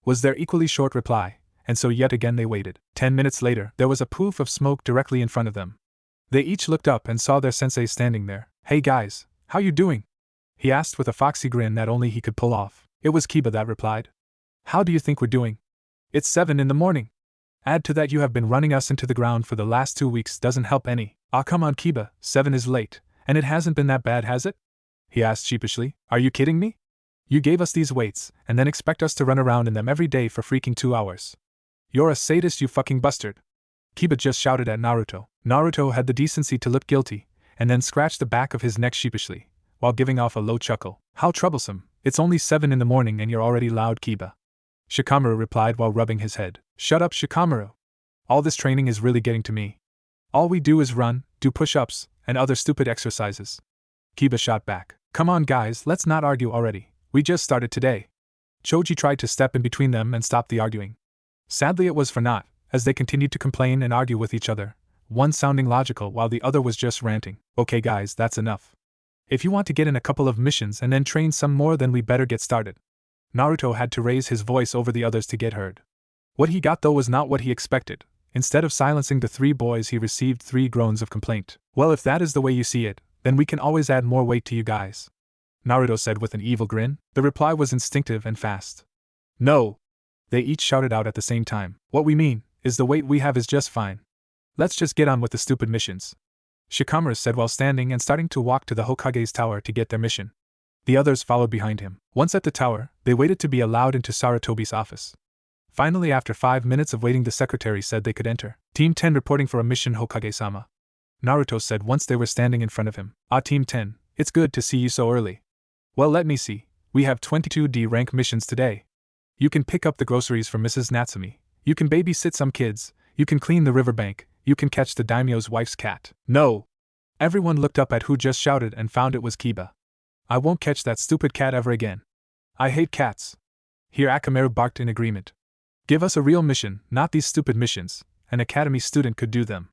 was their equally short reply, and so yet again they waited. 10 minutes later, there was a poof of smoke directly in front of them. They each looked up and saw their sensei standing there. Hey guys, how you doing? He asked with a foxy grin that only he could pull off. It was Kiba that replied. How do you think we're doing? It's 7 in the morning. Add to that you have been running us into the ground for the last 2 weeks doesn't help any. Ah, come on Kiba, 7 is late, and it hasn't been that bad, has it? He asked sheepishly. Are you kidding me? You gave us these weights, and then expect us to run around in them every day for freaking 2 hours. You're a sadist, you fucking bastard. Kiba just shouted at Naruto. Naruto had the decency to look guilty, and then scratched the back of his neck sheepishly, while giving off a low chuckle. How troublesome, it's only 7 in the morning and you're already loud, Kiba. Shikamaru replied while rubbing his head. Shut up, Shikamaru. All this training is really getting to me. All we do is run, do push-ups, and other stupid exercises. Kiba shot back. Come on guys, let's not argue already. We just started today. Choji tried to step in between them and stop the arguing. Sadly it was for naught, as they continued to complain and argue with each other, one sounding logical while the other was just ranting. Okay guys, that's enough. If you want to get in a couple of missions and then train some more, then we better get started. Naruto had to raise his voice over the others to get heard. What he got though was not what he expected. Instead of silencing the 3 boys, he received 3 groans of complaint. Well, if that is the way you see it, then we can always add more weight to you guys, Naruto said with an evil grin. The reply was instinctive and fast. No! They each shouted out at the same time. What we mean is the weight we have is just fine. Let's just get on with the stupid missions, Shikamaru said while standing and starting to walk to the Hokage's tower to get their mission. The others followed behind him. Once at the tower, they waited to be allowed into Sarutobi's office. Finally, after 5 minutes of waiting, the secretary said they could enter. Team 10 reporting for a mission, Hokage-sama, Naruto said once they were standing in front of him. Ah, Team 10, it's good to see you so early. Well, let me see. We have 22D rank missions today. You can pick up the groceries for Mrs. Natsumi. You can babysit some kids. You can clean the riverbank. You can catch the daimyo's wife's cat. No! Everyone looked up at who just shouted and found it was Kiba. I won't catch that stupid cat ever again. I hate cats. Here Akamaru barked in agreement. Give us a real mission, not these stupid missions. An academy student could do them.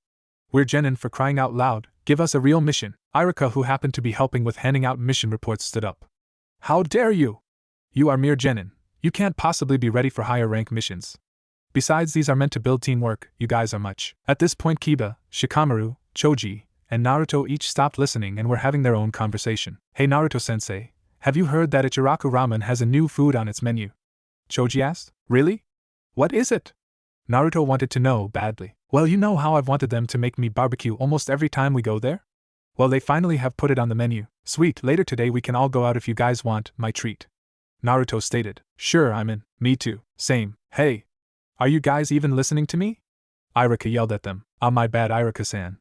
We're genin, for crying out loud. Give us a real mission. Irika, who happened to be helping with handing out mission reports, stood up. How dare you? You are mere genin. You can't possibly be ready for higher rank missions. Besides, these are meant to build teamwork. You guys are much. At this point, Kiba, Shikamaru, Choji, and Naruto each stopped listening and were having their own conversation. Hey Naruto-sensei, have you heard that Ichiraku Ramen has a new food on its menu? Choji asked. Really? What is it? Naruto wanted to know badly. Well, you know how I've wanted them to make me barbecue almost every time we go there? Well, they finally have put it on the menu. Sweet, later today we can all go out if you guys want, my treat. Naruto stated. Sure, I'm in. Me too. Same. Hey! Are you guys even listening to me? Irika yelled at them. Ah, my bad, Irika-san.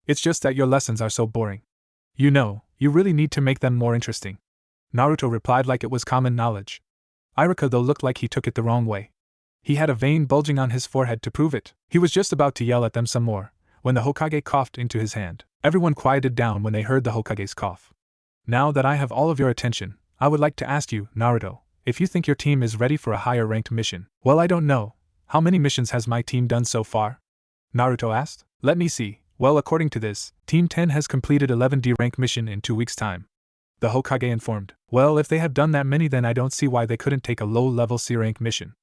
It's just that your lessons are so boring. You know, you really need to make them more interesting. Naruto replied like it was common knowledge. Irika though looked like he took it the wrong way. He had a vein bulging on his forehead to prove it. He was just about to yell at them some more, when the Hokage coughed into his hand. Everyone quieted down when they heard the Hokage's cough. Now that I have all of your attention, I would like to ask you, Naruto, if you think your team is ready for a higher ranked mission. Well, I don't know. How many missions has my team done so far? Naruto asked. Let me see. Well, according to this, Team 10 has completed 11D rank mission in 2 weeks' time. The Hokage informed. Well, if they have done that many, then I don't see why they couldn't take a low-level C rank mission.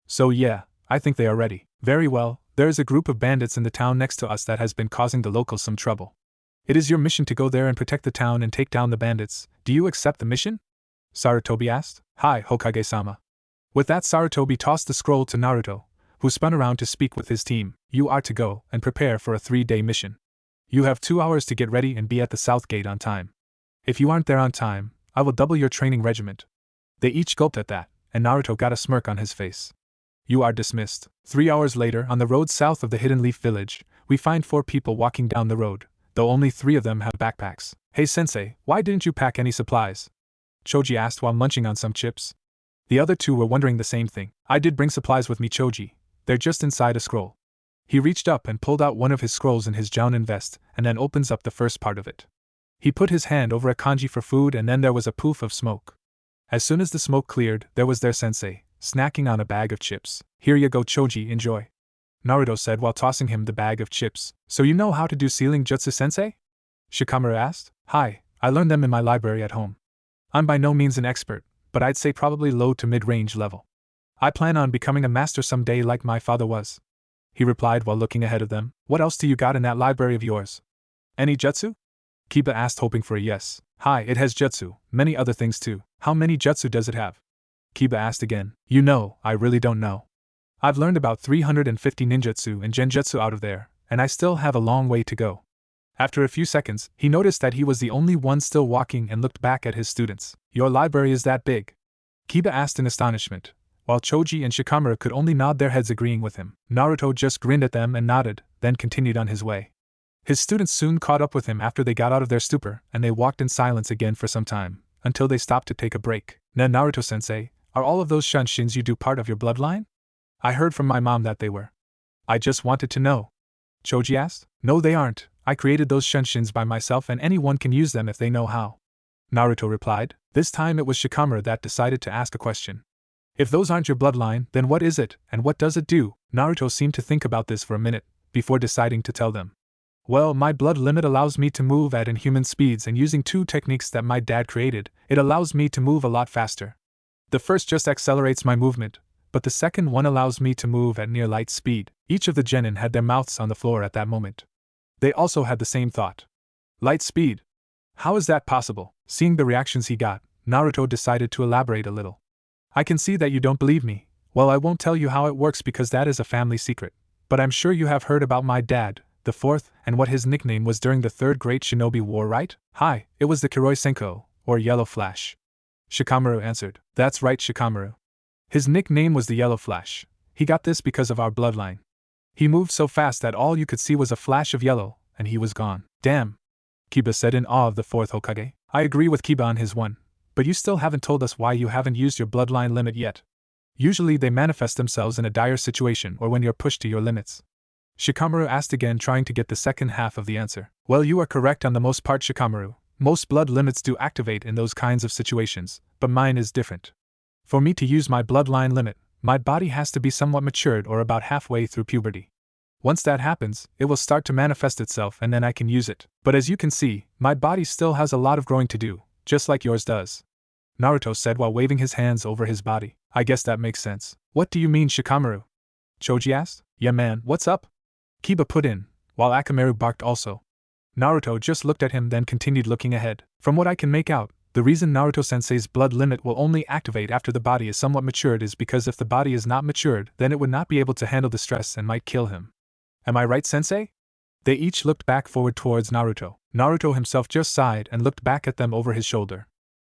So yeah, I think they are ready. Very well, there is a group of bandits in the town next to us that has been causing the locals some trouble. It is your mission to go there and protect the town and take down the bandits. Do you accept the mission? Sarutobi asked. Hi, Hokage-sama. With that, Sarutobi tossed the scroll to Naruto, who spun around to speak with his team. You are to go and prepare for a 3-day mission. You have 2 hours to get ready and be at the south gate on time. If you aren't there on time, I will double your training regiment. They each gulped at that, and Naruto got a smirk on his face. You are dismissed. 3 hours later, on the road south of the Hidden Leaf Village, we find 4 people walking down the road, though only 3 of them have backpacks. Hey sensei, why didn't you pack any supplies? Choji asked while munching on some chips. The other 2 were wondering the same thing. I did bring supplies with me, Choji. They're just inside a scroll. He reached up and pulled out one of his scrolls in his jonin vest, and then opens up the first part of it. He put his hand over a kanji for food, and then there was a poof of smoke. As soon as the smoke cleared, there was their sensei, snacking on a bag of chips. Here you go, Choji, enjoy. Naruto said while tossing him the bag of chips. So you know how to do sealing jutsu, sensei? Shikamaru asked. Hi, I learned them in my library at home. I'm by no means an expert, but I'd say probably low to mid-range level. I plan on becoming a master someday like my father was. He replied while looking ahead of them. What else do you got in that library of yours? Any jutsu? Kiba asked, hoping for a yes. Hi, it has jutsu, many other things too. How many jutsu does it have? Kiba asked again. You know, I really don't know. I've learned about 350 ninjutsu and genjutsu out of there, and I still have a long way to go. After a few seconds, he noticed that he was the only one still walking and looked back at his students. Your library is that big? Kiba asked in astonishment, while Choji and Shikamaru could only nod their heads agreeing with him. Naruto just grinned at them and nodded, then continued on his way. His students soon caught up with him after they got out of their stupor, and they walked in silence again for some time, until they stopped to take a break. Now Naruto-sensei, are all of those shunshin you do part of your bloodline? I heard from my mom that they were. I just wanted to know. Choji asked. No, they aren't. I created those shunshin by myself and anyone can use them if they know how. Naruto replied. This time it was Shikamaru that decided to ask a question. If those aren't your bloodline, then what is it, and what does it do? Naruto seemed to think about this for a minute, before deciding to tell them. Well, my blood limit allows me to move at inhuman speeds, and using 2 techniques that my dad created, it allows me to move a lot faster. The first just accelerates my movement, but the second one allows me to move at near light speed. Each of the genin had their mouths on the floor at that moment. They also had the same thought. Light speed. How is that possible? Seeing the reactions he got, Naruto decided to elaborate a little. I can see that you don't believe me. Well, I won't tell you how it works because that is a family secret. But I'm sure you have heard about my dad, the 4th, and what his nickname was during the 3rd Great Shinobi War, right? Hi, it was the Kiroi Senko, or Yellow Flash. Shikamaru answered. That's right, Shikamaru. His nickname was the Yellow Flash. He got this because of our bloodline. He moved so fast that all you could see was a flash of yellow, and he was gone. Damn. Kiba said in awe of the 4th Hokage. I agree with Kiba on his one. But you still haven't told us why you haven't used your bloodline limit yet. Usually they manifest themselves in a dire situation or when you're pushed to your limits. Shikamaru asked again, trying to get the second half of the answer. Well, you are correct on the most part, Shikamaru. Most blood limits do activate in those kinds of situations, but mine is different. For me to use my bloodline limit, my body has to be somewhat matured or about halfway through puberty. Once that happens, it will start to manifest itself and then I can use it. But as you can see, my body still has a lot of growing to do, just like yours does. Naruto said while waving his hands over his body. I guess that makes sense. What do you mean, Shikamaru? Choji asked. Yeah man, what's up? Kiba put in, while Akamaru barked also. Naruto just looked at him then continued looking ahead. From what I can make out, the reason Naruto-sensei's blood limit will only activate after the body is somewhat matured is because if the body is not matured, then it would not be able to handle the stress and might kill him. Am I right, sensei? They each looked back forward towards Naruto. Naruto himself just sighed and looked back at them over his shoulder.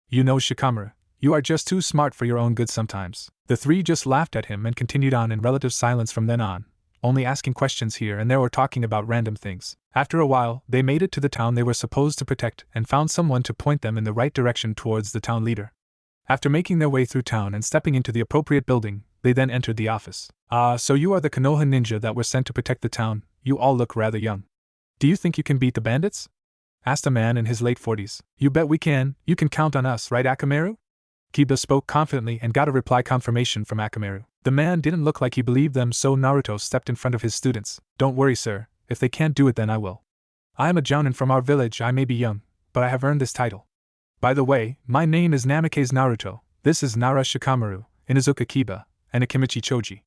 You know, Shikamaru, you are just too smart for your own good sometimes. The 3 just laughed at him and continued on in relative silence from then on, only asking questions here and there or talking about random things. After a while, they made it to the town they were supposed to protect and found someone to point them in the right direction towards the town leader. After making their way through town and stepping into the appropriate building, they then entered the office. So you are the Konoha ninja that were sent to protect the town. You all look rather young. Do you think you can beat the bandits? Asked a man in his late 40s. You bet we can. You can count on us, right, Akamaru? Kiba spoke confidently and got a reply confirmation from Akamaru. The man didn't look like he believed them, so Naruto stepped in front of his students. Don't worry, sir. If they can't do it, then I will. I am a jonin from our village. I may be young, but I have earned this title. By the way, my name is Namikaze Naruto. This is Nara Shikamaru, Inuzuka Kiba, and Akimichi Choji.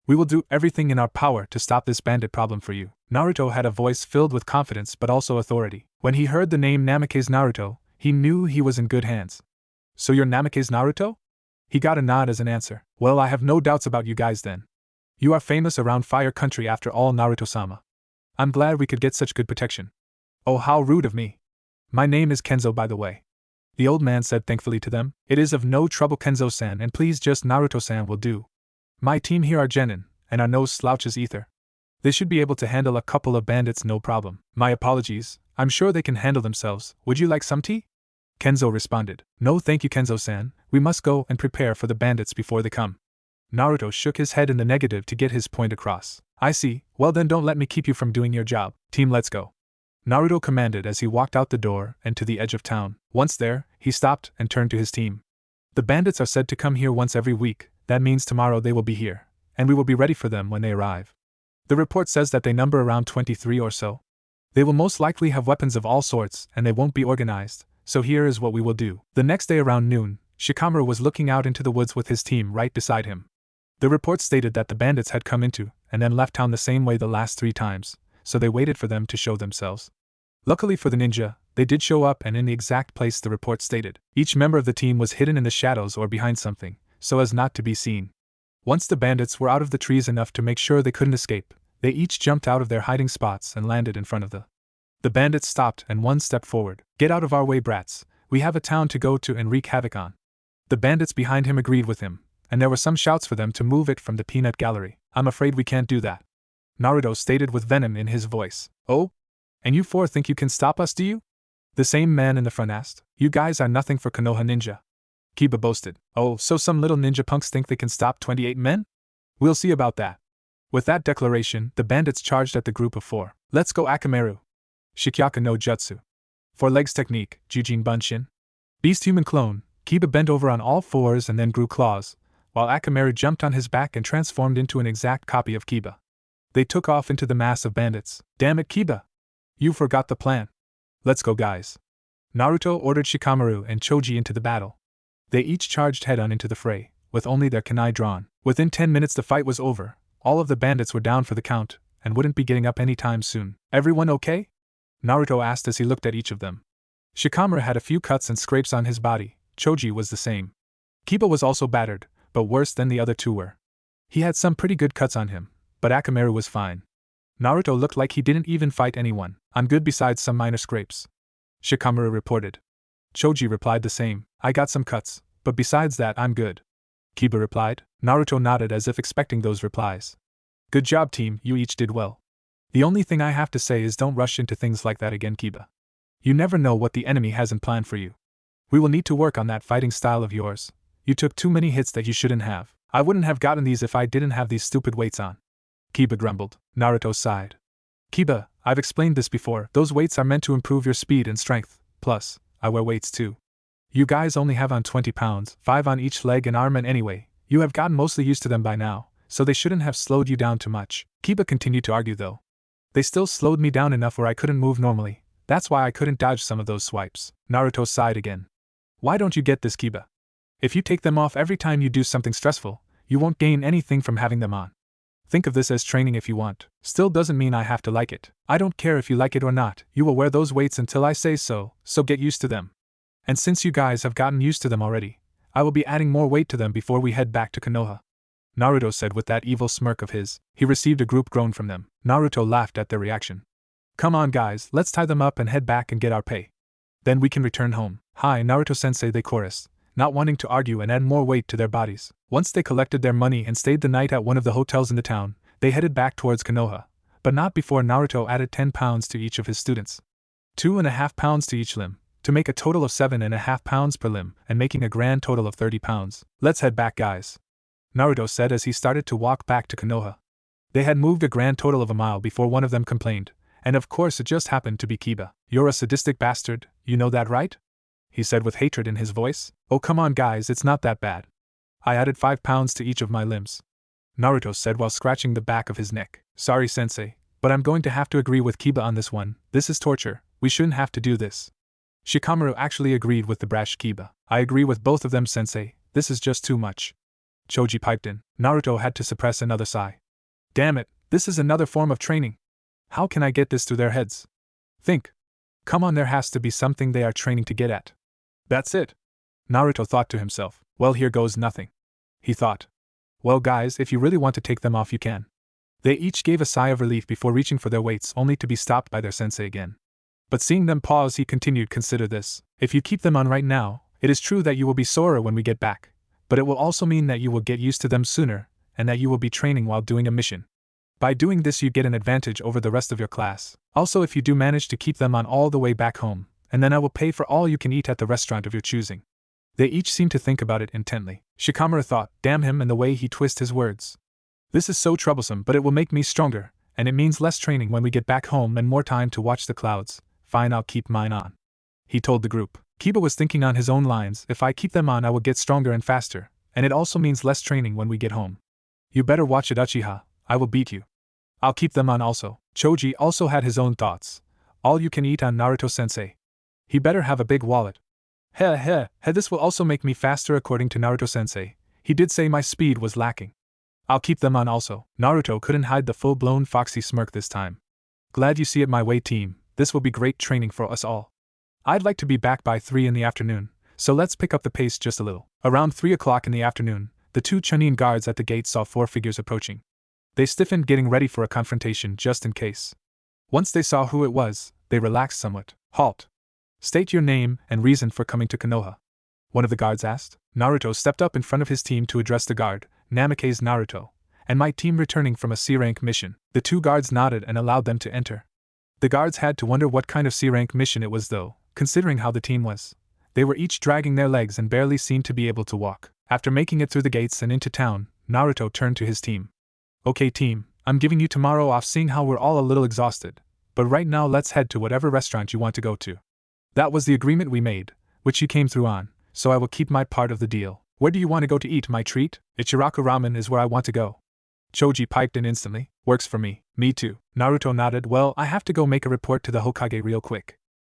We will do everything in our power to stop this bandit problem for you. Naruto had a voice filled with confidence but also authority. When he heard the name Namikaze Naruto, he knew he was in good hands. So you're Namikaze Naruto? He got a nod as an answer. Well, I have no doubts about you guys then. You are famous around Fire Country after all, Naruto-sama. I'm glad we could get such good protection. Oh, how rude of me. My name is Kenzo, by the way. The old man said thankfully to them. It is of no trouble, Kenzo-san, and please just Naruto-san will do. My team here are genin, and are no slouches either. They should be able to handle a couple of bandits no problem. My apologies, I'm sure they can handle themselves. Would you like some tea? Kenzo responded. No thank you, Kenzo-san, we must go and prepare for the bandits before they come. Naruto shook his head in the negative to get his point across. I see, well then don't let me keep you from doing your job. Team, let's go. Naruto commanded as he walked out the door and to the edge of town. Once there, he stopped and turned to his team. The bandits are said to come here once every week, that means tomorrow they will be here, and we will be ready for them when they arrive. The report says that they number around 23 or so. They will most likely have weapons of all sorts and they won't be organized, so here is what we will do. The next day around noon, Shikamaru was looking out into the woods with his team right beside him. The report stated that the bandits had come into and then left town the same way the last 3 times, so they waited for them to show themselves. Luckily for the ninja, they did show up and in the exact place the report stated. Each member of the team was hidden in the shadows or behind something, so as not to be seen. Once the bandits were out of the trees enough to make sure they couldn't escape, they each jumped out of their hiding spots and landed in front of the bandits stopped and one stepped forward. Get out of our way, brats, we have a town to go to and wreak havoc on. The bandits behind him agreed with him, and there were some shouts for them to move it from the peanut gallery. I'm afraid we can't do that, Naruto stated with venom in his voice. Oh? And you 4 think you can stop us, do you? The same man in the front asked. You guys are nothing for Konoha ninja, Kiba boasted. Oh, so some little ninja punks think they can stop 28 men? We'll see about that. With that declaration, the bandits charged at the group of 4. Let's go, Akamaru. Shikyaka no Jutsu. 4 legs technique, Jujin Bunshin. Beast human clone. Kiba bent over on all 4s and then grew claws, while Akamaru jumped on his back and transformed into an exact copy of Kiba. They took off into the mass of bandits. Damn it, Kiba! You forgot the plan. Let's go, guys. Naruto ordered Shikamaru and Choji into the battle. They each charged head-on into the fray, with only their kunai drawn. Within 10 minutes the fight was over. All of the bandits were down for the count, and wouldn't be getting up any time soon. Everyone okay? Naruto asked as he looked at each of them. Shikamaru had a few cuts and scrapes on his body. Choji was the same. Kiba was also battered, but worse than the other 2 were. He had some pretty good cuts on him, but Akamaru was fine. Naruto looked like he didn't even fight anyone. I'm good besides some minor scrapes, Shikamaru reported. Choji replied the same. I got some cuts, but besides that I'm good, Kiba replied. Naruto nodded as if expecting those replies. Good job, team, you each did well. The only thing I have to say is don't rush into things like that again, Kiba. You never know what the enemy has in plan for you. We will need to work on that fighting style of yours. You took too many hits that you shouldn't have. I wouldn't have gotten these if I didn't have these stupid weights on, Kiba grumbled. Naruto sighed. Kiba, I've explained this before, those weights are meant to improve your speed and strength, plus, I wear weights too. You guys only have on 20 pounds, 5 on each leg and arm, and anyway, you have gotten mostly used to them by now, so they shouldn't have slowed you down too much. Kiba continued to argue though. They still slowed me down enough where I couldn't move normally, that's why I couldn't dodge some of those swipes. Naruto sighed again. Why don't you get this, Kiba? If you take them off every time you do something stressful, you won't gain anything from having them on. Think of this as training if you want. Still doesn't mean I have to like it. I don't care if you like it or not, you will wear those weights until I say so, so get used to them. And since you guys have gotten used to them already, I will be adding more weight to them before we head back to Konoha, Naruto said with that evil smirk of his. He received a group groan from them. Naruto laughed at their reaction. Come on guys, let's tie them up and head back and get our pay. Then we can return home. Hi Naruto-sensei, they chorused, not wanting to argue and add more weight to their bodies. Once they collected their money and stayed the night at one of the hotels in the town, they headed back towards Konoha, but not before Naruto added 10 pounds to each of his students. 2.5 pounds to each limb, to make a total of 7.5 pounds per limb, and making a grand total of 30 pounds. Let's head back, guys, Naruto said as he started to walk back to Konoha. They had moved a grand total of a mile before one of them complained, and of course it just happened to be Kiba. You're a sadistic bastard, you know that, right? He said with hatred in his voice. Oh come on guys, it's not that bad. I added 5 pounds to each of my limbs, Naruto said while scratching the back of his neck. Sorry sensei, but I'm going to have to agree with Kiba on this one. This is torture, we shouldn't have to do this. Shikamaru actually agreed with the brash Kiba. I agree with both of them sensei, this is just too much, Choji piped in. Naruto had to suppress another sigh. Damn it, this is another form of training. How can I get this through their heads? Think. Come on, there has to be something they are training to get at. That's it, Naruto thought to himself. Well, here goes nothing, he thought. Well guys, if you really want to take them off you can. They each gave a sigh of relief before reaching for their weights only to be stopped by their sensei again. But seeing them pause, he continued, consider this. If you keep them on right now, it is true that you will be sorer when we get back, but it will also mean that you will get used to them sooner, and that you will be training while doing a mission. By doing this, you get an advantage over the rest of your class. Also, if you do manage to keep them on all the way back home, and then I will pay for all you can eat at the restaurant of your choosing. They each seemed to think about it intently. Shikamaru thought, damn him and the way he twists his words. This is so troublesome, but it will make me stronger, and it means less training when we get back home and more time to watch the clouds. Fine, I'll keep mine on. He told the group. Kiba was thinking on his own lines, if I keep them on I will get stronger and faster, and it also means less training when we get home. You better watch it, Uchiha, I will beat you. I'll keep them on also. Choji also had his own thoughts. All you can eat on Naruto-sensei. He better have a big wallet. This will also make me faster according to Naruto-sensei. He did say my speed was lacking. I'll keep them on also. Naruto couldn't hide the full-blown foxy smirk this time. Glad you see it my way, team. This will be great training for us all. I'd like to be back by 3 in the afternoon, so let's pick up the pace just a little. Around 3 o'clock in the afternoon, the 2 chunin guards at the gate saw 4 figures approaching. They stiffened, getting ready for a confrontation just in case. Once they saw who it was, they relaxed somewhat. Halt. State your name and reason for coming to Konoha. One of the guards asked. Naruto stepped up in front of his team to address the guard. Namake's Naruto, and my team returning from a C-rank mission. The 2 guards nodded and allowed them to enter. The guards had to wonder what kind of C-rank mission it was though, considering how the team was. They were each dragging their legs and barely seemed to be able to walk. After making it through the gates and into town, Naruto turned to his team. Okay team, I'm giving you tomorrow off seeing how we're all a little exhausted, but right now let's head to whatever restaurant you want to go to. That was the agreement we made, which you came through on, so I will keep my part of the deal. Where do you want to go to eat, my treat? Ichiraku Ramen is where I want to go. Choji piped in instantly. Works for me. Me too. Naruto nodded. Well, I have to go make a report to the Hokage real quick.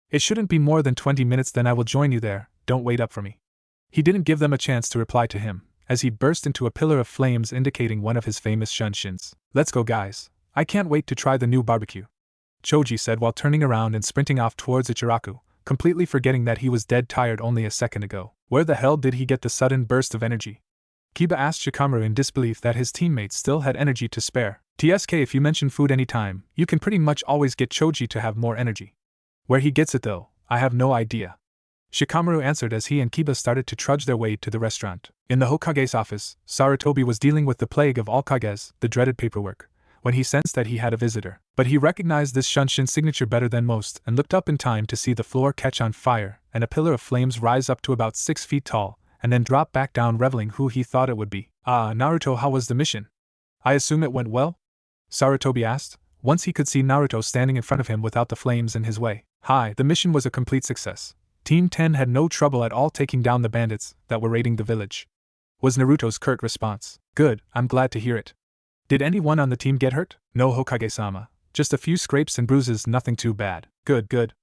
It shouldn't be more than 20 minutes, then I will join you there. Don't wait up for me. He didn't give them a chance to reply to him, as he burst into a pillar of flames indicating one of his famous shunshin. Let's go guys. I can't wait to try the new barbecue. Choji said while turning around and sprinting off towards Ichiraku, completely forgetting that he was dead tired only a second ago. Where the hell did he get the sudden burst of energy? Kiba asked Shikamaru in disbelief that his teammates still had energy to spare. TSK, if you mention food anytime, you can pretty much always get Choji to have more energy. Where he gets it though, I have no idea. Shikamaru answered as he and Kiba started to trudge their way to the restaurant. In the Hokage's office, Sarutobi was dealing with the plague of all Kages, the dreaded paperwork, when he sensed that he had a visitor. But he recognized this shunshin signature better than most and looked up in time to see the floor catch on fire and a pillar of flames rise up to about 6 feet tall and then drop back down, revealing who he thought it would be. Ah, Naruto, how was the mission? I assume it went well? Sarutobi asked, once he could see Naruto standing in front of him without the flames in his way. Hi, the mission was a complete success. Team 10 had no trouble at all taking down the bandits that were raiding the village, was Naruto's curt response. Good, I'm glad to hear it. Did anyone on the team get hurt? No, Hokage-sama. Just a few scrapes and bruises, nothing too bad. Good.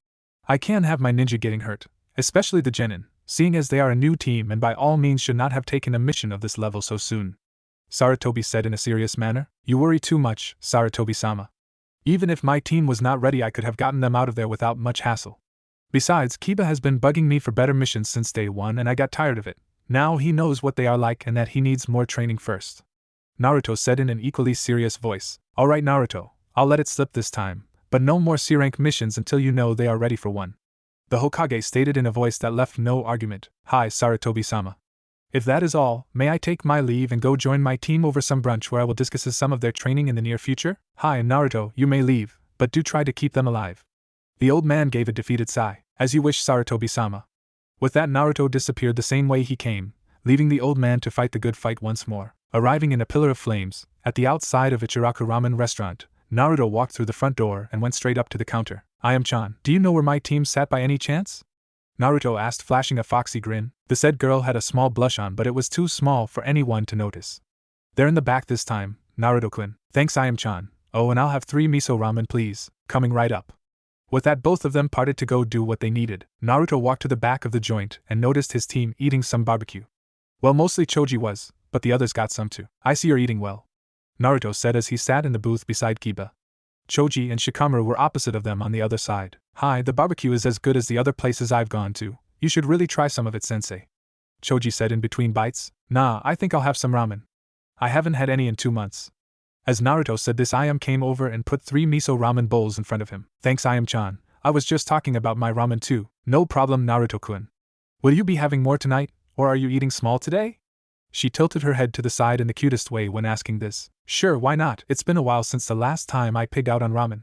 I can't have my ninja getting hurt, especially the genin, seeing as they are a new team and by all means should not have taken a mission of this level so soon. Sarutobi said in a serious manner. You worry too much, Sarutobi-sama. Even if my team was not ready, I could have gotten them out of there without much hassle. Besides, Kiba has been bugging me for better missions since day one and I got tired of it. Now he knows what they are like and that he needs more training first. Naruto said in an equally serious voice. Alright Naruto, I'll let it slip this time, but no more C-rank missions until you know they are ready for one. The Hokage stated in a voice that left no argument. Hi Sarutobi-sama. If that is all, may I take my leave and go join my team over some brunch where I will discuss some of their training in the near future? Hi Naruto, you may leave, but do try to keep them alive. The old man gave a defeated sigh. As you wish Sarutobi-sama. With that, Naruto disappeared the same way he came, leaving the old man to fight the good fight once more. Arriving in a pillar of flames, at the outside of Ichiraku Ramen restaurant, Naruto walked through the front door and went straight up to the counter. I am Chan. Do you know where my team sat by any chance? Naruto asked, flashing a foxy grin. The said girl had a small blush on, but it was too small for anyone to notice. They're in the back this time, Naruto-kun. Thanks, I am Chan. Oh, and I'll have 3 miso ramen please. Coming right up. With that, both of them parted to go do what they needed. Naruto walked to the back of the joint and noticed his team eating some barbecue. Well, mostly Choji was, but the others got some too. I see you're eating well, Naruto said as he sat in the booth beside Kiba. Choji and Shikamaru were opposite of them on the other side. Hi, the barbecue is as good as the other places I've gone to. You should really try some of it, sensei, Choji said in between bites. Nah, I think I'll have some ramen. I haven't had any in 2 months. As Naruto said this, Ayam came over and put 3 miso ramen bowls in front of him. Thanks, Ayam-chan. I was just talking about my ramen too. No problem, Naruto-kun. Will you be having more tonight, or are you eating small today? She tilted her head to the side in the cutest way when asking this. Sure, why not? It's been a while since the last time I pigged out on ramen.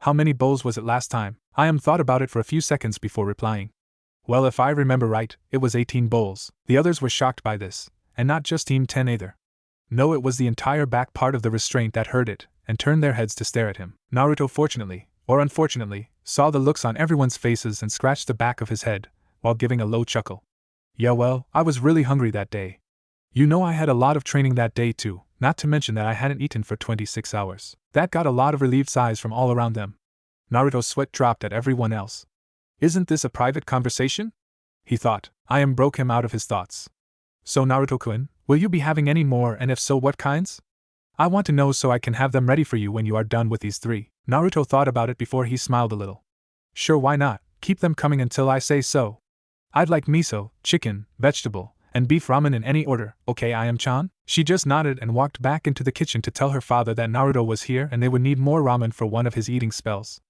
How many bowls was it last time? I thought about it for a few seconds before replying. Well, if I remember right, it was 18 bowls. The others were shocked by this, and not just Team 10 either. No, it was the entire back part of the restraint that heard it, and turned their heads to stare at him. Naruto fortunately, or unfortunately, saw the looks on everyone's faces and scratched the back of his head, while giving a low chuckle. Yeah, well, I was really hungry that day. You know, I had a lot of training that day too, not to mention that I hadn't eaten for 26 hours. That got a lot of relieved sighs from all around them. Naruto's sweat dropped at everyone else. Isn't this a private conversation? He thought. Broke him out of his thoughts. So Naruto-kun, will you be having any more, and if so, what kinds? I want to know so I can have them ready for you when you are done with these 3. Naruto thought about it before he smiled a little. Sure, why not? Keep them coming until I say so. I'd like miso, chicken, vegetable, and beef ramen in any order, okay, Chan? She just nodded and walked back into the kitchen to tell her father that Naruto was here and they would need more ramen for one of his eating spells.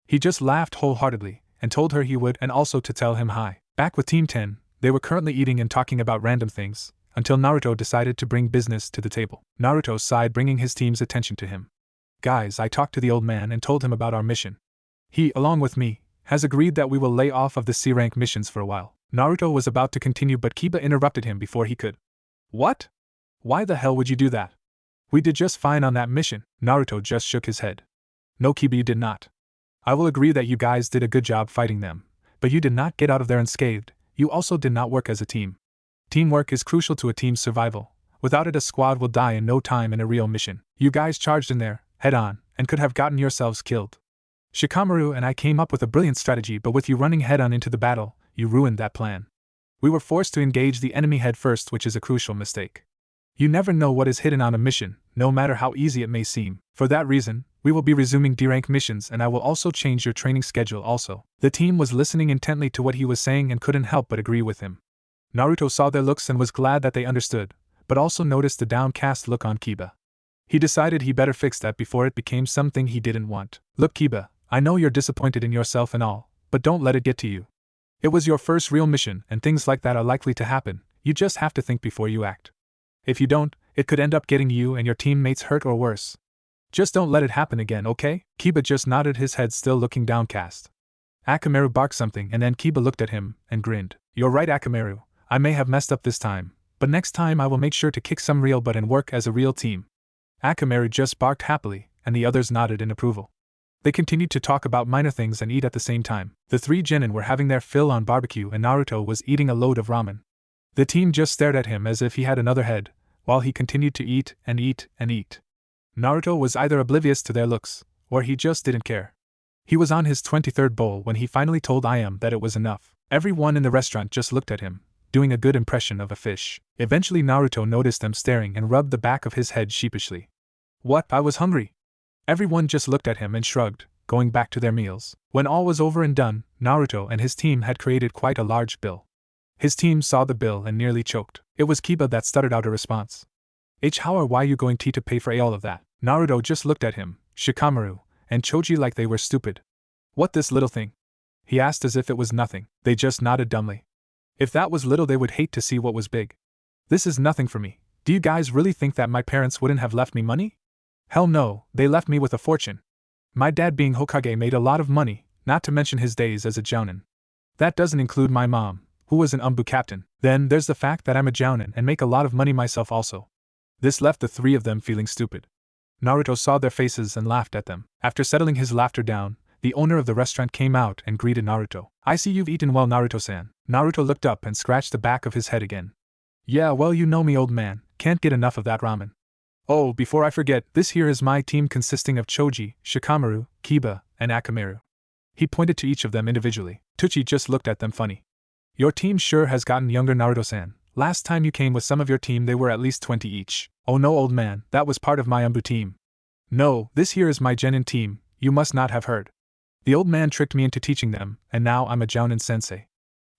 He just laughed wholeheartedly, and told her he would, and also to tell him hi. Back with Team 10, they were currently eating and talking about random things, until Naruto decided to bring business to the table. Naruto sighed, bringing his team's attention to him. Guys, I talked to the old man and told him about our mission. He, along with me, has agreed that we will lay off of the C-rank missions for a while. Naruto was about to continue, but Kiba interrupted him before he could. What? Why the hell would you do that? We did just fine on that mission. Naruto just shook his head. No, Kiba, you did not. I will agree that you guys did a good job fighting them, but you did not get out of there unscathed. You also did not work as a team. Teamwork is crucial to a team's survival. Without it, a squad will die in no time in a real mission. You guys charged in there, head on, and could have gotten yourselves killed. Shikamaru and I came up with a brilliant strategy, but with you running head on into the battle, you ruined that plan. We were forced to engage the enemy head first, which is a crucial mistake. You never know what is hidden on a mission, no matter how easy it may seem. For that reason, we will be resuming D-rank missions, and I will also change your training schedule also. The team was listening intently to what he was saying and couldn't help but agree with him. Naruto saw their looks and was glad that they understood, but also noticed the downcast look on Kiba. He decided he better fix that before it became something he didn't want. Look, Kiba, I know you're disappointed in yourself and all, but don't let it get to you. It was your first real mission, and things like that are likely to happen. You just have to think before you act. If you don't, it could end up getting you and your teammates hurt or worse. Just don't let it happen again, okay? Kiba just nodded his head, still looking downcast. Akamaru barked something, and then Kiba looked at him and grinned. You're right, Akamaru. I may have messed up this time, but next time I will make sure to kick some real butt and work as a real team. Akamaru just barked happily, and the others nodded in approval. They continued to talk about minor things and eat at the same time. The 3 genin were having their fill on barbecue, and Naruto was eating a load of ramen. The team just stared at him as if he had another head, while he continued to eat and eat and eat. Naruto was either oblivious to their looks, or he just didn't care. He was on his 23rd bowl when he finally told Iam that it was enough. Everyone in the restaurant just looked at him, doing a good impression of a fish. Eventually Naruto noticed them staring and rubbed the back of his head sheepishly. What? I was hungry. Everyone just looked at him and shrugged, going back to their meals. When all was over and done, Naruto and his team had created quite a large bill. His team saw the bill and nearly choked. It was Kiba that stuttered out a response. How or why you going to pay for all of that? Naruto just looked at him, Shikamaru, and Choji like they were stupid. What, this little thing? He asked as if it was nothing. They just nodded dumbly. If that was little, they would hate to see what was big. This is nothing for me. Do you guys really think that my parents wouldn't have left me money? Hell no, they left me with a fortune. My dad, being Hokage, made a lot of money, not to mention his days as a jonin. That doesn't include my mom, who was an ANBU captain. Then there's the fact that I'm a jonin and make a lot of money myself also. This left the 3 of them feeling stupid. Naruto saw their faces and laughed at them. After settling his laughter down, the owner of the restaurant came out and greeted Naruto. I see you've eaten well, Naruto-san. Naruto looked up and scratched the back of his head again. Yeah, well, you know me, old man, can't get enough of that ramen. Oh, before I forget, this here is my team consisting of Choji, Shikamaru, Kiba, and Akamaru. He pointed to each of them individually. Tucci just looked at them funny. Your team sure has gotten younger, Naruto-san. Last time you came with some of your team they were at least 20 each. Oh no, old man, that was part of my ANBU team. No, this here is my genin team, you must not have heard. The old man tricked me into teaching them, and now I'm a jonin sensei.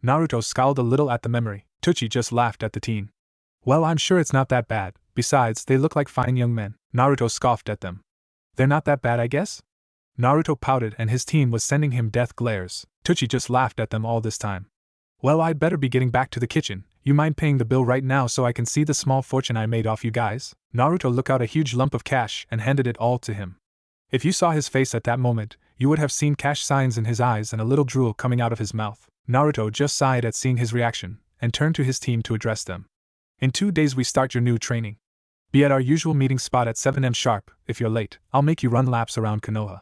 Naruto scowled a little at the memory. Tucci just laughed at the teen. Well, I'm sure it's not that bad. Besides, they look like fine young men. Naruto scoffed at them. They're not that bad, I guess? Naruto pouted and his team was sending him death glares. Tsuchi just laughed at them all this time. Well, I'd better be getting back to the kitchen. You mind paying the bill right now so I can see the small fortune I made off you guys? Naruto took out a huge lump of cash and handed it all to him. If you saw his face at that moment, you would have seen cash signs in his eyes and a little drool coming out of his mouth. Naruto just sighed at seeing his reaction, and turned to his team to address them. In 2 days we start your new training. Be at our usual meeting spot at 7 am sharp. If you're late, I'll make you run laps around Konoha.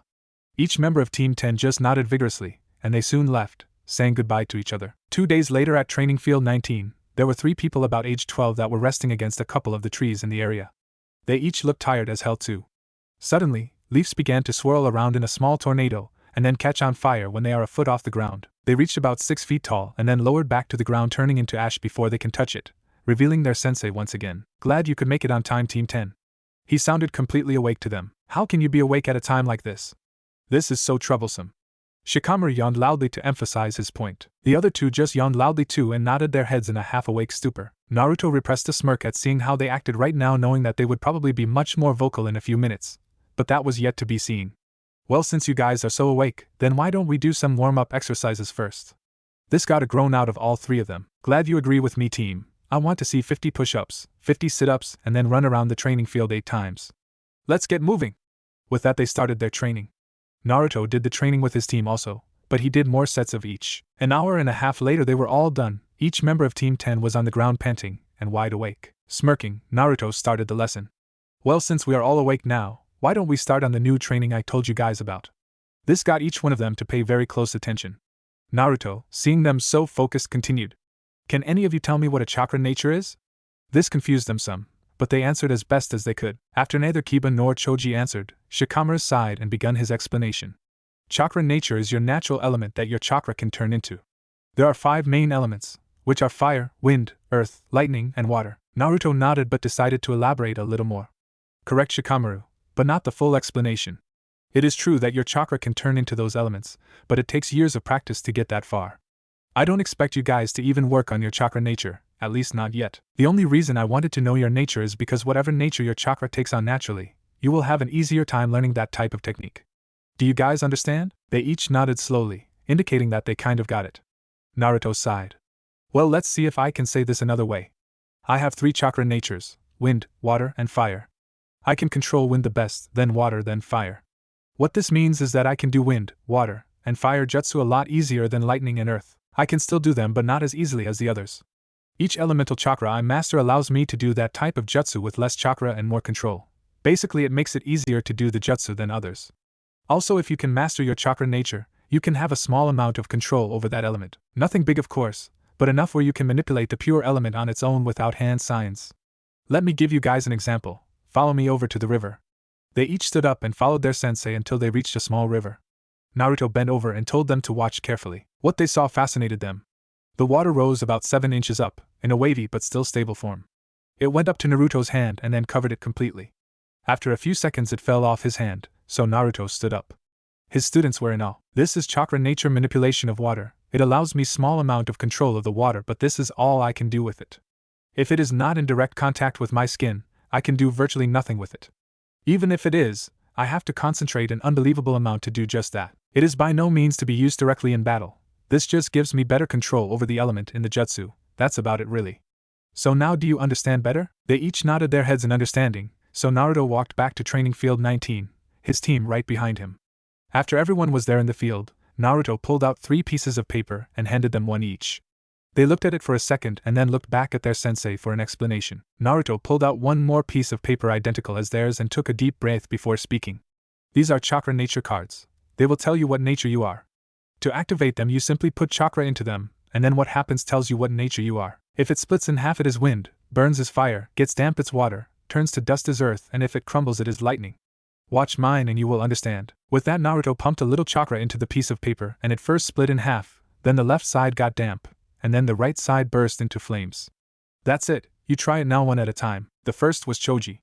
Each member of Team 10 just nodded vigorously, and they soon left, saying goodbye to each other. 2 days later at Training Field 19, there were 3 people about age 12 that were resting against a couple of the trees in the area. They each looked tired as hell too. Suddenly, leaves began to swirl around in a small tornado, and then catch on fire when they are a foot off the ground. They reached about 6 feet tall and then lowered back to the ground, turning into ash before they can touch it, revealing their sensei once again. Glad you could make it on time, Team 10. He sounded completely awake to them. How can you be awake at a time like this? This is so troublesome. Shikamaru yawned loudly to emphasize his point. The other 2 just yawned loudly too and nodded their heads in a half-awake stupor. Naruto repressed a smirk at seeing how they acted right now, knowing that they would probably be much more vocal in a few minutes. But that was yet to be seen. Well, since you guys are so awake, then why don't we do some warm-up exercises first? This got a groan out of all 3 of them. Glad you agree with me, team. I want to see 50 push-ups, 50 sit-ups, and then run around the training field 8 times. Let's get moving! With that they started their training. Naruto did the training with his team also, but he did more sets of each. An hour and a half later they were all done. Each member of Team 10 was on the ground panting and wide awake. Smirking, Naruto started the lesson. Well, since we are all awake now, why don't we start on the new training I told you guys about? This got each one of them to pay very close attention. Naruto, seeing them so focused, continued. Can any of you tell me what a chakra nature is? This confused them some, but they answered as best as they could. After neither Kiba nor Choji answered, Shikamaru sighed and began his explanation. Chakra nature is your natural element that your chakra can turn into. There are 5 main elements, which are fire, wind, earth, lightning, and water. Naruto nodded but decided to elaborate a little more. Correct, Shikamaru, but not the full explanation. It is true that your chakra can turn into those elements, but it takes years of practice to get that far. I don't expect you guys to even work on your chakra nature, at least not yet. The only reason I wanted to know your nature is because whatever nature your chakra takes on naturally, you will have an easier time learning that type of technique. Do you guys understand? They each nodded slowly, indicating that they kind of got it. Naruto sighed. Well, let's see if I can say this another way. I have 3 chakra natures: wind, water, and fire. I can control wind the best, then water, then fire. What this means is that I can do wind, water, and fire jutsu a lot easier than lightning and earth. I can still do them but not as easily as the others. Each elemental chakra I master allows me to do that type of jutsu with less chakra and more control. Basically, it makes it easier to do the jutsu than others. Also, if you can master your chakra nature, you can have a small amount of control over that element. Nothing big, of course, but enough where you can manipulate the pure element on its own without hand signs. Let me give you guys an example. Follow me over to the river. They each stood up and followed their sensei until they reached a small river. Naruto bent over and told them to watch carefully. What they saw fascinated them. The water rose about 7 inches up, in a wavy but still stable form. It went up to Naruto's hand and then covered it completely. After a few seconds it fell off his hand, so Naruto stood up. His students were in awe. This is chakra nature manipulation of water. It allows me small amount of control of the water, but this is all I can do with it. If it is not in direct contact with my skin, I can do virtually nothing with it. Even if it is, I have to concentrate an unbelievable amount to do just that. It is by no means to be used directly in battle. This just gives me better control over the element in the jutsu. That's about it really. So now do you understand better? They each nodded their heads in understanding, so Naruto walked back to training field 19, his team right behind him. After everyone was there in the field, Naruto pulled out 3 pieces of paper and handed them one each. They looked at it for a second and then looked back at their sensei for an explanation. Naruto pulled out one more piece of paper identical as theirs and took a deep breath before speaking. These are chakra nature cards. They will tell you what nature you are. To activate them you simply put chakra into them, and then what happens tells you what nature you are. If it splits in half it is wind, burns as fire, gets damp it's water, turns to dust as earth, and if it crumbles it is lightning. Watch mine and you will understand. With that Naruto pumped a little chakra into the piece of paper and it first split in half, then the left side got damp, and then the right side burst into flames. That's it, you try it now one at a time. The first was Choji.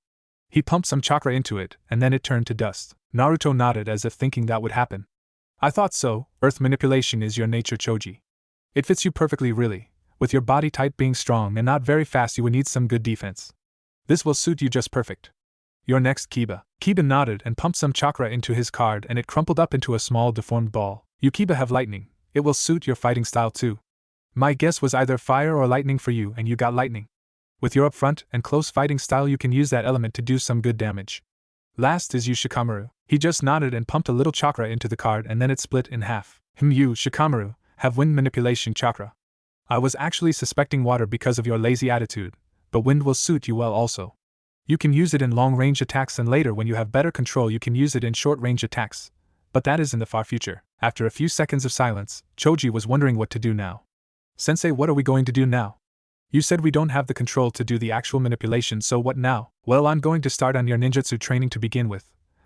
He pumped some chakra into it, and then it turned to dust. Naruto nodded as if thinking that would happen. I thought so. Earth manipulation is your nature, Choji. It fits you perfectly really. With your body type being strong and not very fast you would need some good defense. This will suit you just perfect. You're next, Kiba. Kiba nodded and pumped some chakra into his card and it crumpled up into a small deformed ball. You Kiba have lightning. It will suit your fighting style too. My guess was either fire or lightning for you and you got lightning. With your upfront and close fighting style you can use that element to do some good damage. Last is you Shikamaru. He just nodded and pumped a little chakra into the card and then it split in half. You, Shikamaru, have wind manipulation chakra. I was actually suspecting water because of your lazy attitude, but wind will suit you well also. You can use it in long-range attacks and later when you have better control you can use it in short-range attacks. But that is in the far future. After a few seconds of silence, Choji was wondering what to do now. Sensei, what are we going to do now? You said we don't have the control to do the actual manipulation, so what now? Well, I'm going to start on your ninjutsu training to begin with.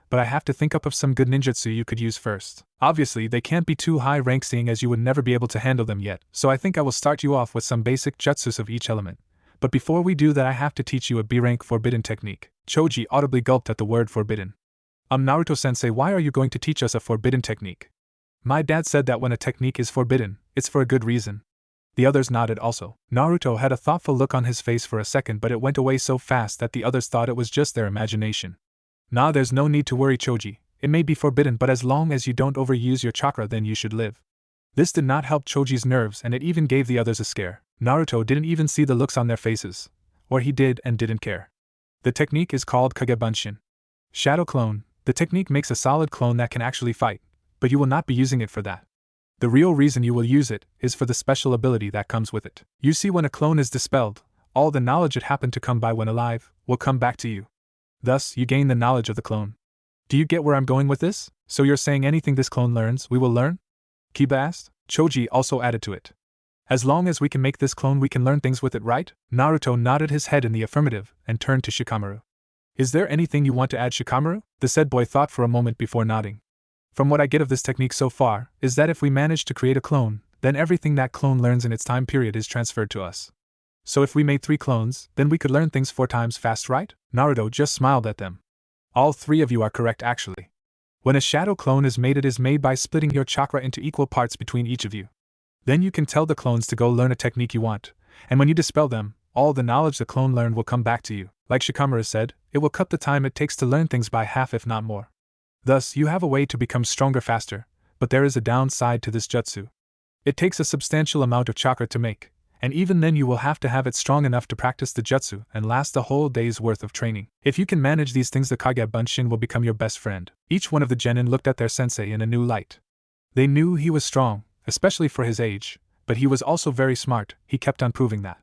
But I have to think up of some good ninjutsu you could use first. Obviously, they can't be too high rank seeing as you would never be able to handle them yet, so I think I will start you off with some basic jutsus of each element. But before we do that I have to teach you a B-rank forbidden technique. Choji audibly gulped at the word forbidden. Naruto-sensei, why are you going to teach us a forbidden technique? My dad said that when a technique is forbidden, it's for a good reason. The others nodded also. Naruto had a thoughtful look on his face for a second but it went away so fast that the others thought it was just their imagination. Nah, there's no need to worry, Choji. It may be forbidden but as long as you don't overuse your chakra then you should live. This did not help Choji's nerves and it even gave the others a scare. Naruto didn't even see the looks on their faces. Or he did and didn't care. The technique is called Kagebunshin. Shadow clone. The technique makes a solid clone that can actually fight, but you will not be using it for that. The real reason you will use it is for the special ability that comes with it. You see, when a clone is dispelled, all the knowledge it happened to come by when alive will come back to you. Thus, you gain the knowledge of the clone. Do you get where I'm going with this? So you're saying anything this clone learns, we will learn? Kiba asked. Choji also added to it. As long as we can make this clone we can learn things with it, right? Naruto nodded his head in the affirmative and turned to Shikamaru. Is there anything you want to add, Shikamaru? The said boy thought for a moment before nodding. From what I get of this technique so far, is that if we manage to create a clone, then everything that clone learns in its time period is transferred to us. So if we made 3 clones, then we could learn things 4 times fast, right? Naruto just smiled at them. All 3 of you are correct actually. When a shadow clone is made, it is made by splitting your chakra into equal parts between each of you. Then you can tell the clones to go learn a technique you want, and when you dispel them, all the knowledge the clone learned will come back to you. Like Shikamaru said, it will cut the time it takes to learn things by half if not more. Thus, you have a way to become stronger faster, but there is a downside to this jutsu. It takes a substantial amount of chakra to make, and even then you will have to have it strong enough to practice the jutsu and last a whole day's worth of training. If you can manage these things, the Kagebunshin will become your best friend. Each one of the genin looked at their sensei in a new light. They knew he was strong, especially for his age, but he was also very smart. He kept on proving that.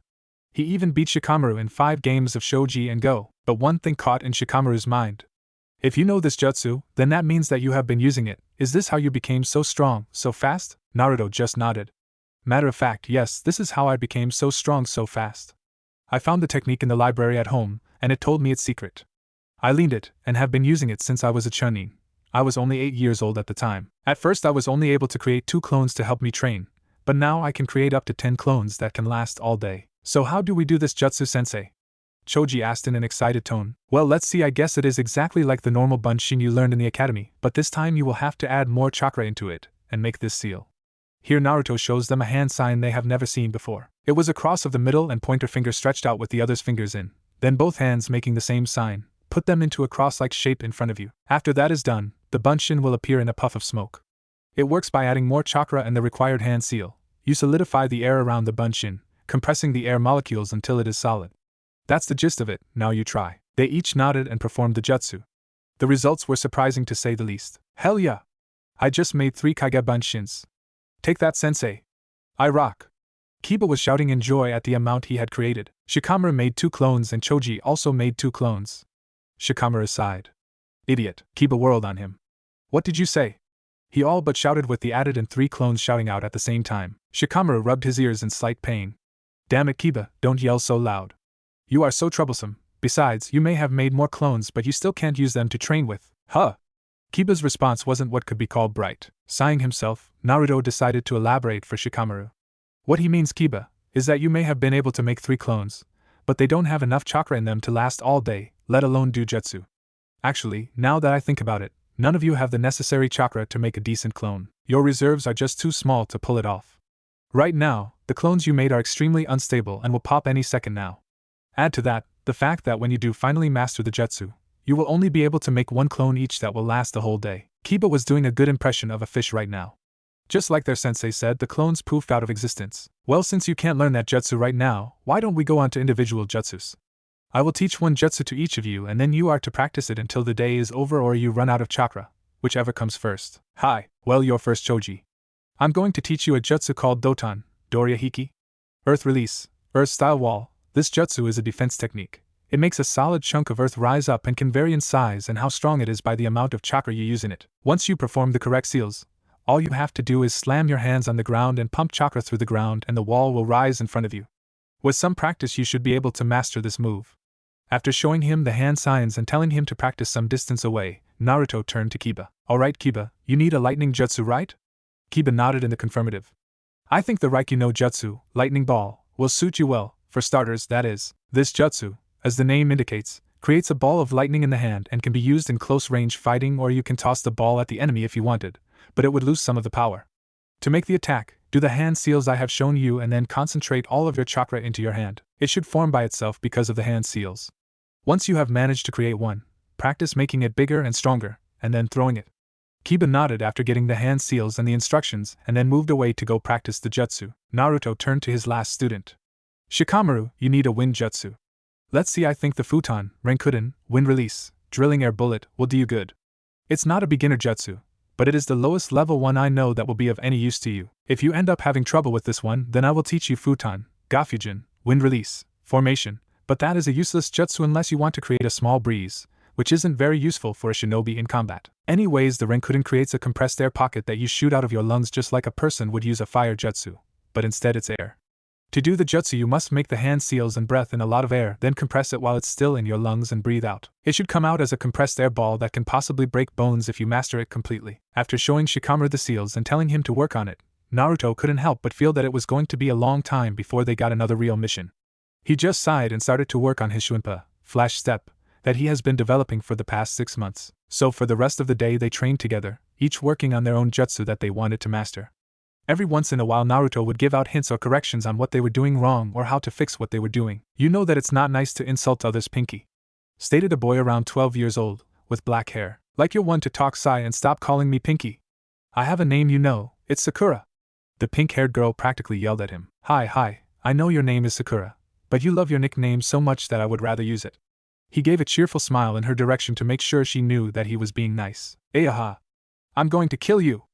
He even beat Shikamaru in 5 games of Shogi and Go, but one thing caught in Shikamaru's mind. If you know this jutsu, then that means that you have been using it. Is this how you became so strong, so fast? Naruto just nodded. Matter of fact, yes, this is how I became so strong so fast. I found the technique in the library at home, and it told me its secret. I learned it, and have been using it since I was a chunin. I was only 8 years old at the time. At first I was only able to create 2 clones to help me train, but now I can create up to 10 clones that can last all day. So how do we do this jutsu, sensei? Choji asked in an excited tone. Well, let's see, I guess it is exactly like the normal bunshin you learned in the academy, but this time you will have to add more chakra into it, and make this seal. Here Naruto shows them a hand sign they have never seen before. It was a cross of the middle and pointer finger stretched out with the other's fingers in, then both hands making the same sign, put them into a cross-like shape in front of you. After that is done, the bunshin will appear in a puff of smoke. It works by adding more chakra and the required hand seal. You solidify the air around the bunshin, compressing the air molecules until it is solid. That's the gist of it, now you try. They each nodded and performed the jutsu. The results were surprising to say the least. Hell yeah! I just made 3 Kagebunshins. Take that, sensei. I rock. Kiba was shouting in joy at the amount he had created. Shikamaru made 2 clones and Choji also made 2 clones. Shikamaru sighed. Idiot, Kiba whirled on him. What did you say? He all but shouted with the added and 3 clones shouting out at the same time. Shikamaru rubbed his ears in slight pain. Damn it, Kiba, don't yell so loud. You are so troublesome. Besides, you may have made more clones but you still can't use them to train with. Huh? Kiba's response wasn't what could be called bright. Sighing himself, Naruto decided to elaborate for Shikamaru. What he means, Kiba, is that you may have been able to make 3 clones, but they don't have enough chakra in them to last all day, let alone do jutsu. Actually, now that I think about it, none of you have the necessary chakra to make a decent clone. Your reserves are just too small to pull it off. Right now, the clones you made are extremely unstable and will pop any second now. Add to that, the fact that when you do finally master the jutsu, you will only be able to make one clone each that will last the whole day. Kiba was doing a good impression of a fish right now. Just like their sensei said, the clones poofed out of existence. Well, since you can't learn that jutsu right now, why don't we go on to individual jutsus? I will teach one jutsu to each of you and then you are to practice it until the day is over or you run out of chakra, whichever comes first. Hi, well you're first Choji. I'm going to teach you a jutsu called Doton, Doria Hiki. Earth Release, Earth Style Wall. This jutsu is a defense technique. It makes a solid chunk of earth rise up and can vary in size and how strong it is by the amount of chakra you use in it. Once you perform the correct seals, all you have to do is slam your hands on the ground and pump chakra through the ground and the wall will rise in front of you. With some practice you should be able to master this move. After showing him the hand signs and telling him to practice some distance away, Naruto turned to Kiba. Alright Kiba, you need a lightning jutsu, right? Kiba nodded in the confirmative. I think the Raikyu no Jutsu, Lightning Ball, will suit you well. For starters, that is. This jutsu, as the name indicates, creates a ball of lightning in the hand and can be used in close-range fighting, or you can toss the ball at the enemy if you wanted, but it would lose some of the power. To make the attack, do the hand seals I have shown you and then concentrate all of your chakra into your hand. It should form by itself because of the hand seals. Once you have managed to create one, practice making it bigger and stronger, and then throwing it. Kiba nodded after getting the hand seals and the instructions and then moved away to go practice the jutsu. Naruto turned to his last student. Shikamaru, you need a wind jutsu. Let's see, I think the futon, Rankuden, wind release, drilling air bullet, will do you good. It's not a beginner jutsu, but it is the lowest level one I know that will be of any use to you. If you end up having trouble with this one, then I will teach you futon, Gafujin, wind release, formation, but that is a useless jutsu unless you want to create a small breeze, which isn't very useful for a shinobi in combat. Anyways, the Rankuden creates a compressed air pocket that you shoot out of your lungs just like a person would use a fire jutsu, but instead it's air. To do the jutsu you must make the hand seals and breath in a lot of air, then compress it while it's still in your lungs and breathe out. It should come out as a compressed air ball that can possibly break bones if you master it completely. After showing Shikamaru the seals and telling him to work on it, Naruto couldn't help but feel that it was going to be a long time before they got another real mission. He just sighed and started to work on his Shunpa, flash step, that he has been developing for the past 6 months. So for the rest of the day they trained together, each working on their own jutsu that they wanted to master. Every once in a while Naruto would give out hints or corrections on what they were doing wrong or how to fix what they were doing. You know that it's not nice to insult others, Pinky, stated a boy around 12 years old, with black hair. Like you're one to talk, Sai, and stop calling me Pinky. I have a name, you know, it's Sakura. The pink-haired girl practically yelled at him. Hi, I know your name is Sakura, but you love your nickname so much that I would rather use it. He gave a cheerful smile in her direction to make sure she knew that he was being nice. Ayaha! I'm going to kill you!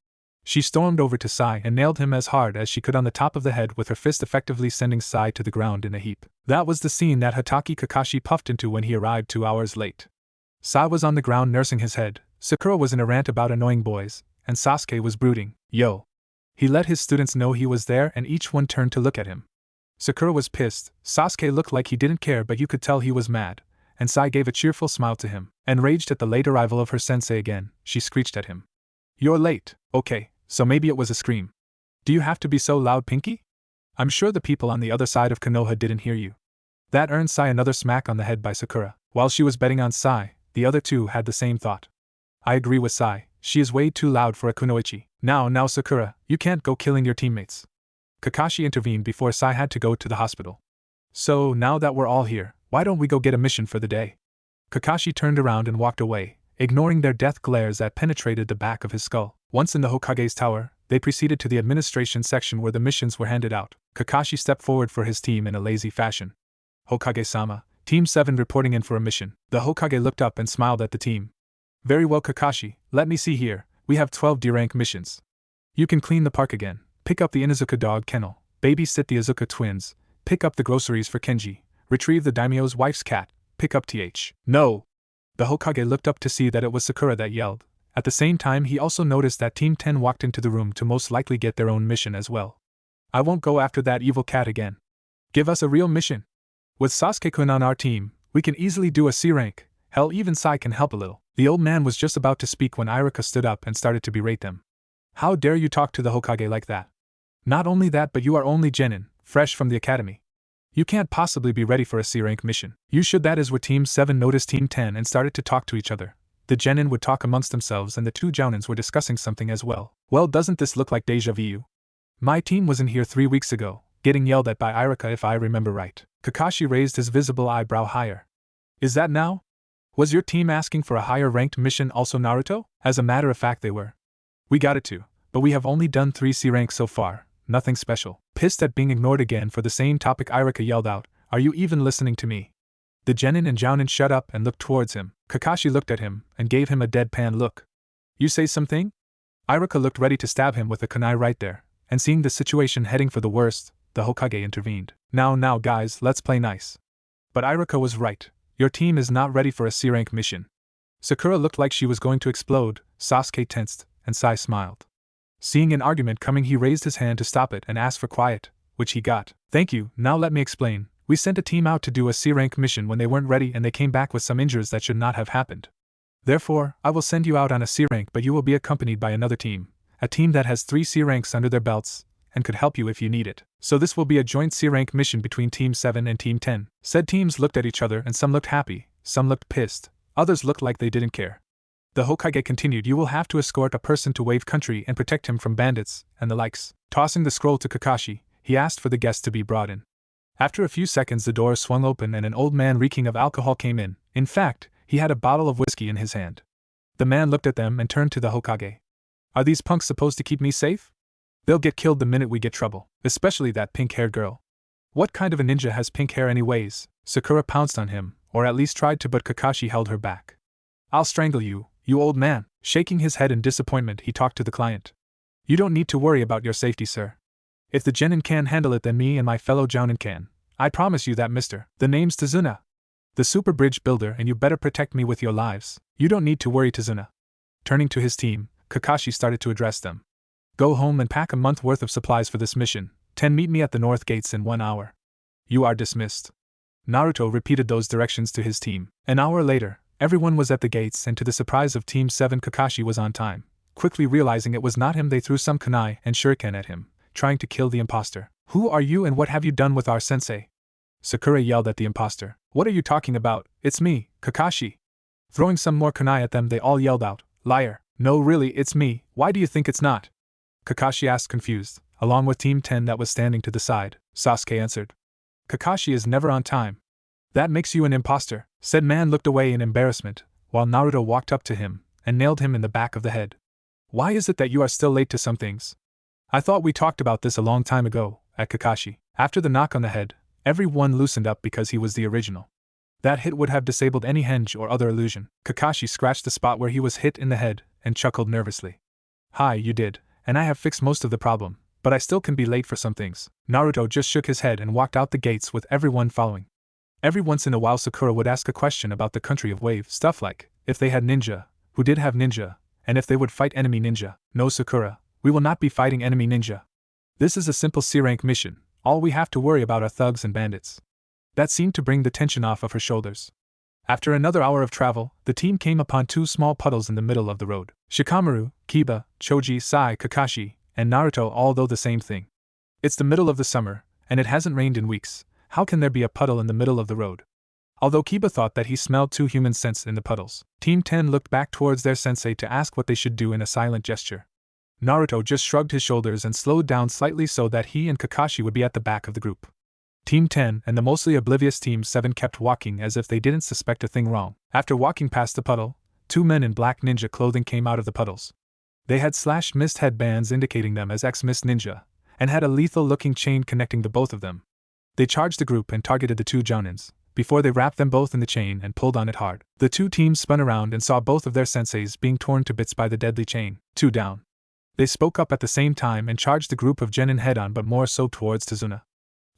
She stormed over to Sai and nailed him as hard as she could on the top of the head with her fist, effectively sending Sai to the ground in a heap. That was the scene that Hatake Kakashi puffed into when he arrived 2 hours late. Sai was on the ground nursing his head, Sakura was in a rant about annoying boys, and Sasuke was brooding. Yo! He let his students know he was there and each one turned to look at him. Sakura was pissed, Sasuke looked like he didn't care but you could tell he was mad, and Sai gave a cheerful smile to him. Enraged at the late arrival of her sensei again, she screeched at him. You're late, okay, so maybe it was a scream. Do you have to be so loud, Pinky? I'm sure the people on the other side of Konoha didn't hear you. That earned Sai another smack on the head by Sakura. While she was betting on Sai, the other two had the same thought. I agree with Sai, she is way too loud for a kunoichi. Now Sakura, you can't go killing your teammates. Kakashi intervened before Sai had to go to the hospital. So, now that we're all here, why don't we go get a mission for the day? Kakashi turned around and walked away, ignoring their death glares that penetrated the back of his skull. Once in the Hokage's tower, they proceeded to the administration section where the missions were handed out. Kakashi stepped forward for his team in a lazy fashion. Hokage-sama, Team 7 reporting in for a mission. The Hokage looked up and smiled at the team. Very well, Kakashi, let me see here, we have 12 D-rank missions. You can clean the park again, pick up the Inuzuka dog kennel, babysit the Izuka twins, pick up the groceries for Kenji, retrieve the daimyo's wife's cat, pick up TH. No! The Hokage looked up to see that it was Sakura that yelled. At the same time he also noticed that Team 10 walked into the room to most likely get their own mission as well. I won't go after that evil cat again. Give us a real mission. With Sasuke-kun on our team, we can easily do a C rank, hell even Sai can help a little. The old man was just about to speak when Iruka stood up and started to berate them. How dare you talk to the Hokage like that? Not only that, but you are only genin, fresh from the academy. You can't possibly be ready for a C rank mission. You should. That is where Team 7 noticed Team 10 and started to talk to each other. The genin would talk amongst themselves and the two jounins were discussing something as well. Well, doesn't this look like deja vu? My team was in here 3 weeks ago, getting yelled at by Iruka if I remember right. Kakashi raised his visible eyebrow higher. Is that now? Was your team asking for a higher ranked mission also, Naruto? As a matter of fact, they were. We got it too, but we have only done 3 C ranks so far, nothing special. Pissed at being ignored again for the same topic, Irika yelled out, "Are you even listening to me?" The genin and jonin shut up and looked towards him. Kakashi looked at him and gave him a deadpan look. "You say something?" Irika looked ready to stab him with a kunai right there, and seeing the situation heading for the worst, the Hokage intervened. Now guys, let's play nice." But Irika was right. Your team is not ready for a C-rank mission. Sakura looked like she was going to explode, Sasuke tensed, and Sai smiled. Seeing an argument coming, he raised his hand to stop it and asked for quiet, which he got. "Thank you, now let me explain. We sent a team out to do a C-rank mission when they weren't ready and they came back with some injuries that should not have happened. Therefore, I will send you out on a C-rank, but you will be accompanied by another team, a team that has 3 C-ranks under their belts, and could help you if you need it. So this will be a joint C-rank mission between Team 7 and Team 10. Said teams looked at each other and some looked happy, some looked pissed, others looked like they didn't care. The Hokage continued, "You will have to escort a person to Wave Country and protect him from bandits, and the likes." Tossing the scroll to Kakashi, he asked for the guest to be brought in. After a few seconds the door swung open and an old man reeking of alcohol came in. In fact, he had a bottle of whiskey in his hand. The man looked at them and turned to the Hokage. "Are these punks supposed to keep me safe? They'll get killed the minute we get trouble, especially that pink-haired girl." "What kind of a ninja has pink hair anyways?" Sakura pounced on him, or at least tried to, but Kakashi held her back. "I'll strangle you, you old man." Shaking his head in disappointment, he talked to the client. "You don't need to worry about your safety, sir. If the genin can handle it, then me and my fellow jonin can. I promise you that, mister. The name's Tazuna, the super bridge builder, and you better protect me with your lives. You don't need to worry, Tazuna." Turning to his team, Kakashi started to address them. "Go home and pack a month worth of supplies for this mission. 10 meet me at the north gates in 1 hour. You are dismissed." Naruto repeated those directions to his team. An hour later, everyone was at the gates, and to the surprise of Team 7, Kakashi was on time. Quickly realizing it was not him, they threw some kunai and shuriken at him, trying to kill the imposter. "Who are you and what have you done with our sensei?" Sakura yelled at the imposter. "What are you talking about? It's me, Kakashi." Throwing some more kunai at them, they all yelled out, "Liar! No, really, it's me. Why do you think it's not?" Kakashi asked, confused, along with Team 10 that was standing to the side. Sasuke answered, "Kakashi is never on time." "That makes you an imposter," said man looked away in embarrassment, while Naruto walked up to him and nailed him in the back of the head. "Why is it that you are still late to some things? I thought we talked about this a long time ago," at Kakashi. After the knock on the head, everyone loosened up because he was the original. That hit would have disabled any henge or other illusion. Kakashi scratched the spot where he was hit in the head and chuckled nervously. "Hi, you did, and I have fixed most of the problem, but I still can be late for some things." Naruto just shook his head and walked out the gates with everyone following. Every once in a while Sakura would ask a question about the country of Wave, stuff like, if they had ninja, who did have ninja, and if they would fight enemy ninja. "No, Sakura, we will not be fighting enemy ninja. This is a simple C-rank mission, all we have to worry about are thugs and bandits." That seemed to bring the tension off of her shoulders. After another hour of travel, the team came upon 2 small puddles in the middle of the road. Shikamaru, Kiba, Choji, Sai, Kakashi, and Naruto all know the same thing. It's the middle of the summer, and it hasn't rained in weeks. How can there be a puddle in the middle of the road? Although Kiba thought that he smelled 2 human scents in the puddles, Team 10 looked back towards their sensei to ask what they should do in a silent gesture. Naruto just shrugged his shoulders and slowed down slightly so that he and Kakashi would be at the back of the group. Team 10 and the mostly oblivious Team 7 kept walking as if they didn't suspect a thing wrong. After walking past the puddle, 2 men in black ninja clothing came out of the puddles. They had /mist headbands indicating them as ex-mist ninja, and had a lethal-looking chain connecting the both of them. They charged the group and targeted the 2 jonins, before they wrapped them both in the chain and pulled on it hard. The 2 teams spun around and saw both of their senseis being torn to bits by the deadly chain. 2 down. They spoke up at the same time and charged the group of genin head-on, but more so towards Tazuna.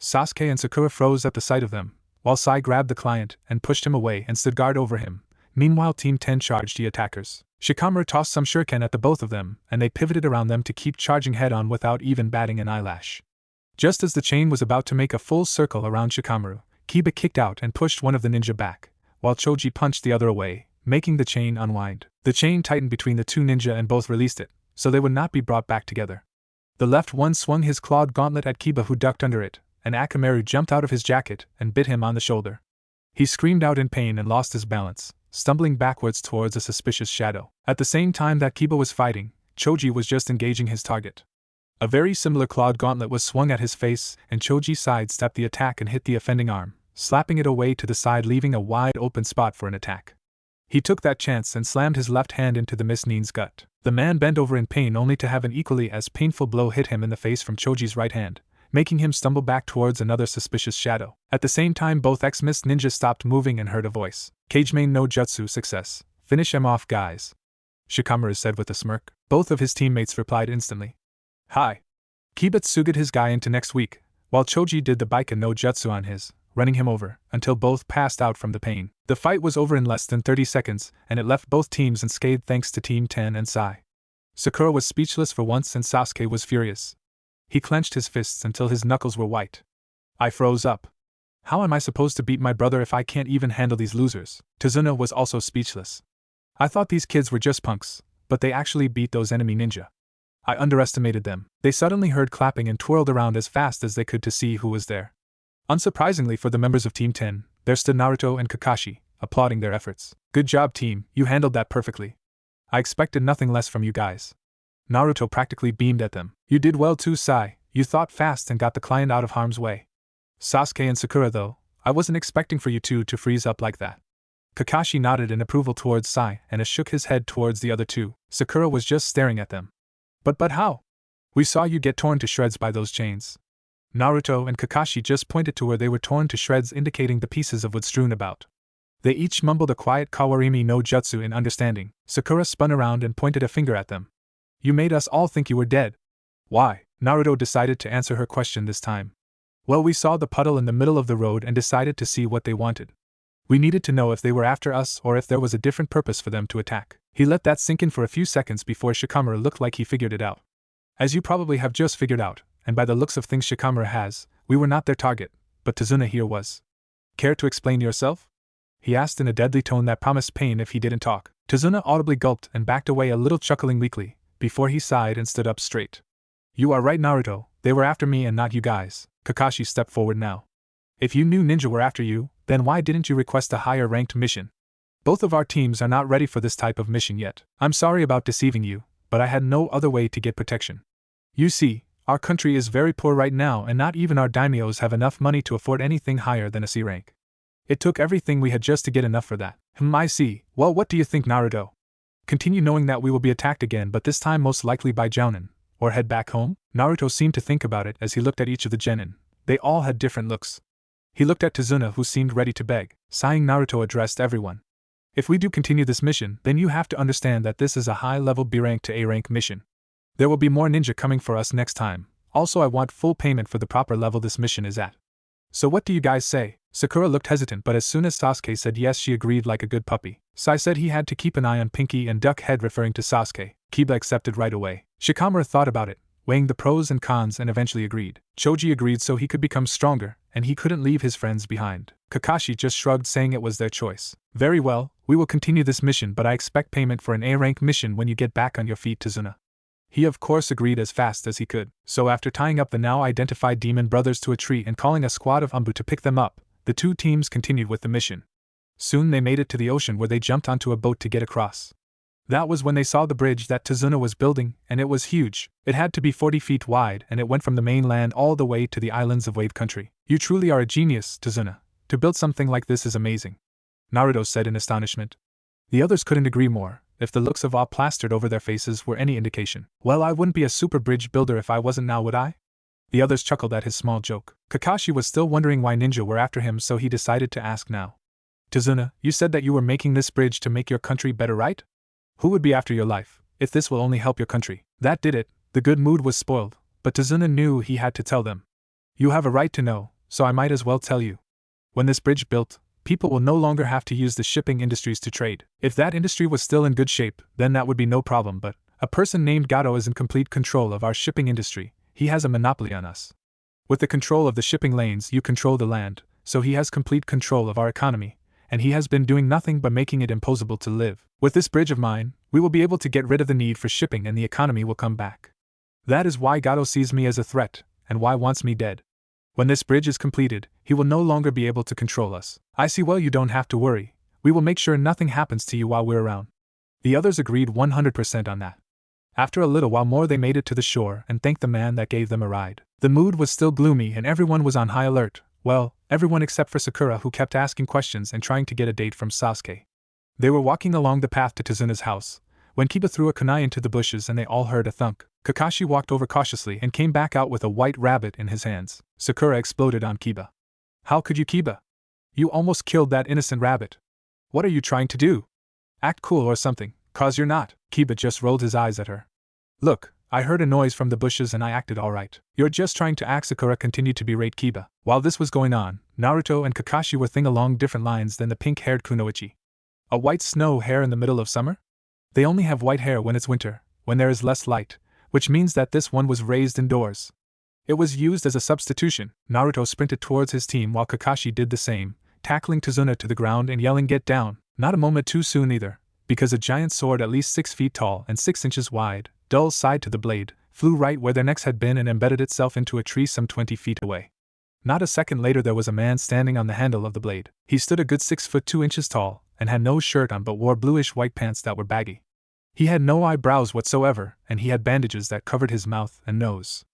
Sasuke and Sakura froze at the sight of them, while Sai grabbed the client and pushed him away and stood guard over him. Meanwhile Team 10 charged the attackers. Shikamaru tossed some shuriken at the both of them, and they pivoted around them to keep charging head-on without even batting an eyelash. Just as the chain was about to make a full circle around Shikamaru, Kiba kicked out and pushed one of the ninja back, while Choji punched the other away, making the chain unwind. The chain tightened between the 2 ninja and both released it, so they would not be brought back together. The left one swung his clawed gauntlet at Kiba, who ducked under it, and Akamaru jumped out of his jacket and bit him on the shoulder. He screamed out in pain and lost his balance, stumbling backwards towards a suspicious shadow. At the same time that Kiba was fighting, Choji was just engaging his target. A very similar clawed gauntlet was swung at his face, and Choji sidestepped the attack and hit the offending arm, slapping it away to the side, leaving a wide open spot for an attack. He took that chance and slammed his left hand into the Miss Nin's gut. The man bent over in pain only to have an equally as painful blow hit him in the face from Choji's right hand, making him stumble back towards another suspicious shadow. At the same time, both ex-Miss Ninja stopped moving and heard a voice. Kagemain no Jutsu success. Finish him off, guys. Shikamaru said with a smirk. Both of his teammates replied instantly. Hi. Kibutsuga his guy into next week, while Choji did the Baiken no Jutsu on his, running him over, until both passed out from the pain. The fight was over in less than 30 seconds, and it left both teams unscathed thanks to Team 10 and Sai. Sakura was speechless for once and Sasuke was furious. He clenched his fists until his knuckles were white. I froze up. How am I supposed to beat my brother if I can't even handle these losers? Tazuna was also speechless. I thought these kids were just punks, but they actually beat those enemy ninja. I underestimated them. They suddenly heard clapping and twirled around as fast as they could to see who was there. Unsurprisingly for the members of Team 10, there stood Naruto and Kakashi, applauding their efforts. Good job, team, you handled that perfectly. I expected nothing less from you guys. Naruto practically beamed at them. You did well too, Sai, you thought fast and got the client out of harm's way. Sasuke and Sakura though, I wasn't expecting for you two to freeze up like that. Kakashi nodded in approval towards Sai and shook his head towards the other two. Sakura was just staring at them. But how? We saw you get torn to shreds by those chains. Naruto and Kakashi just pointed to where they were torn to shreds, indicating the pieces of wood strewn about. They each mumbled a quiet Kawarimi no Jutsu in understanding. Sakura spun around and pointed a finger at them. You made us all think you were dead. Why? Naruto decided to answer her question this time. Well, we saw the puddle in the middle of the road and decided to see what they wanted. We needed to know if they were after us or if there was a different purpose for them to attack. He let that sink in for a few seconds before Shikamaru looked like he figured it out. As you probably have just figured out, and by the looks of things Shikamaru has, we were not their target, but Tazuna here was. Care to explain yourself? He asked in a deadly tone that promised pain if he didn't talk. Tazuna audibly gulped and backed away a little, chuckling weakly, before he sighed and stood up straight. You are right, Naruto, they were after me and not you guys. Kakashi stepped forward now. If you knew ninja were after you, then why didn't you request a higher ranked mission? Both of our teams are not ready for this type of mission yet. I'm sorry about deceiving you, but I had no other way to get protection. You see, our country is very poor right now and not even our daimyos have enough money to afford anything higher than a C rank. It took everything we had just to get enough for that. I see. Well, what do you think, Naruto? Continue knowing that we will be attacked again, but this time most likely by jonin, or head back home? Naruto seemed to think about it as he looked at each of the genin. They all had different looks. He looked at Tazuna, who seemed ready to beg. Sighing, Naruto addressed everyone. If we do continue this mission, then you have to understand that this is a high-level B rank to A rank mission. There will be more ninja coming for us next time. Also, I want full payment for the proper level this mission is at. So what do you guys say? Sakura looked hesitant, but as soon as Sasuke said yes, she agreed like a good puppy. Sai said he had to keep an eye on Pinky and duck head, referring to Sasuke. Kiba accepted right away. Shikamaru thought about it, weighing the pros and cons, and eventually agreed. Choji agreed so he could become stronger, and he couldn't leave his friends behind. Kakashi just shrugged, saying it was their choice. Very well, we will continue this mission, but I expect payment for an A rank mission when you get back on your feet, Tazuna. He of course agreed as fast as he could. So after tying up the now identified demon brothers to a tree and calling a squad of ANBU to pick them up, the two teams continued with the mission. Soon they made it to the ocean, where they jumped onto a boat to get across. That was when they saw the bridge that Tazuna was building, and it was huge. It had to be 40 feet wide, and it went from the mainland all the way to the islands of Wave Country. You truly are a genius, Tazuna. To build something like this is amazing, Naruto said in astonishment. The others couldn't agree more, if the looks of awe plastered over their faces were any indication. Well, I wouldn't be a super bridge builder if I wasn't now, would I? The others chuckled at his small joke. Kakashi was still wondering why ninja were after him, so he decided to ask now. Tazuna, you said that you were making this bridge to make your country better, right? Who would be after your life, if this will only help your country? That did it. The good mood was spoiled, but Tazuna knew he had to tell them. You have a right to know, so I might as well tell you. When this bridge built, people will no longer have to use the shipping industries to trade. If that industry was still in good shape, then that would be no problem, but a person named Gato is in complete control of our shipping industry. He has a monopoly on us. With the control of the shipping lanes, you control the land, so he has complete control of our economy, and he has been doing nothing but making it impossible to live. With this bridge of mine, we will be able to get rid of the need for shipping and the economy will come back. That is why Gato sees me as a threat, and why wants me dead. When this bridge is completed, he will no longer be able to control us. I see. Well, you don't have to worry. We will make sure nothing happens to you while we're around. The others agreed 100% on that. After a little while more, they made it to the shore and thanked the man that gave them a ride. The mood was still gloomy and everyone was on high alert. Well, everyone except for Sakura, who kept asking questions and trying to get a date from Sasuke. They were walking along the path to Tazuna's house, when Kiba threw a kunai into the bushes and they all heard a thunk. Kakashi walked over cautiously and came back out with a white rabbit in his hands. Sakura exploded on Kiba. How could you, Kiba? You almost killed that innocent rabbit. What are you trying to do? Act cool or something, 'cause you're not. Kiba just rolled his eyes at her. Look, I heard a noise from the bushes and I acted alright. You're just trying to act. Sakura continued to berate Kiba. While this was going on, Naruto and Kakashi were thinking along different lines than the pink-haired Kunoichi. A white snow hair in the middle of summer? They only have white hair when it's winter, when there is less light, which means that this one was raised indoors. It was used as a substitution. Naruto sprinted towards his team while Kakashi did the same, tackling Tazuna to the ground and yelling, "Get down!" Not a moment too soon either, because a giant sword at least 6 feet tall and 6 inches wide, dull side to the blade, flew right where their necks had been and embedded itself into a tree some 20 feet away. Not a second later there was a man standing on the handle of the blade. He stood a good 6 foot 2 inches tall, and had no shirt on but wore bluish-white pants that were baggy. He had no eyebrows whatsoever, and he had bandages that covered his mouth and nose.